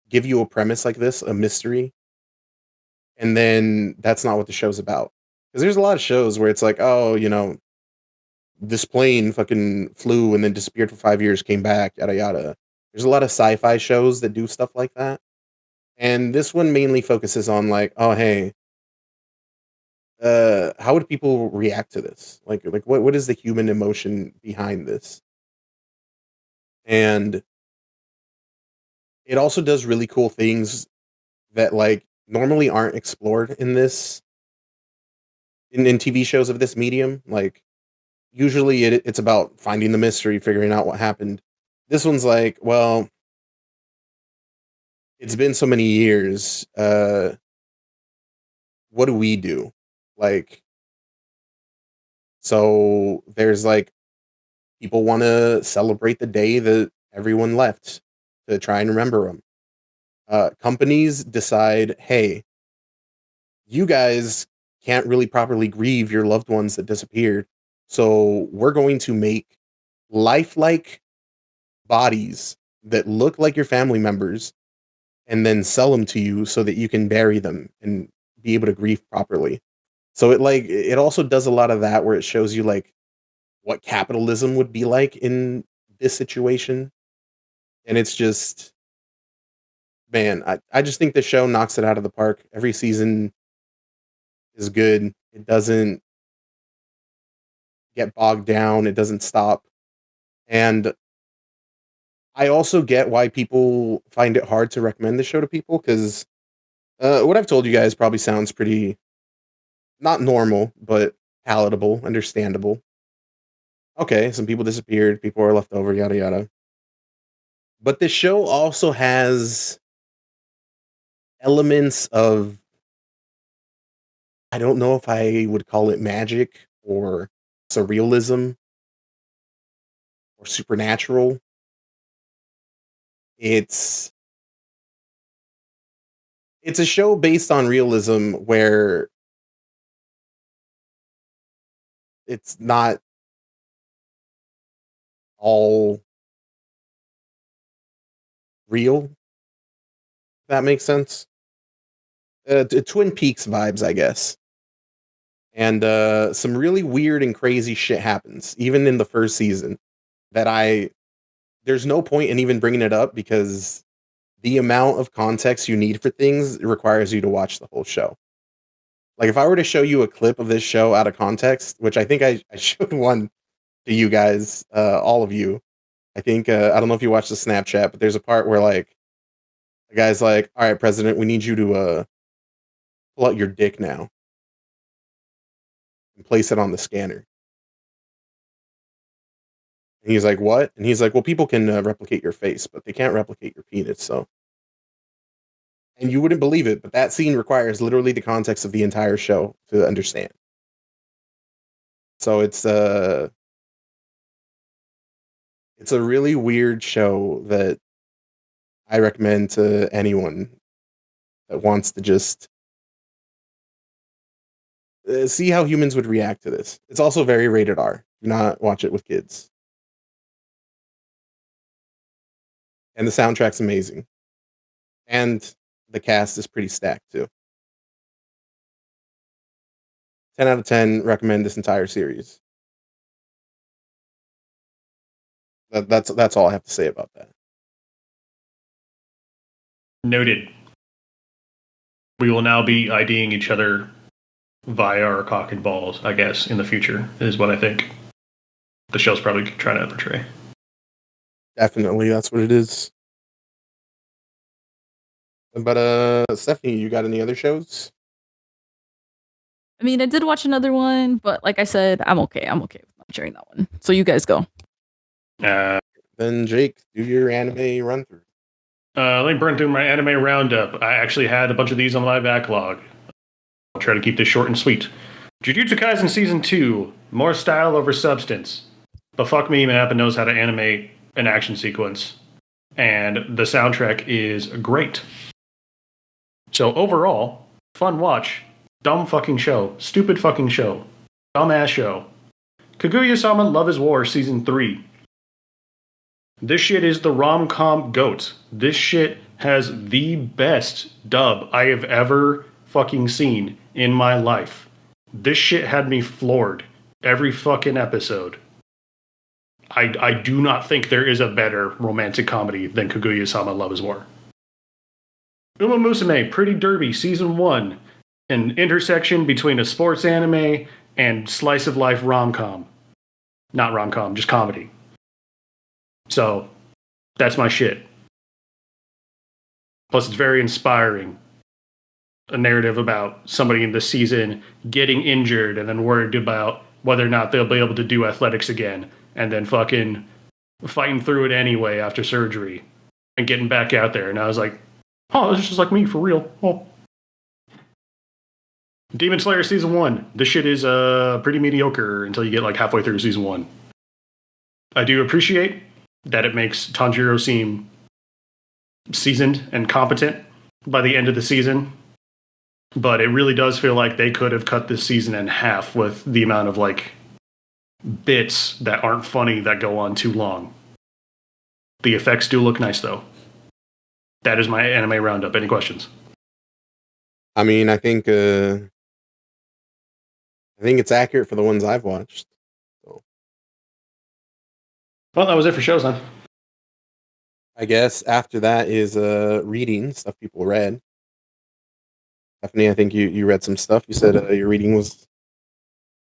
give you a premise like this, a mystery, and then that's not what the show's about. Because there's a lot of shows where it's like, oh, this plane fucking flew and then disappeared for 5 years, came back, yada yada. There's a lot of sci-fi shows that do stuff like that. And this one mainly focuses on like, oh hey, how would people react to this? Like what is the human emotion behind this? And it also does really cool things that like normally aren't explored in this in TV shows of this medium. Like usually it's about finding the mystery, figuring out what happened. This one's like, well, it's been so many years. What do we do? Like, so there's like people want to celebrate the day that everyone left to try and remember them. Companies decide, hey, you guys can't really properly grieve your loved ones that disappeared, so we're going to make lifelike bodies that look like your family members and then sell them to you so that you can bury them and be able to grieve properly. So it also does a lot of that where it shows you like what capitalism would be like in this situation. And it's just, man, I just think the show knocks it out of the park. Every season is good. It doesn't get bogged down. It doesn't stop. And I also get why people find it hard to recommend the show to people, because what I've told you guys probably sounds pretty not normal, but palatable, understandable. Okay, some people disappeared, people are left over, yada yada. But this show also has elements of, I don't know if I would call it magic or surrealism or supernatural. It's it's a show based on realism where it's not all real. If that makes sense. Twin Peaks vibes, I guess. And some really weird and crazy shit happens, even in the first season. That there's no point in even bringing it up, because the amount of context you need for things requires you to watch the whole show. Like if I were to show you a clip of this show out of context, which I think I showed one to you guys, all of you. I think I don't know if you watched the Snapchat, but there's a part where like the guy's like, "All right, President, we need you to pull out your dick now and place it on the scanner." And he's like, "What?" And he's like, "Well, people can replicate your face, but they can't replicate your penis." So, and you wouldn't believe it, but that scene requires literally the context of the entire show to understand. So it's It's a really weird show that I recommend to anyone that wants to just see how humans would react to this. It's also very rated R. Do not watch it with kids. And the soundtrack's amazing. And the cast is pretty stacked too. 10 out of 10, recommend this entire series. That's all I have to say about that. Noted. We will now be IDing each other via our cock and balls, I guess, in the future, is what I think the show's probably trying to portray. Definitely, that's what it is. But Stephanie, you got any other shows? I mean, I did watch another one, but like I said, I'm okay. I'm okay with not sharing that one. So you guys go. Then Jake, do your anime run through. Let me burn through my anime roundup. I actually had a bunch of these on my backlog. I'll try to keep this short and sweet. Jujutsu Kaisen Season 2. More style over substance. But fuck me, Mappa knows how to animate an action sequence. And the soundtrack is great. So overall, fun watch. Dumb fucking show. Stupid fucking show. Dumbass show. Kaguya-sama Love is War Season 3. This shit is the rom-com GOAT. This shit has the best dub I have ever fucking seen in my life. This shit had me floored every fucking episode. I do not think there is a better romantic comedy than Kaguya-sama Love is War. Uma Musume Pretty Derby Season 1. An intersection between a sports anime and slice of life rom-com. Not rom-com, just comedy. So, that's my shit. Plus, it's very inspiring. A narrative about somebody in the season getting injured and then worried about whether or not they'll be able to do athletics again. And then fucking fighting through it anyway after surgery. And getting back out there. And I was like, oh, this is just like me, for real. Oh. Demon Slayer Season 1. This shit is pretty mediocre until you get like halfway through Season 1. I do appreciate that it makes Tanjiro seem seasoned and competent by the end of the season. But it really does feel like they could have cut this season in half with the amount of like bits that aren't funny that go on too long. The effects do look nice though. That is my anime roundup. Any questions? I mean, I think it's accurate for the ones I've watched. So. Well, that was it for shows then. I guess after that is reading stuff people read. Stephanie, I think you read some stuff. You said your reading was...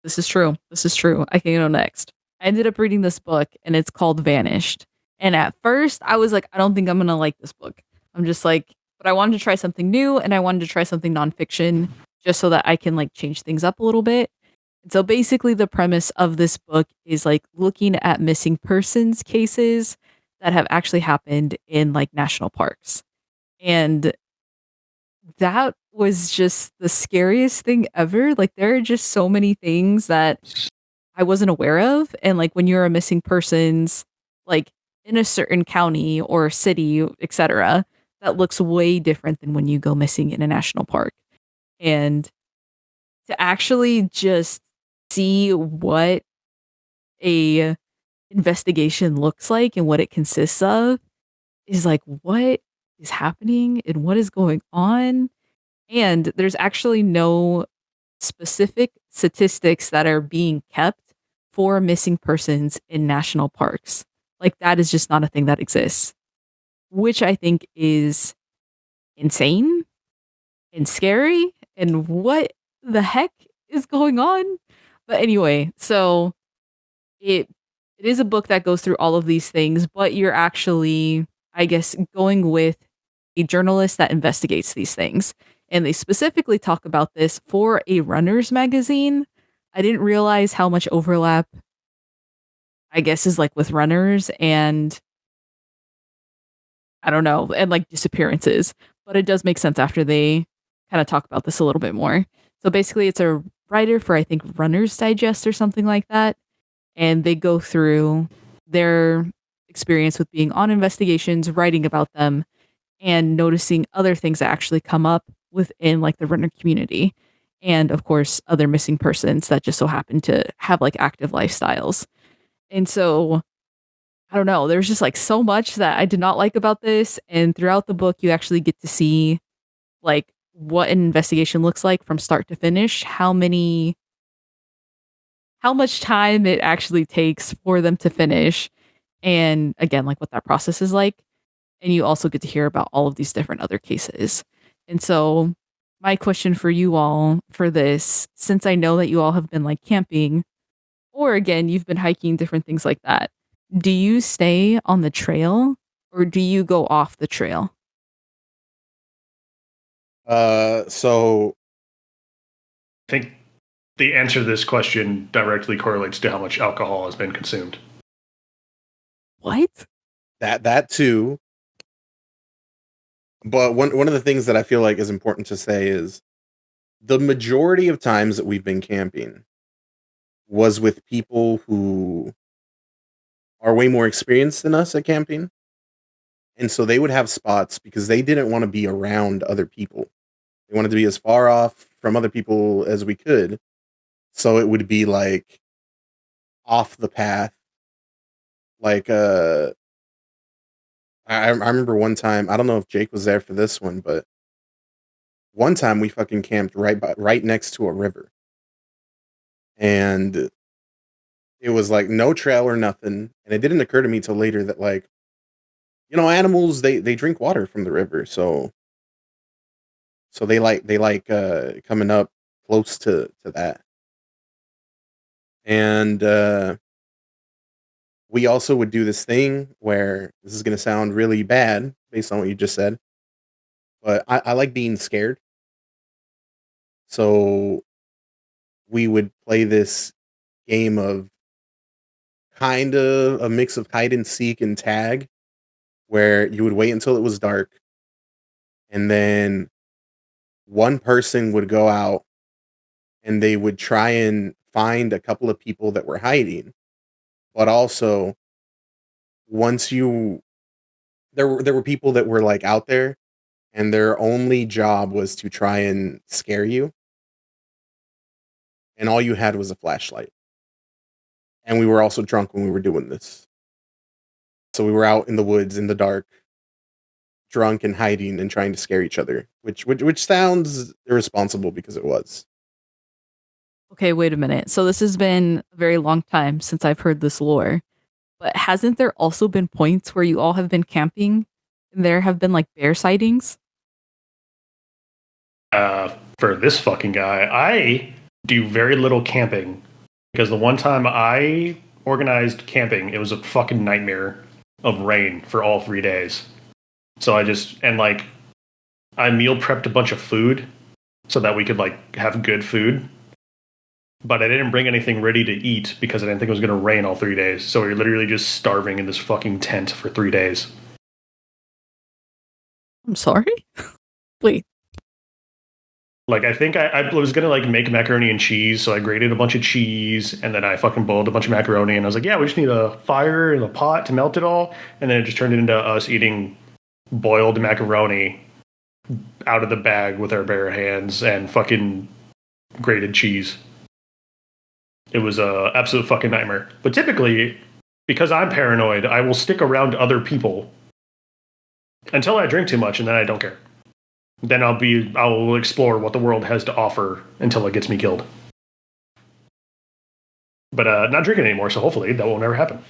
This is true. This is true. I can go next. I ended up reading this book, and it's called Vanished. And at first, I was like, I don't think I'm going to like this book. I'm just like, but I wanted to try something new, and I wanted to try something nonfiction, just so that I can like change things up a little bit. And so basically, the premise of this book is like looking at missing persons cases that have actually happened in like national parks. And that was just the scariest thing ever. Like, there are just so many things that I wasn't aware of. And like, when you're a missing persons, like in a certain county or city, etc., that looks way different than when you go missing in a national park. And to actually just see what a investigation looks like and what it consists of is like, what is happening and what is going on? And there's actually no specific statistics that are being kept for missing persons in national parks. Like, that is just not a thing that exists, which I think is insane and scary. And what the heck is going on? But anyway, so it is a book that goes through all of these things, but you're actually, I guess, going with a journalist that investigates these things. And they specifically talk about this for a runner's magazine. I didn't realize how much overlap, I guess, is like with runners and I don't know, and like disappearances. But it does make sense after they kind of talk about this a little bit more. So basically, it's a writer for, I think, Runner's Digest or something like that. And they go through their experience with being on investigations, writing about them, and noticing other things that actually come up within like the runner community. And of course, other missing persons that just so happen to have like active lifestyles. And so I don't know, there's just like so much that I did not like about this. And throughout the book, you actually get to see like what an investigation looks like from start to finish, how much time it actually takes for them to finish. And again, like what that process is like. And you also get to hear about all of these different other cases. And so, my question for you all for this, since I know that you all have been like camping, or again, you've been hiking, different things like that, do you stay on the trail or do you go off the trail? So I think the answer to this question directly correlates to how much alcohol has been consumed. What? that too. But one of the things that I feel like is important to say is the majority of times that we've been camping was with people who are way more experienced than us at camping. And so they would have spots because they didn't want to be around other people. They wanted to be as far off from other people as we could. So it would be like off the path. Like I remember one time, I don't know if Jake was there for this one, but one time we fucking camped right next to a river. And it was like no trail or nothing. And it didn't occur to me till later that like, animals they drink water from the river. So they like coming up close to that. And we also would do this thing where this is gonna sound really bad based on what you just said, but I like being scared. So we would play this game of kind of a mix of hide and seek and tag, where you would wait until it was dark, and then one person would go out and they would try and find a couple of people that were hiding. But also, once you there were people that were like out there and their only job was to try and scare you, and all you had was a flashlight. And we were also drunk when we were doing this. So we were out in the woods in the dark, drunk and hiding and trying to scare each other, which sounds irresponsible because it was. Okay, wait a minute. So this has been a very long time since I've heard this lore. But hasn't there also been points where you all have been camping and there have been like bear sightings? For this fucking guy, I do very little camping because the one time I organized camping, it was a fucking nightmare of rain for all 3 days. So I meal prepped a bunch of food so that we could like have good food. But I didn't bring anything ready to eat because I didn't think it was going to rain all 3 days. So we were literally just starving in this fucking tent for 3 days. I'm sorry? Wait. Like, I think I was going to like make macaroni and cheese. So I grated a bunch of cheese and then I fucking boiled a bunch of macaroni. And I was like, yeah, we just need a fire and a pot to melt it all. And then it just turned into us eating boiled macaroni out of the bag with our bare hands and fucking grated cheese. It was a absolute fucking nightmare. But typically, because I'm paranoid, I will stick around other people until I drink too much, and then I don't care. Then I will explore what the world has to offer until it gets me killed. But not drinking anymore, so hopefully that will never happen.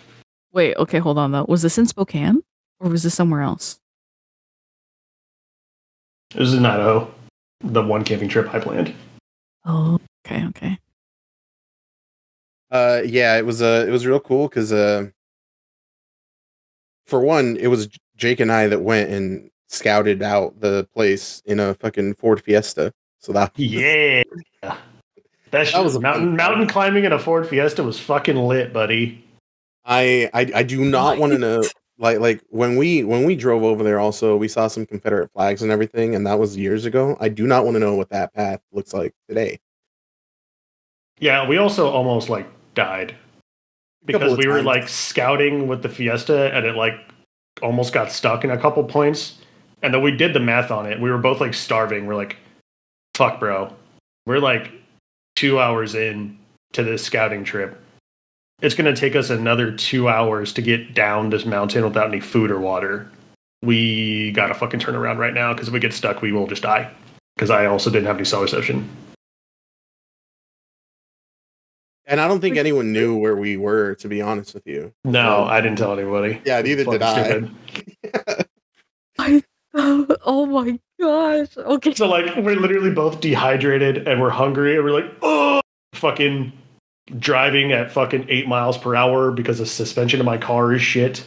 Wait, okay, hold on though. Was this in Spokane or was this somewhere else? This is in Idaho, the one camping trip I planned. Oh, okay. Yeah, it was real cool because for one, it was Jake and I that went and scouted out the place in a fucking Ford Fiesta. So Yeah. That was mountain climbing in a Ford Fiesta was fucking lit, buddy. I do not want to know like when we drove over there also we saw some Confederate flags and everything, and that was years ago. I do not want to know what that path looks like today. Yeah, we also almost like died. because we were times. like scouting with the Fiesta and it like almost got stuck in a couple points. And then we did the math on it. We were both like starving. We're like, fuck, bro. We're like 2 hours in to this scouting trip. It's going to take us another 2 hours to get down this mountain without any food or water. We got to fucking turn around right now because if we get stuck, we will just die. Because I also didn't have any cell reception. And I don't think anyone knew where we were, to be honest with you. No, I didn't tell anybody. Yeah, neither did I. Oh my gosh. Okay. So like we're literally both dehydrated and we're hungry and we're like, oh, fucking driving at fucking 8 miles per hour because the suspension of my car is shit.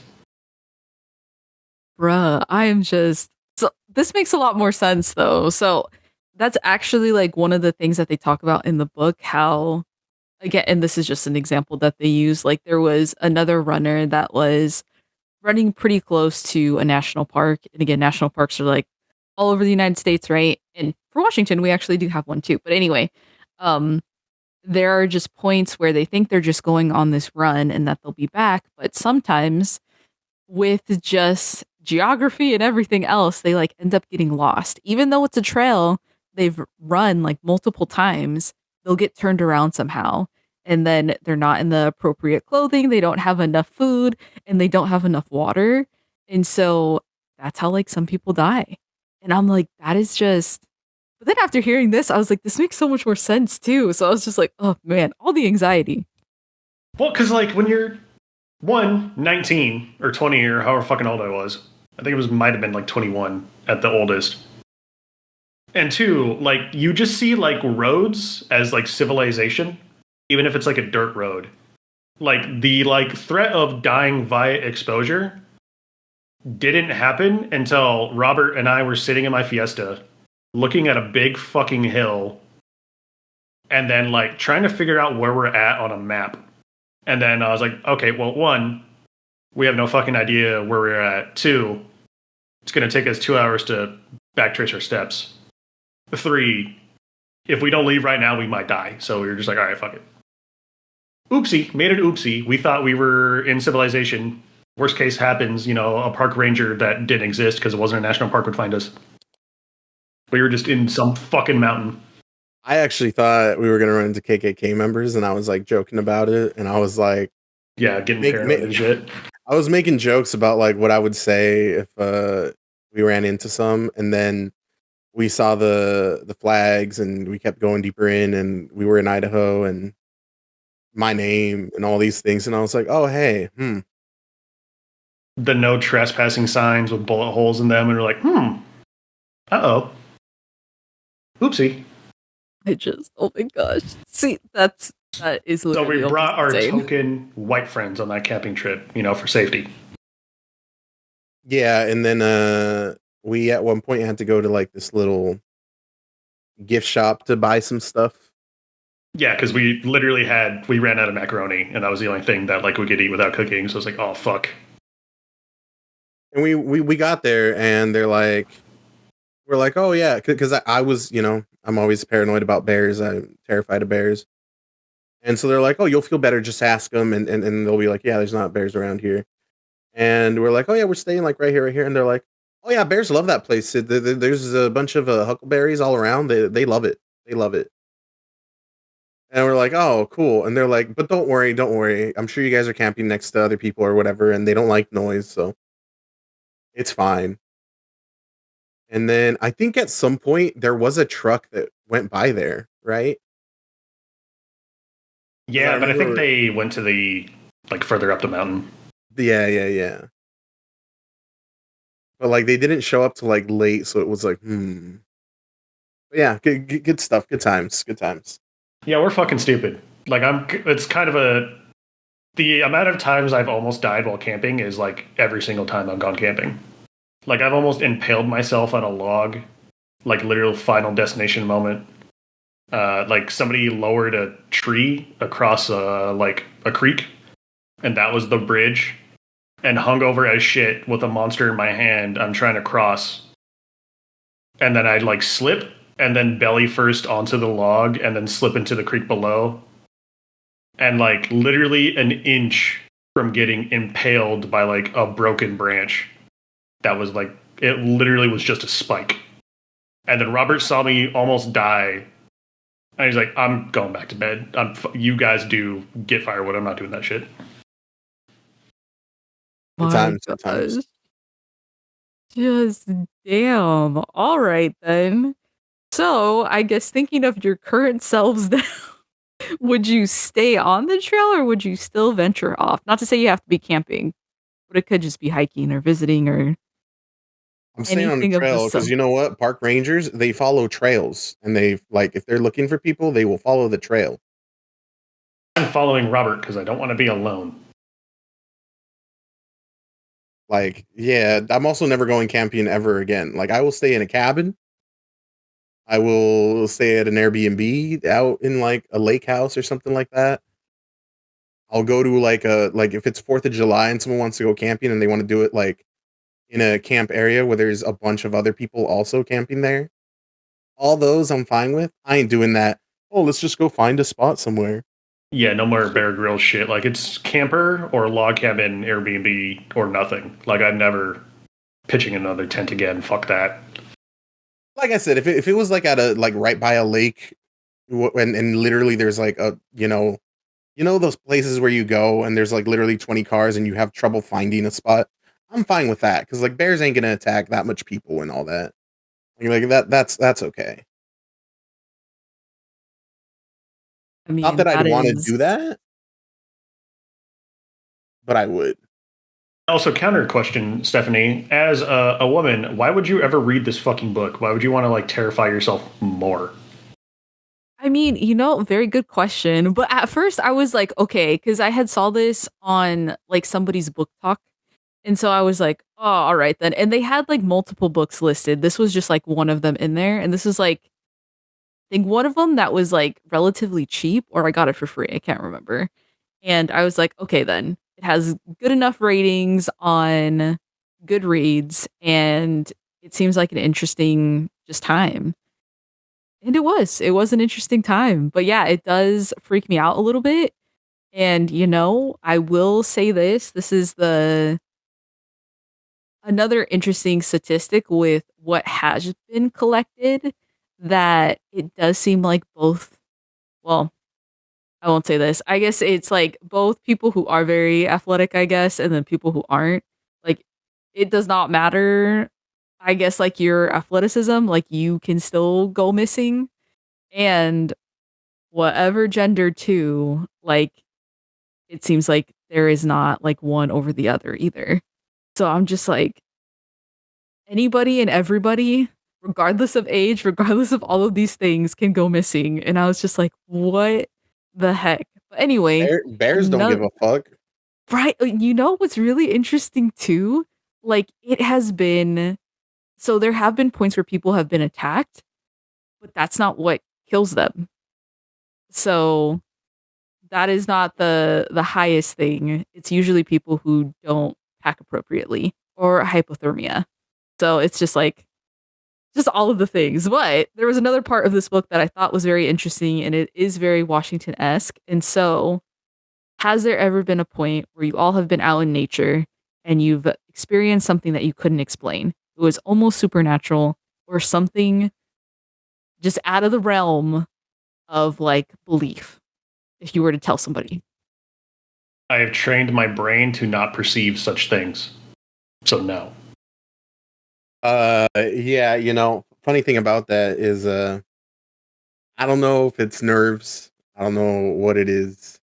Bruh, I am just so this makes a lot more sense though. So that's actually like one of the things that they talk about in the book, how again, and this is just an example that they use, like there was another runner that was running pretty close to a national park. And again, national parks are like all over the United States, right? And for Washington, we actually do have one too. But anyway, um, there are just points where they think they're just going on this run and that they'll be back. But sometimes with just geography and everything else, they like end up getting lost. Even though it's a trail they've run like multiple times, they'll get turned around somehow. And then they're not in the appropriate clothing, they don't have enough food, and they don't have enough water. And so that's how like some people die. And I'm like, that is just but then after hearing this, I was like, this makes so much more sense too. So I was just like, oh man, all the anxiety. Well, because like when you're 19 or 20 or however fucking old I was, I think it was might have been like 21 at the oldest. And two, like you just see like roads as like civilization, even if it's like a dirt road. Like the like threat of dying via exposure didn't happen until Robert and I were sitting in my Fiesta looking at a big fucking hill and then like trying to figure out where we're at on a map. And then I was like, okay, well, one, we have no fucking idea where we're at. Two, it's going to take us 2 hours to backtrace our steps. Three, if we don't leave right now, we might die. So we were just like, all right, fuck it. Oopsie, made an oopsie. We thought we were in civilization. Worst case happens, you know, a park ranger that didn't exist because it wasn't a national park would find us. We were just in some fucking mountain. I actually thought we were gonna run into KKK members, and I was like joking about it, and I was like, yeah, getting paranoid and shit. I was making jokes about like what I would say if we ran into some, and then we saw the flags, and we kept going deeper in, and we were in Idaho, and my name, and all these things, and I was like, oh hey, The no trespassing signs with bullet holes in them, and we're like, uh-oh. Oopsie. Oh my gosh. See, that is literally. So we brought our insane. token white friends on that camping trip, you know, for safety. yeah, and then we at one point had to go to like this little gift shop to buy some stuff. Yeah, because we literally we ran out of macaroni, and that was the only thing that like we could eat without cooking. So it's like, oh fuck. And we got there, and we're like, oh yeah, because I was, you know, I'm always paranoid about bears. I'm terrified of bears. And so they're like, oh, you'll feel better. Just ask them. And they'll be like, yeah, there's not bears around here. And we're like, oh yeah, we're staying like right here. And they're like, oh yeah, bears love that place. There's a bunch of huckleberries all around. They love it. They love it. And we're like, oh, cool. And they're like, but don't worry. I'm sure you guys are camping next to other people or whatever. And they don't like noise. So it's fine. And then I think at some point there was a truck that went by there, right? Yeah, but I think they went to the like further up the mountain. Yeah. But like they didn't show up till like late, so it was like, But yeah, good stuff, good times. Yeah, we're fucking stupid. Like it's kind of the amount of times I've almost died while camping is like every single time I've gone camping. Like I've almost impaled myself on a log, like literal final destination moment. Like somebody lowered a tree across like a creek, and that was the bridge, and hung over as shit with a monster in my hand. I'm trying to cross, and then I'd like slip and then belly first onto the log and then slip into the creek below. and like literally an inch from getting impaled by like a broken branch. That was like, it literally was just a spike. And then Robert saw me almost die. And he's like, I'm going back to bed. You guys do get firewood. I'm not doing that shit. Good My times, good gosh. times. Just damn. All right then. So I guess thinking of your current selves now, would you stay on the trail or would you still venture off? Not to say you have to be camping, but it could just be hiking or visiting or I'm staying on the anything of the trail because sort. you know what? Park rangers, they follow trails, and they like if they're looking for people, they will follow the trail. I'm following Robert because I don't want to be alone. Like, yeah, I'm also never going camping ever again. Like, I will stay in a cabin. I will stay at an Airbnb out in like a lake house or something like that. I'll go to like if it's 4th of July and someone wants to go camping and they want to do it like in a camp area where there's a bunch of other people also camping there. All those I'm fine with. I ain't doing that. Oh, let's just go find a spot somewhere. Yeah, no more Bear Grylls shit. Like it's camper or log cabin, Airbnb or nothing. Like I'm never pitching another tent again. Fuck that. Like I said, if it was like at a like right by a lake, and literally there's like a those places where you go and there's like literally 20 cars and you have trouble finding a spot. I'm fine with that because like bears ain't gonna attack that much people and all that. Like that's okay. I Not mean, that I'd that want to is do that, but I would. Also, counter question, Stephanie. As a woman, why would you ever read this fucking book? Why would you want to like terrify yourself more? I mean, very good question. But at first I was like, okay, because I had saw this on like somebody's book talk. And so I was like, oh, all right then. And they had like multiple books listed. This was just like one of them in there. And this is like, I think one of them that was like relatively cheap, or I got it for free. I can't remember. And I was like, okay, then it has good enough ratings on Goodreads. And it seems like an interesting just time. And it was an interesting time. But yeah, it does freak me out a little bit. And, I will say this is the another interesting statistic with what has been collected that it does seem like both, well, I won't say this. I guess it's like both people who are very athletic, I guess, and then people who aren't. Like it does not matter, I guess, like your athleticism, like you can still go missing. And whatever gender too, like it seems like there is not like one over the other either. So I'm just like anybody and everybody, regardless of age, regardless of all of these things, can go missing. And I was just like, what the heck? But anyway, Bears don't give another a fuck. right, what's really interesting too? Like it has been so there have been points where people have been attacked, but that's not what kills them. So that is not the highest thing. It's usually people who don't pack appropriately or hypothermia. So it's just all of the things. But there was another part of this book that I thought was very interesting and it is very Washington-esque. And so, has there ever been a point where you all have been out in nature and you've experienced something that you couldn't explain? It was almost supernatural or something just out of the realm of like belief if you were to tell somebody. I have trained my brain to not perceive such things. So no. Yeah, funny thing about that is I don't know if it's nerves. I don't know what it is.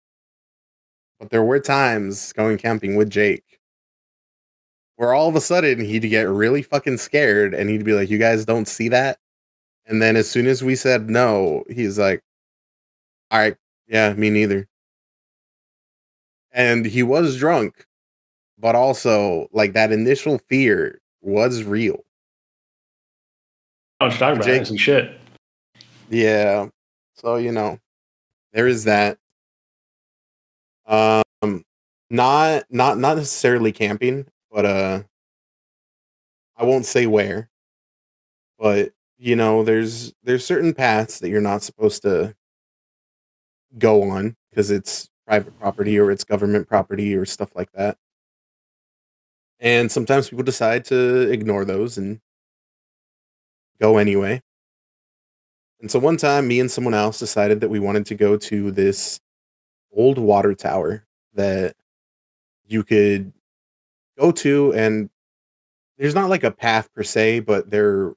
But there were times going camping with Jake where all of a sudden he'd get really fucking scared and he'd be like, "You guys don't see that?" And then as soon as we said no, he's like, "All right, yeah, me neither." And he was drunk, but also like that initial fear was real. I don't know what you're talking about. I Jake, didn't see shit. yeah. So, there is that. Um not necessarily camping, but I won't say where, but there's certain paths that you're not supposed to go on because it's private property or it's government property or stuff like that. And sometimes people decide to ignore those and go anyway. And so one time, me and someone else decided that we wanted to go to this old water tower that you could go to, and there's not like a path per se, but there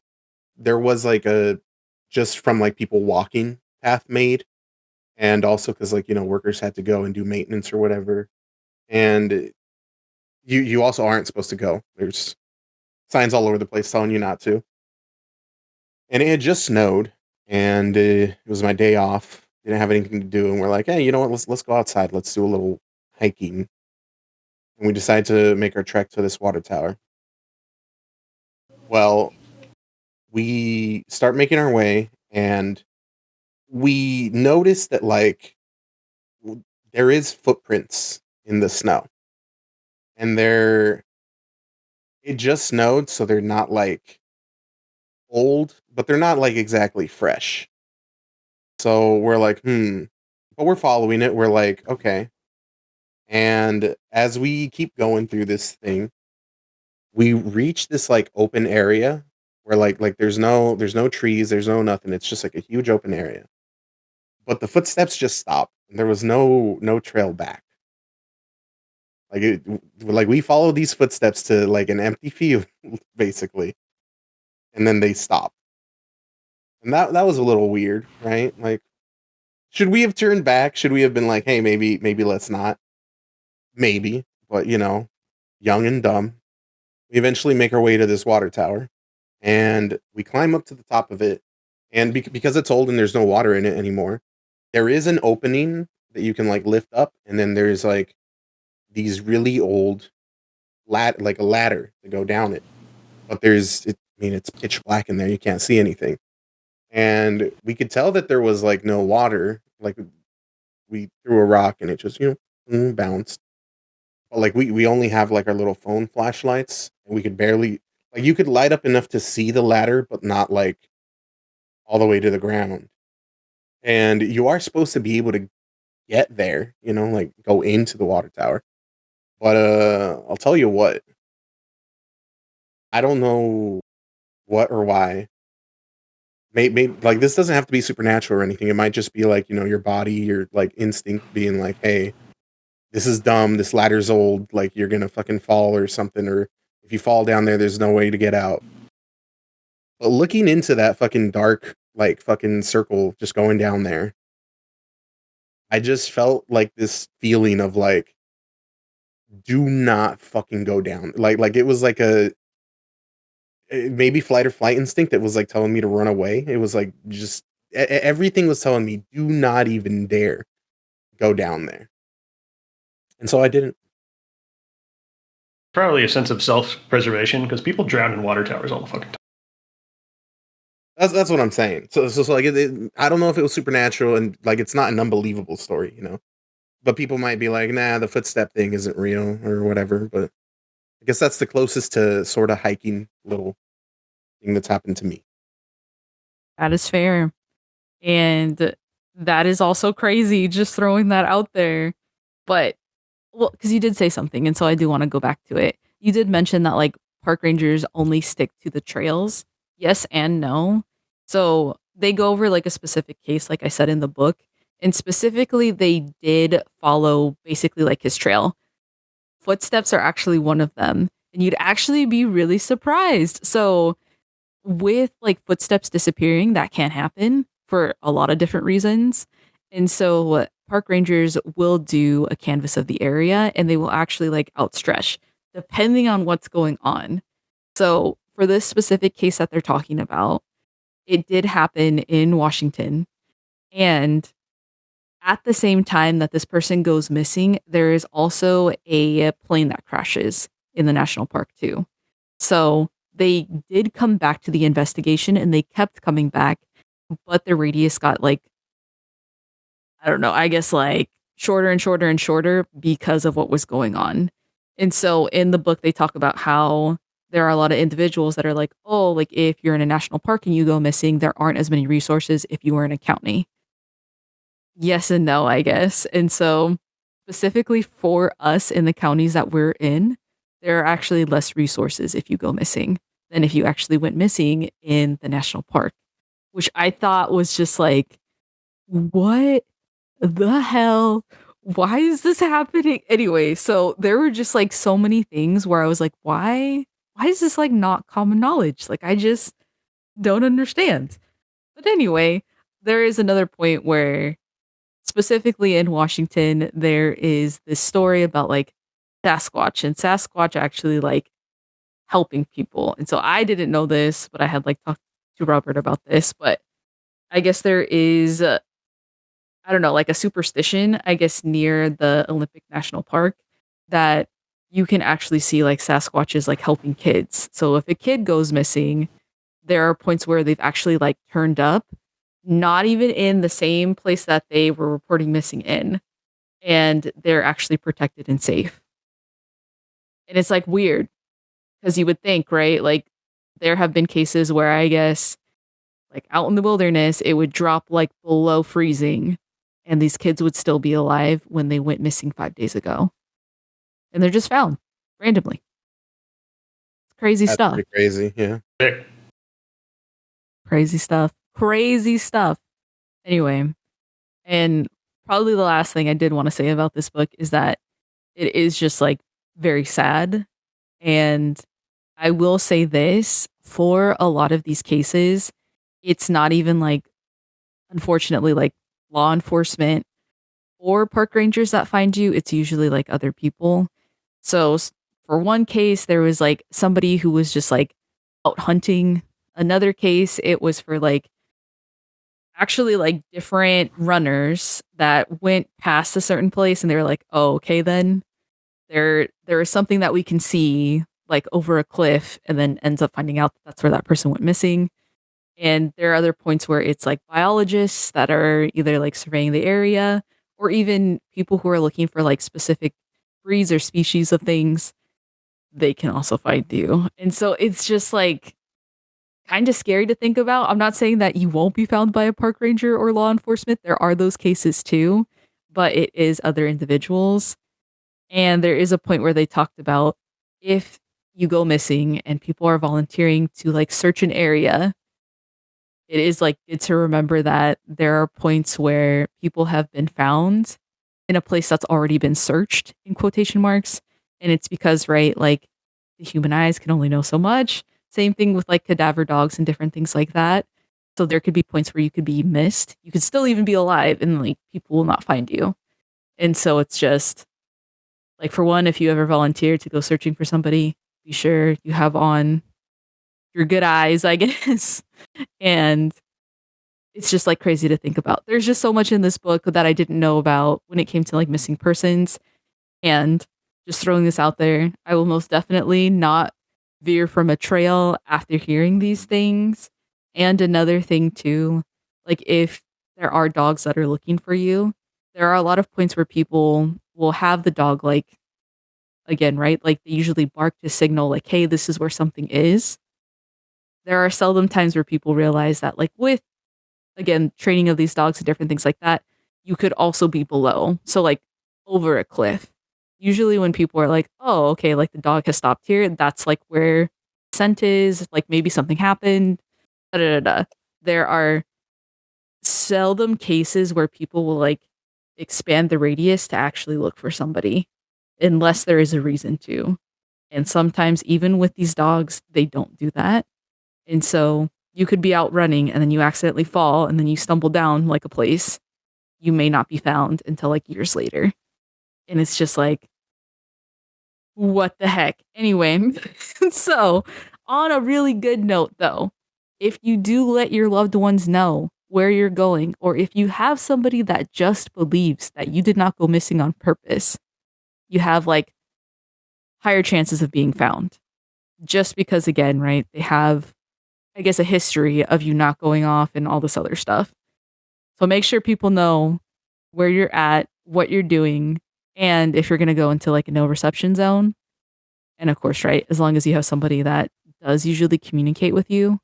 was like a just from like people walking path made, and also because like workers had to go and do maintenance or whatever, and you also aren't supposed to go. There's signs all over the place telling you not to, and it had just snowed, and it was my day off. Didn't have anything to do, and we're like, hey, you know what? Let's go outside. Let's do a little hiking, and we decided to make our trek to this water tower. Well, we start making our way, and we notice that like there is footprints in the snow, and it just snowed, so they're not like old, but they're not like exactly fresh. So we're like, but we're following it. We're like, okay. And as we keep going through this thing, we reach this like open area where like there's no trees, there's no nothing. It's just like a huge open area. But the footsteps just stopped. There was no trail back. Like we followed these footsteps to like an empty field, basically, and then they stopped. And that was a little weird, right? Like, should we have turned back? Should we have been like, hey, maybe let's not? Maybe, but young and dumb. We eventually make our way to this water tower, and we climb up to the top of it. And because it's old and there's no water in it anymore, there is an opening that you can like lift up, and then there's like these really old like a ladder to go down it. But it's pitch black in there. You can't see anything. And we could tell that there was like no water. Like we threw a rock and it just, bounced. But like we only have like our little phone flashlights, and we could barely like you could light up enough to see the ladder, but not like all the way to the ground. And you are supposed to be able to get there, like go into the water tower. But I'll tell you what, I don't know what or why. Maybe like this doesn't have to be supernatural or anything. It might just be like, your body, your like instinct being like, hey, this is dumb, this ladder's old, like you're gonna fucking fall or something, or if you fall down there, there's no way to get out. But looking into that fucking dark, like fucking circle just going down there, I just felt like this feeling of like, do not fucking go down. Like it was like maybe flight or flight instinct that was like telling me to run away. It was like just everything was telling me, do not even dare go down there. And so I didn't. Probably a sense of self-preservation because people drown in water towers all the fucking time. That's what I'm saying. So like I don't know if it was supernatural, and like it's not an unbelievable story, But people might be like, nah, the footstep thing isn't real or whatever. But I guess that's the closest to sort of hiking little thing that's happened to me. That is fair. And that is also crazy, just throwing that out there. But, well, because you did say something, and so I do want to go back to it. You did mention that, like, park rangers only stick to the trails. Yes and no. So they go over, like, a specific case, like I said in the book. And specifically, they did follow basically, like, his trail. Footsteps are actually one of them. And you'd actually be really surprised. So with like footsteps disappearing, that can happen for a lot of different reasons. And so what park rangers will do a canvas of the area, and they will actually like outstretch depending on what's going on. So for this specific case that they're talking about, it did happen in Washington. And at the same time that this person goes missing, there is also a plane that crashes in the national park too. So they did come back to the investigation, and they kept coming back, but the radius got like, I don't know, I guess like shorter and shorter and shorter because of what was going on. And so in the book, they talk about how there are a lot of individuals that are like, oh, like if you're in a national park and you go missing, there aren't as many resources if you were in a county. Yes and no, I guess. And so specifically for us in the counties that we're in, there are actually less resources if you go missing than if you actually went missing in the national park, which I thought was just like, what the hell? Why is this happening? Anyway, so there were just like so many things where I was like, why is this like not common knowledge? Like, I just don't understand. But anyway, there is another point where specifically in Washington, there is this story about like Sasquatch and Sasquatch actually like helping people. And so I didn't know this, but I had like talked to Robert about this. But I guess there is, I don't know, like a superstition, I guess, near the Olympic National Park that you can actually see like Sasquatches like helping kids. So if a kid goes missing, there are points where they've actually like turned up, not even in the same place that they were reporting missing in, and they're actually protected and safe. And it's like weird because you would think, right? Like there have been cases where I guess like out in the wilderness, it would drop like below freezing and these kids would still be alive when they went missing 5 days ago. And they're just found randomly. It's crazy That's stuff. pretty crazy. Yeah. Crazy stuff. Crazy stuff. Anyway, and probably the last thing I did want to say about this book is that it is just like very sad. And I will say this, for a lot of these cases, it's not even like, unfortunately, like law enforcement or park rangers that find you. It's usually like other people. So for one case, there was like somebody who was just like out hunting. Another case, it was for like actually like different runners that went past a certain place and they were like, oh, okay, then there is something that we can see like over a cliff, and then ends up finding out that that's where that person went missing. And there are other points where it's like biologists that are either like surveying the area or even people who are looking for like specific breeds or species of things. They can also find you. And so it's just like kind of scary to think about. I'm not saying that you won't be found by a park ranger or law enforcement. There are those cases too, but it is other individuals. And there is a point where they talked about if you go missing and people are volunteering to like search an area, it is like good to remember that there are points where people have been found in a place that's already been searched in quotation marks. And it's because, right, like the human eyes can only know so much. Same thing with like cadaver dogs and different things like that. So there could be points where you could be missed. You could still even be alive and like people will not find you. And so it's just like, for one, if you ever volunteer to go searching for somebody, be sure you have on your good eyes, I guess. And it's just like crazy to think about. There's just so much in this book that I didn't know about when it came to like missing persons. And just throwing this out there, I will most definitely not veer from a trail after hearing these things. And another thing too, like if there are dogs that are looking for you, there are a lot of points where people will have the dog like, again, right? Like they usually bark to signal like, hey, this is where something is. There are seldom times where people realize that like with, again, training of these dogs and different things like that, you could also be below. So like over a cliff. Usually when people are like, oh, okay, like the dog has stopped here, that's like where scent is, like maybe something happened. Da, da, da, da. There are seldom cases where people will like expand the radius to actually look for somebody unless there is a reason to. And sometimes even with these dogs, they don't do that. And so you could be out running and then you accidentally fall and then you stumble down like a place. You may not be found until like years later. And it's just like, what the heck? Anyway, so on a really good note though, if you do let your loved ones know where you're going, or if you have somebody that just believes that you did not go missing on purpose, you have like higher chances of being found. Just because, again, right, they have, I guess, a history of you not going off and all this other stuff. So make sure people know where you're at, what you're doing, and if you're going to go into like a no reception zone. And of course, right, as long as you have somebody that does usually communicate with you,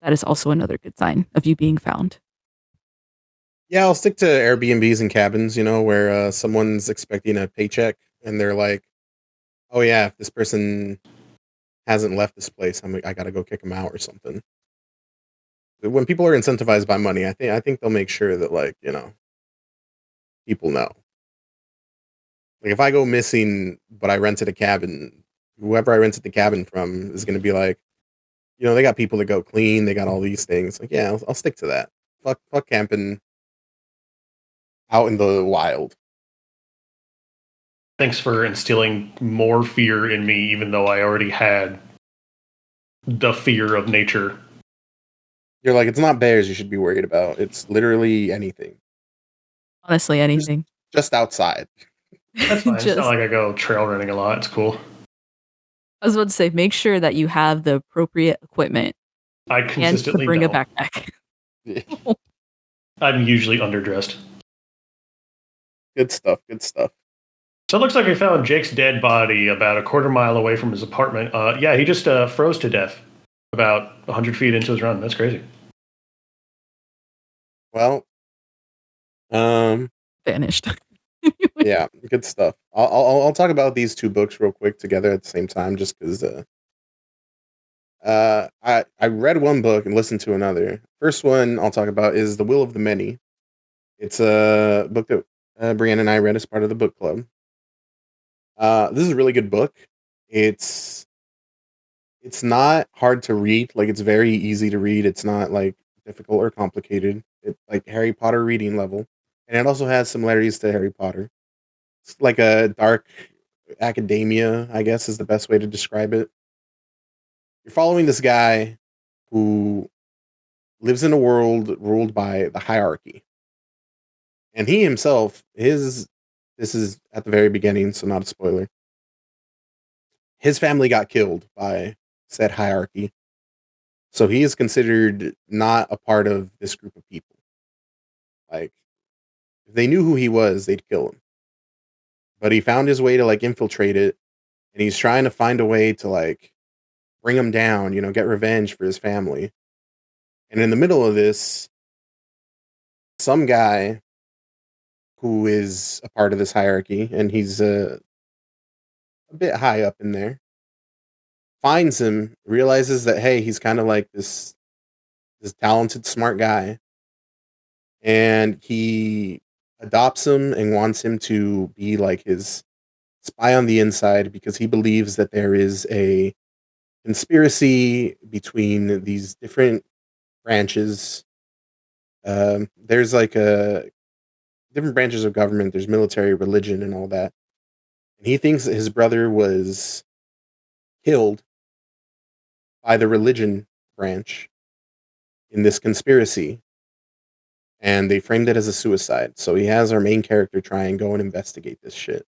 that is also another good sign of you being found. Yeah, I'll stick to Airbnbs and cabins, where someone's expecting a paycheck and they're like, "Oh yeah, if this person hasn't left this place, I gotta go kick them out or something." When people are incentivized by money, I think they'll make sure that people know. Like if I go missing, but I rented a cabin, whoever I rented the cabin from is gonna be like, they got people that go clean, they got all these things. Like, yeah, I'll stick to that. Fuck camping out in the wild. Thanks for instilling more fear in me, even though I already had the fear of nature. You're like, it's not bears you should be worried about. It's literally anything. Honestly, Just, anything. just outside. That's fine. It's not Just, like I go trail running a lot. It's cool. I was about to say, make sure that you have the appropriate equipment I and to consistently bring a don't. backpack. I'm usually underdressed. Good stuff. Good stuff. So it looks like I found Jake's dead body about a quarter mile away from his apartment. Yeah, he just froze to death about 100 feet into his run. That's crazy. Well, Vanished. yeah, good stuff. I'll talk about these two books real quick together at the same time, just because I read one book and listened to another. First one I'll talk about is The Will of the Many. It's a book that Brianna and I read as part of the book club. This is a really good book. It's not hard to read. Like it's very easy to read. It's not like difficult or complicated. It's like Harry Potter reading level, and it also has similarities to Harry Potter. It's like a dark academia, I guess, is the best way to describe it. You're following this guy who lives in a world ruled by the hierarchy, and he himself, his this is at the very beginning, so not a spoiler. His family got killed by said hierarchy. So he is considered not a part of this group of people. Like, if they knew who he was, they'd kill him. But he found his way to infiltrate it, and he's trying to find a way to bring him down, get revenge for his family. And in the middle of this, some guy who is a part of this hierarchy, and he's a bit high up in there, finds him, realizes that hey, he's kind of like this talented, smart guy, and he adopts him and wants him to be like his spy on the inside because he believes that there is a conspiracy between these different branches. There's like a different branches of government. There's military, religion, and all that. And he thinks that his brother was killed by the religion branch in this conspiracy, and they framed it as a suicide. So he has our main character try and go and investigate this shit.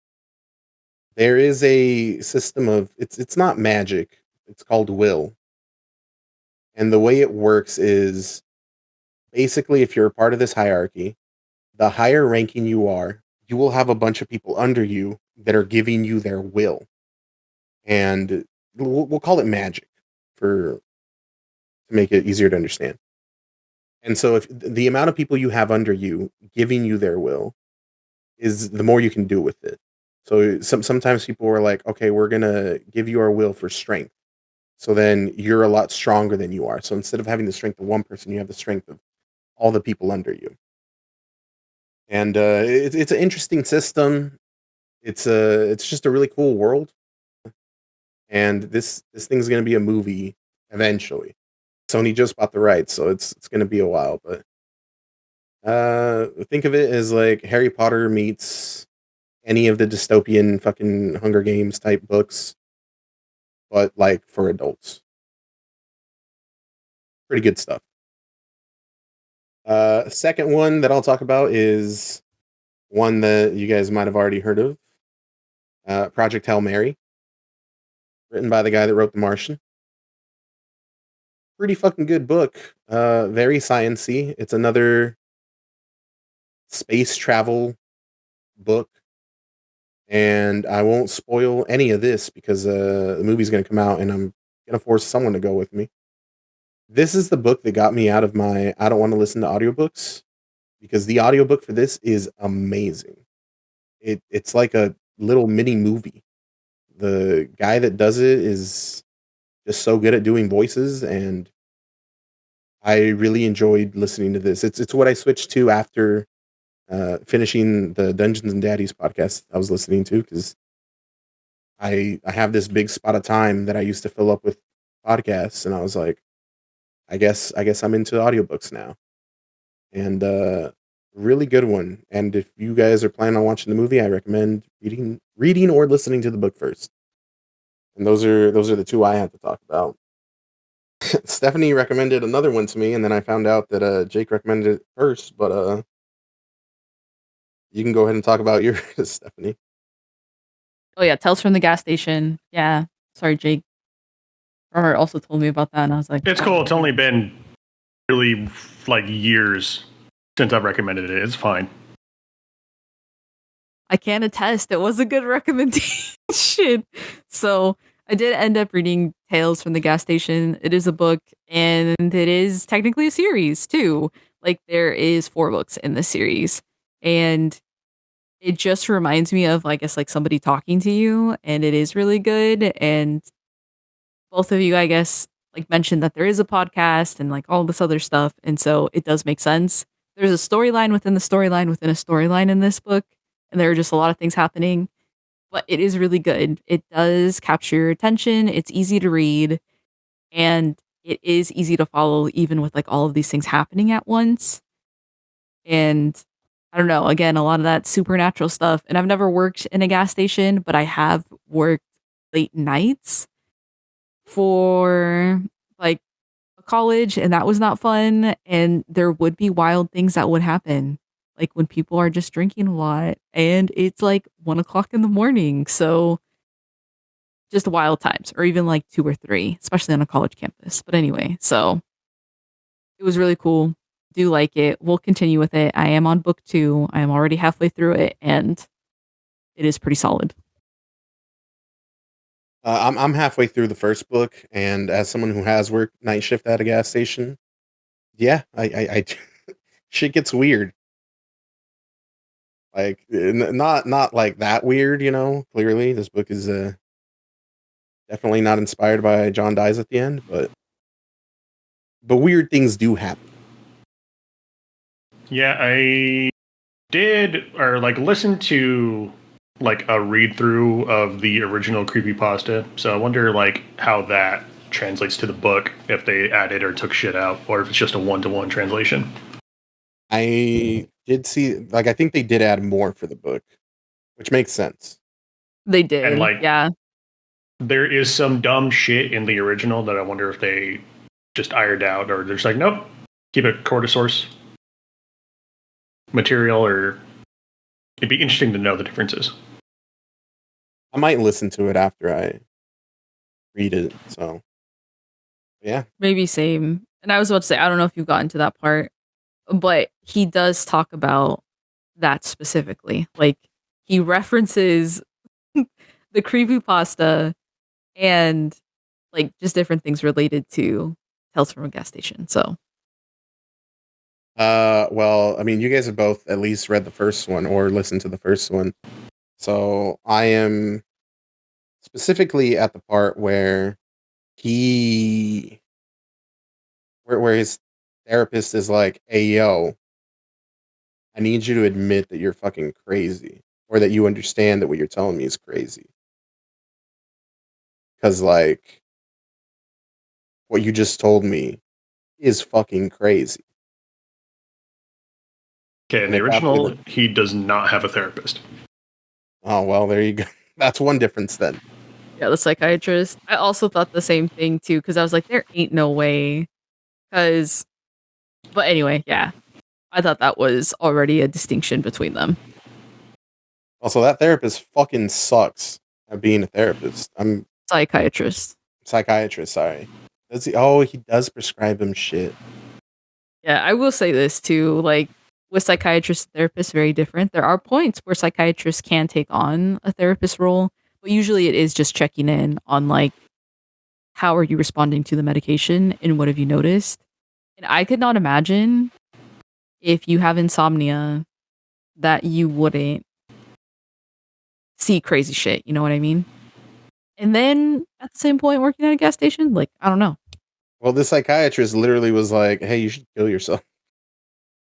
There is a system of it's not magic. It's called will. And the way it works is basically if you're a part of this hierarchy, the higher ranking you are, you will have a bunch of people under you that are giving you their will. And we'll call it magic for to make it easier to understand. And so if the amount of people you have under you giving you their will is the more you can do with it. So sometimes people are like, okay, we're gonna give you our will for strength. So then you're a lot stronger than you are. So instead of having the strength of one person, you have the strength of all the people under you. And it's an interesting system. It's just a really cool world. And this thing's gonna be a movie eventually. Sony just bought the rights, so it's gonna be a while. But think of it as like Harry Potter meets any of the dystopian fucking Hunger Games type books, but like for adults. Pretty good stuff. Second one that I'll talk about is one that you guys might have already heard of. Project Hail Mary, written by the guy that wrote The Martian. Pretty fucking good book. Very sciency. It's another space travel book, and I won't spoil any of this because the movie's gonna come out, and I'm gonna force someone to go with me. This is the book that got me out of my I don't want to listen to audiobooks because the audiobook for this is amazing. It's like a little mini movie. The guy that does it is just so good at doing voices, and I really enjoyed listening to this. It's what I switched to after finishing the Dungeons and Daddies podcast I was listening to, because I have this big spot of time that I used to fill up with podcasts, and I was like, I guess I'm into audiobooks now. And really good one. And if you guys are planning on watching the movie, I recommend reading or listening to the book first. And those are the two I had to talk about. Stephanie recommended another one to me, and then I found out that Jake recommended it first, but you can go ahead and talk about yours, Stephanie. Oh yeah, Tales from the Gas Station. Yeah. Sorry, Jake. Robert also told me about that, and I was like, It's cool. It's only been really like years since I've recommended it. It's fine. I can attest it was a good recommendation. So I did end up reading Tales from the Gas Station. It is a book, and it is technically a series too. Like there is 4 books in the series, and it just reminds me of, I guess, like somebody talking to you, and it is really good. And both of you, I guess, like mentioned that there is a podcast and like all this other stuff, and so it does make sense. There's a storyline within the storyline within a storyline in this book, and there are just a lot of things happening, but it is really good. It does capture your attention. It's easy to read, and it is easy to follow, even with like all of these things happening at once. And I don't know, again, a lot of that supernatural stuff. And I've never worked in a gas station, but I have worked late nights for like a college, and that was not fun. And there would be wild things that would happen, like when people are just drinking a lot and it's like 1 o'clock in the morning. So just wild times, or even like 2 or 3, especially on a college campus. But anyway, so it was really cool. Do like it. We'll continue with it. I am on book 2. I am already halfway through it, and it is pretty solid. I'm halfway through the first book, and as someone who has worked night shift at a gas station, yeah, I shit gets weird. Like not like that weird, you know. Clearly, this book is definitely not inspired by John dies at the end, but weird things do happen. Yeah, I did or like listen to like a read through of the original creepypasta. So I wonder like how that translates to the book, if they added or took shit out, or if it's just a 1-to-1 translation. I did see, like, I think they did add more for the book, which makes sense. They did. And like, yeah. There is some dumb shit in the original that I wonder if they just ironed out, or they're just like, nope, keep it core to source material, or it'd be interesting to know the differences. I might listen to it after I read it. So, yeah. Maybe same. And I was about to say, I don't know if you've gotten to that part, but he does talk about that specifically. Like, he references the creepypasta and like just different things related to Tales from a Gas Station. So, Well, I mean, you guys have both at least read the first one or listened to the first one. So I am specifically at the part where he, where his therapist is like, "Hey, yo, I need you to admit that you're fucking crazy, or that you understand that what you're telling me is crazy. Because, like, what you just told me is fucking crazy." Okay, in the original, he does not have a therapist. Oh, well, there you go. That's one difference then. yeah, the psychiatrist. I also thought the same thing too, because I was like, there ain't no way. Because, but anyway, yeah, I thought that was already a distinction between them. Also, that therapist fucking sucks at being a therapist. I'm Psychiatrist. psychiatrist, sorry. Does he? Oh, he does prescribe him shit. Yeah, I will say this too. Like with psychiatrists and therapists, very different. There are points where psychiatrists can take on a therapist role, but usually it is just checking in on like how are you responding to the medication and what have you noticed. And I could not imagine if you have insomnia that you wouldn't see crazy shit. You know what I mean? And then at the same point, working at a gas station, like, I don't know. Well, this psychiatrist literally was like, "Hey, you should kill yourself."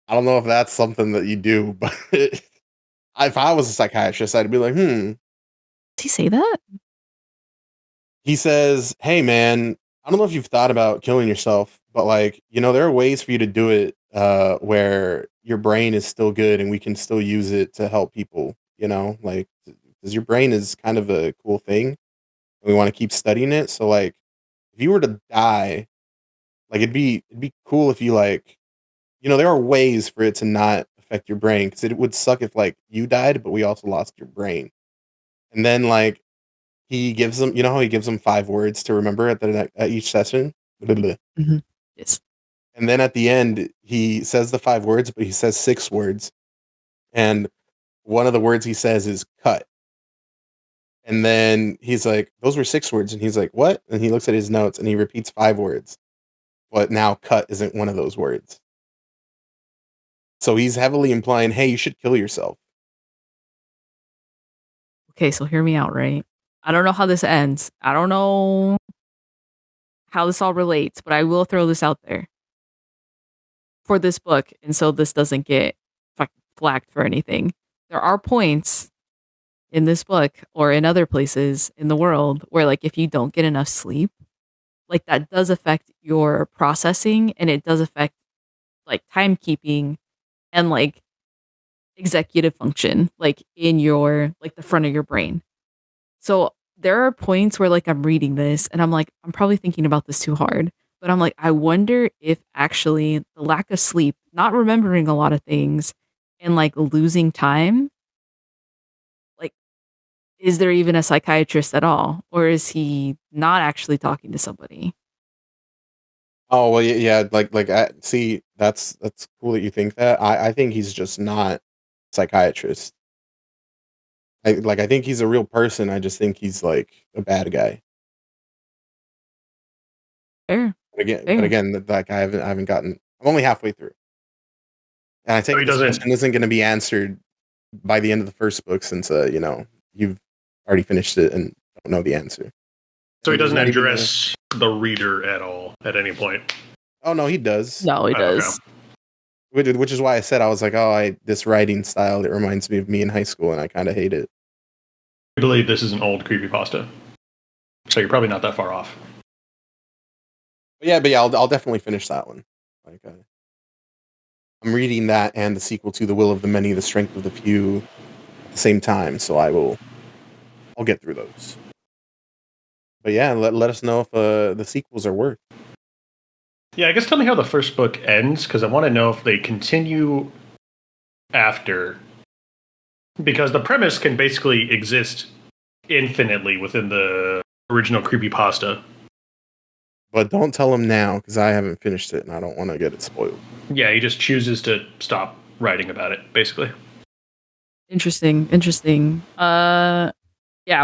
I don't know if that's something that you do, but if I was a psychiatrist, I'd be like, Does he say that? He says, "Hey, man, I don't know if you've thought about killing yourself, but like, there are ways for you to do it where your brain is still good and we can still use it to help people, like, because your brain is kind of a cool thing and we want to keep studying it. So, like, if you were to die, like, it'd be cool if you, like, there are ways for it to not affect your brain because it would suck if, like, you died, but we also lost your brain. And then, like, he gives them, how he gives them 5 words to remember at each session? Blah, blah, blah. Mhm. Yes. And then at the end, he says the 5 words, but he says 6 words. And one of the words he says is cut. And then he's like, those were 6 words. And he's like, what? And he looks at his notes and he repeats 5 words. But now cut isn't one of those words. So he's heavily implying, hey, you should kill yourself. Okay, so hear me out, right? I don't know how this ends. I don't know how this all relates, but I will throw this out there for this book, and so this doesn't get flagged for anything. There are points in this book or in other places in the world where, like, if you don't get enough sleep, like, that does affect your processing and it does affect, like, timekeeping and, like, executive function, like, in your, like, the front of your brain. So there are points where, like, I'm reading this and I'm like, I'm probably thinking about this too hard. But I'm like, I wonder if actually the lack of sleep, not remembering a lot of things, and like losing time, like, is there even a psychiatrist at all? Or is he not actually talking to somebody? Oh, well, yeah, like, I see, that's cool that you think that. I think he's just not a psychiatrist. I think he's a real person. I just think he's like a bad guy. Fair, But fair. again, like I haven't gotten. I'm only halfway through, and I So take he it this doesn't. question isn't going to be answered by the end of the first book since you've already finished it and don't know the answer. So he And there's doesn't not even a. address the reader at all at any point. Oh no, he does. No, he Oh, okay. does. Which is why I said I was like, oh, this writing style, it reminds me of me in high school, and I kind of hate it. I believe this is an old creepypasta, so you're probably not that far off. But yeah, I'll definitely finish that one. Like, I'm reading that and the sequel to The Will of the Many, The Strength of the Few at the same time, so I'll get through those. But yeah, let us know if the sequels are worth. Yeah, I guess tell me how the first book ends, because I want to know if they continue after. Because the premise can basically exist infinitely within the original creepypasta. But don't tell them now because I haven't finished it and I don't want to get it spoiled. Yeah, he just chooses to stop writing about it, basically. Interesting. Interesting. Yeah,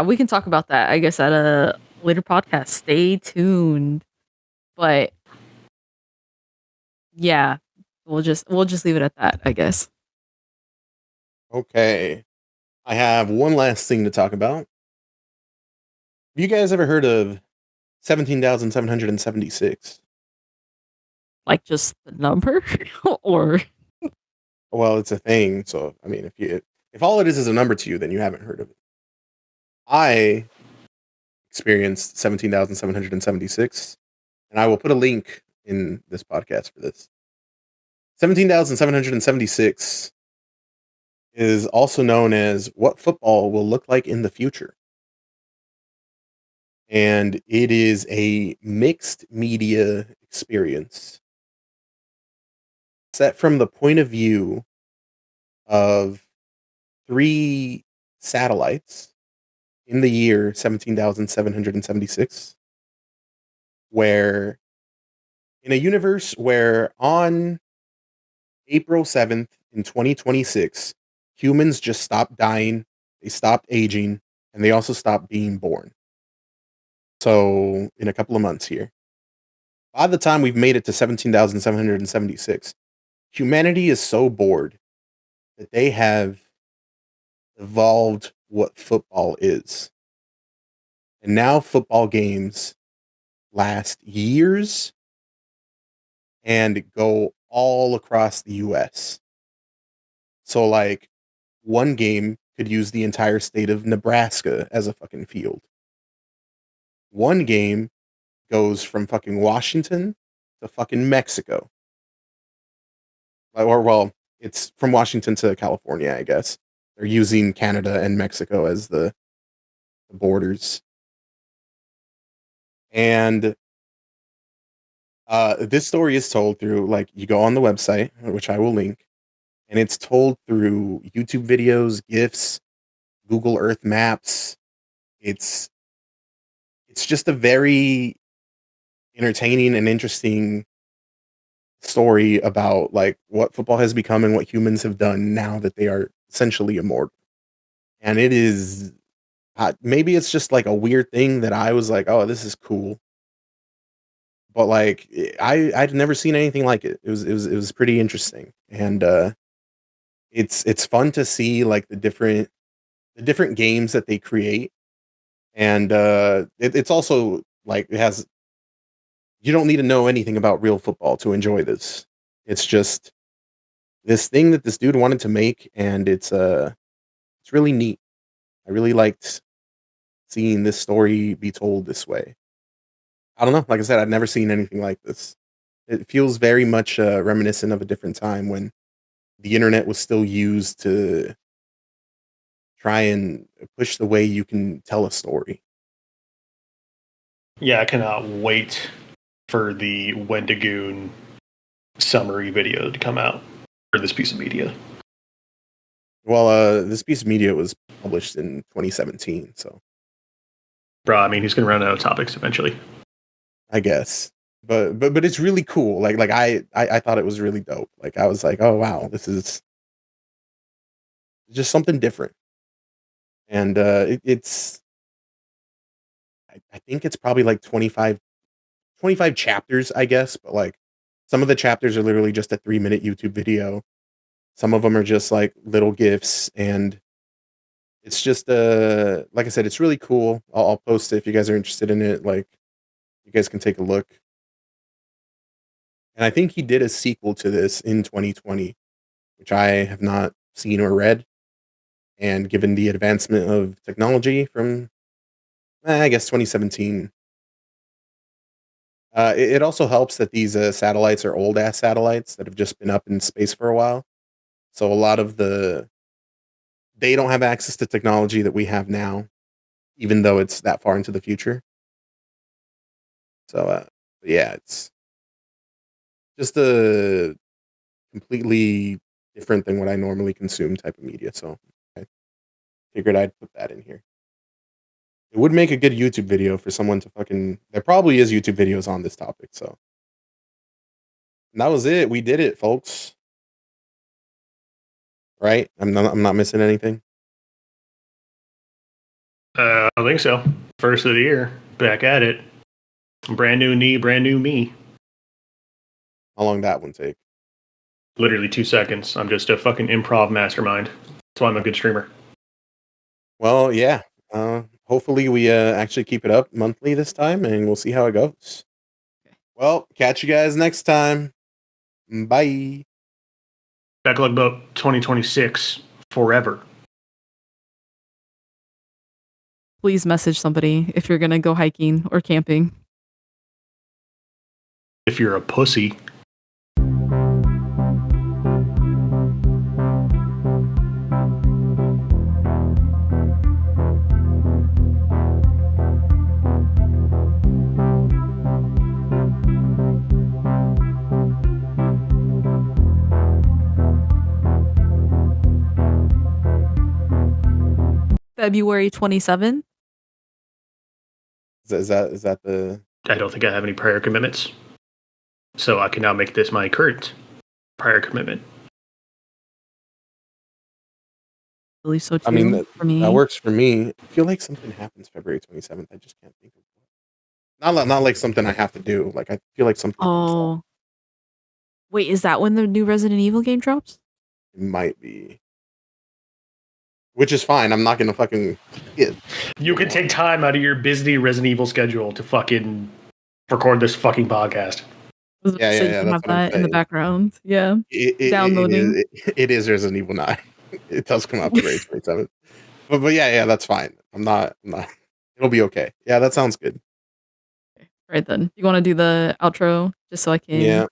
we can talk about that, I guess, at a later podcast. Stay tuned. But yeah, we'll just leave it at that, I guess. Okay. I have one last thing to talk about. Have you guys ever heard of 17,776? Like, just the number? Or Well, it's a thing. So, I mean, if all it is a number to you, then you haven't heard of it. I experienced 17,776, and I will put a link in this podcast for this. 17,776 is also known as what football will look like in the future. And it is a mixed media experience set from the point of view of 3 satellites in the year 17,776, where in a universe where on April 7th in 2026, humans just stopped dying, they stopped aging, and they also stopped being born. So, in a couple of months here. By the time we've made it to 17,776, humanity is so bored that they have evolved what football is. And now football games last years and go all across the US. So like one game could use the entire state of Nebraska as a fucking field. One game goes from fucking Washington to fucking Mexico. Or well, it's from Washington to California, I guess. They're using Canada and Mexico as the borders. And this story is told through, like, you go on the website, which I will link, and it's told through YouTube videos, GIFs, Google Earth maps. It's just a very entertaining and interesting story about like what football has become and what humans have done now that they are essentially immortal. And it is maybe it's just like a weird thing that I was like, oh, this is cool. But like I'd never seen anything like it. It was pretty interesting. And it's fun to see like the different games that they create. And it's also like it has you don't need to know anything about real football to enjoy this. It's just this thing that this dude wanted to make, and it's really neat. I really liked seeing this story be told this way. I don't know. Like I said, I'd never seen anything like this. It feels very much reminiscent of a different time when the internet was still used to try and push the way you can tell a story. Yeah, I cannot wait for the Wendigoon summary video to come out for this piece of media. Well, this piece of media was published in 2017, so Bro, I mean, he's going to run out of topics eventually. I guess. But it's really cool. Like I thought it was really dope. Like I was like, oh wow, this is just something different. And it's I think it's probably like 25 chapters, I guess, but like some of the chapters are literally just a 3-minute YouTube video. Some of them are just like little gifs, and it's just like I said, it's really cool. I'll post it if you guys are interested in it. Like you guys can take a look. And I think he did a sequel to this in 2020, which I have not seen or read. And given the advancement of technology from, I guess, 2017, it also helps that these satellites are old ass satellites that have just been up in space for a while. So a lot of they don't have access to technology that we have now, even though it's that far into the future. So, yeah, it's just a completely different than what I normally consume type of media. So I figured I'd put that in here. It would make a good YouTube video for someone to fucking. There probably is YouTube videos on this topic. So and that was it. We did it, folks. Right? I'm not missing anything. I don't think so. First of the year, back at it. Brand new knee, brand new me. How long that one take? Literally 2 seconds. I'm just a fucking improv mastermind. That's why I'm a good streamer. Well, yeah. Hopefully we actually keep it up monthly this time, and we'll see how it goes. Well, catch you guys next time. Bye. Backlog Boat 2026 forever. Please message somebody if you're gonna go hiking or camping. If you're a pussy. February 27th. Is that the? I don't think I have any prior commitments. So I can now make this my current prior commitment. Really so true I mean, for me. that works for me. I feel like something happens February 27th. I just can't think of what. Not like something I have to do. Like I feel like something. Oh. Wait, is that when the new Resident Evil game drops? It might be. Which is fine. I'm not gonna fucking it. You can take time out of your busy Resident Evil schedule to fucking record this fucking podcast. Yeah, So yeah, you yeah. can That's have what I'm that in the saying. background. Yeah. Downloading. It is Resident Evil 9. It does come out February 27th. But yeah, that's fine. I'm not. It'll be okay. Yeah, that sounds good. Right then. You want to do the outro just so I can Yeah.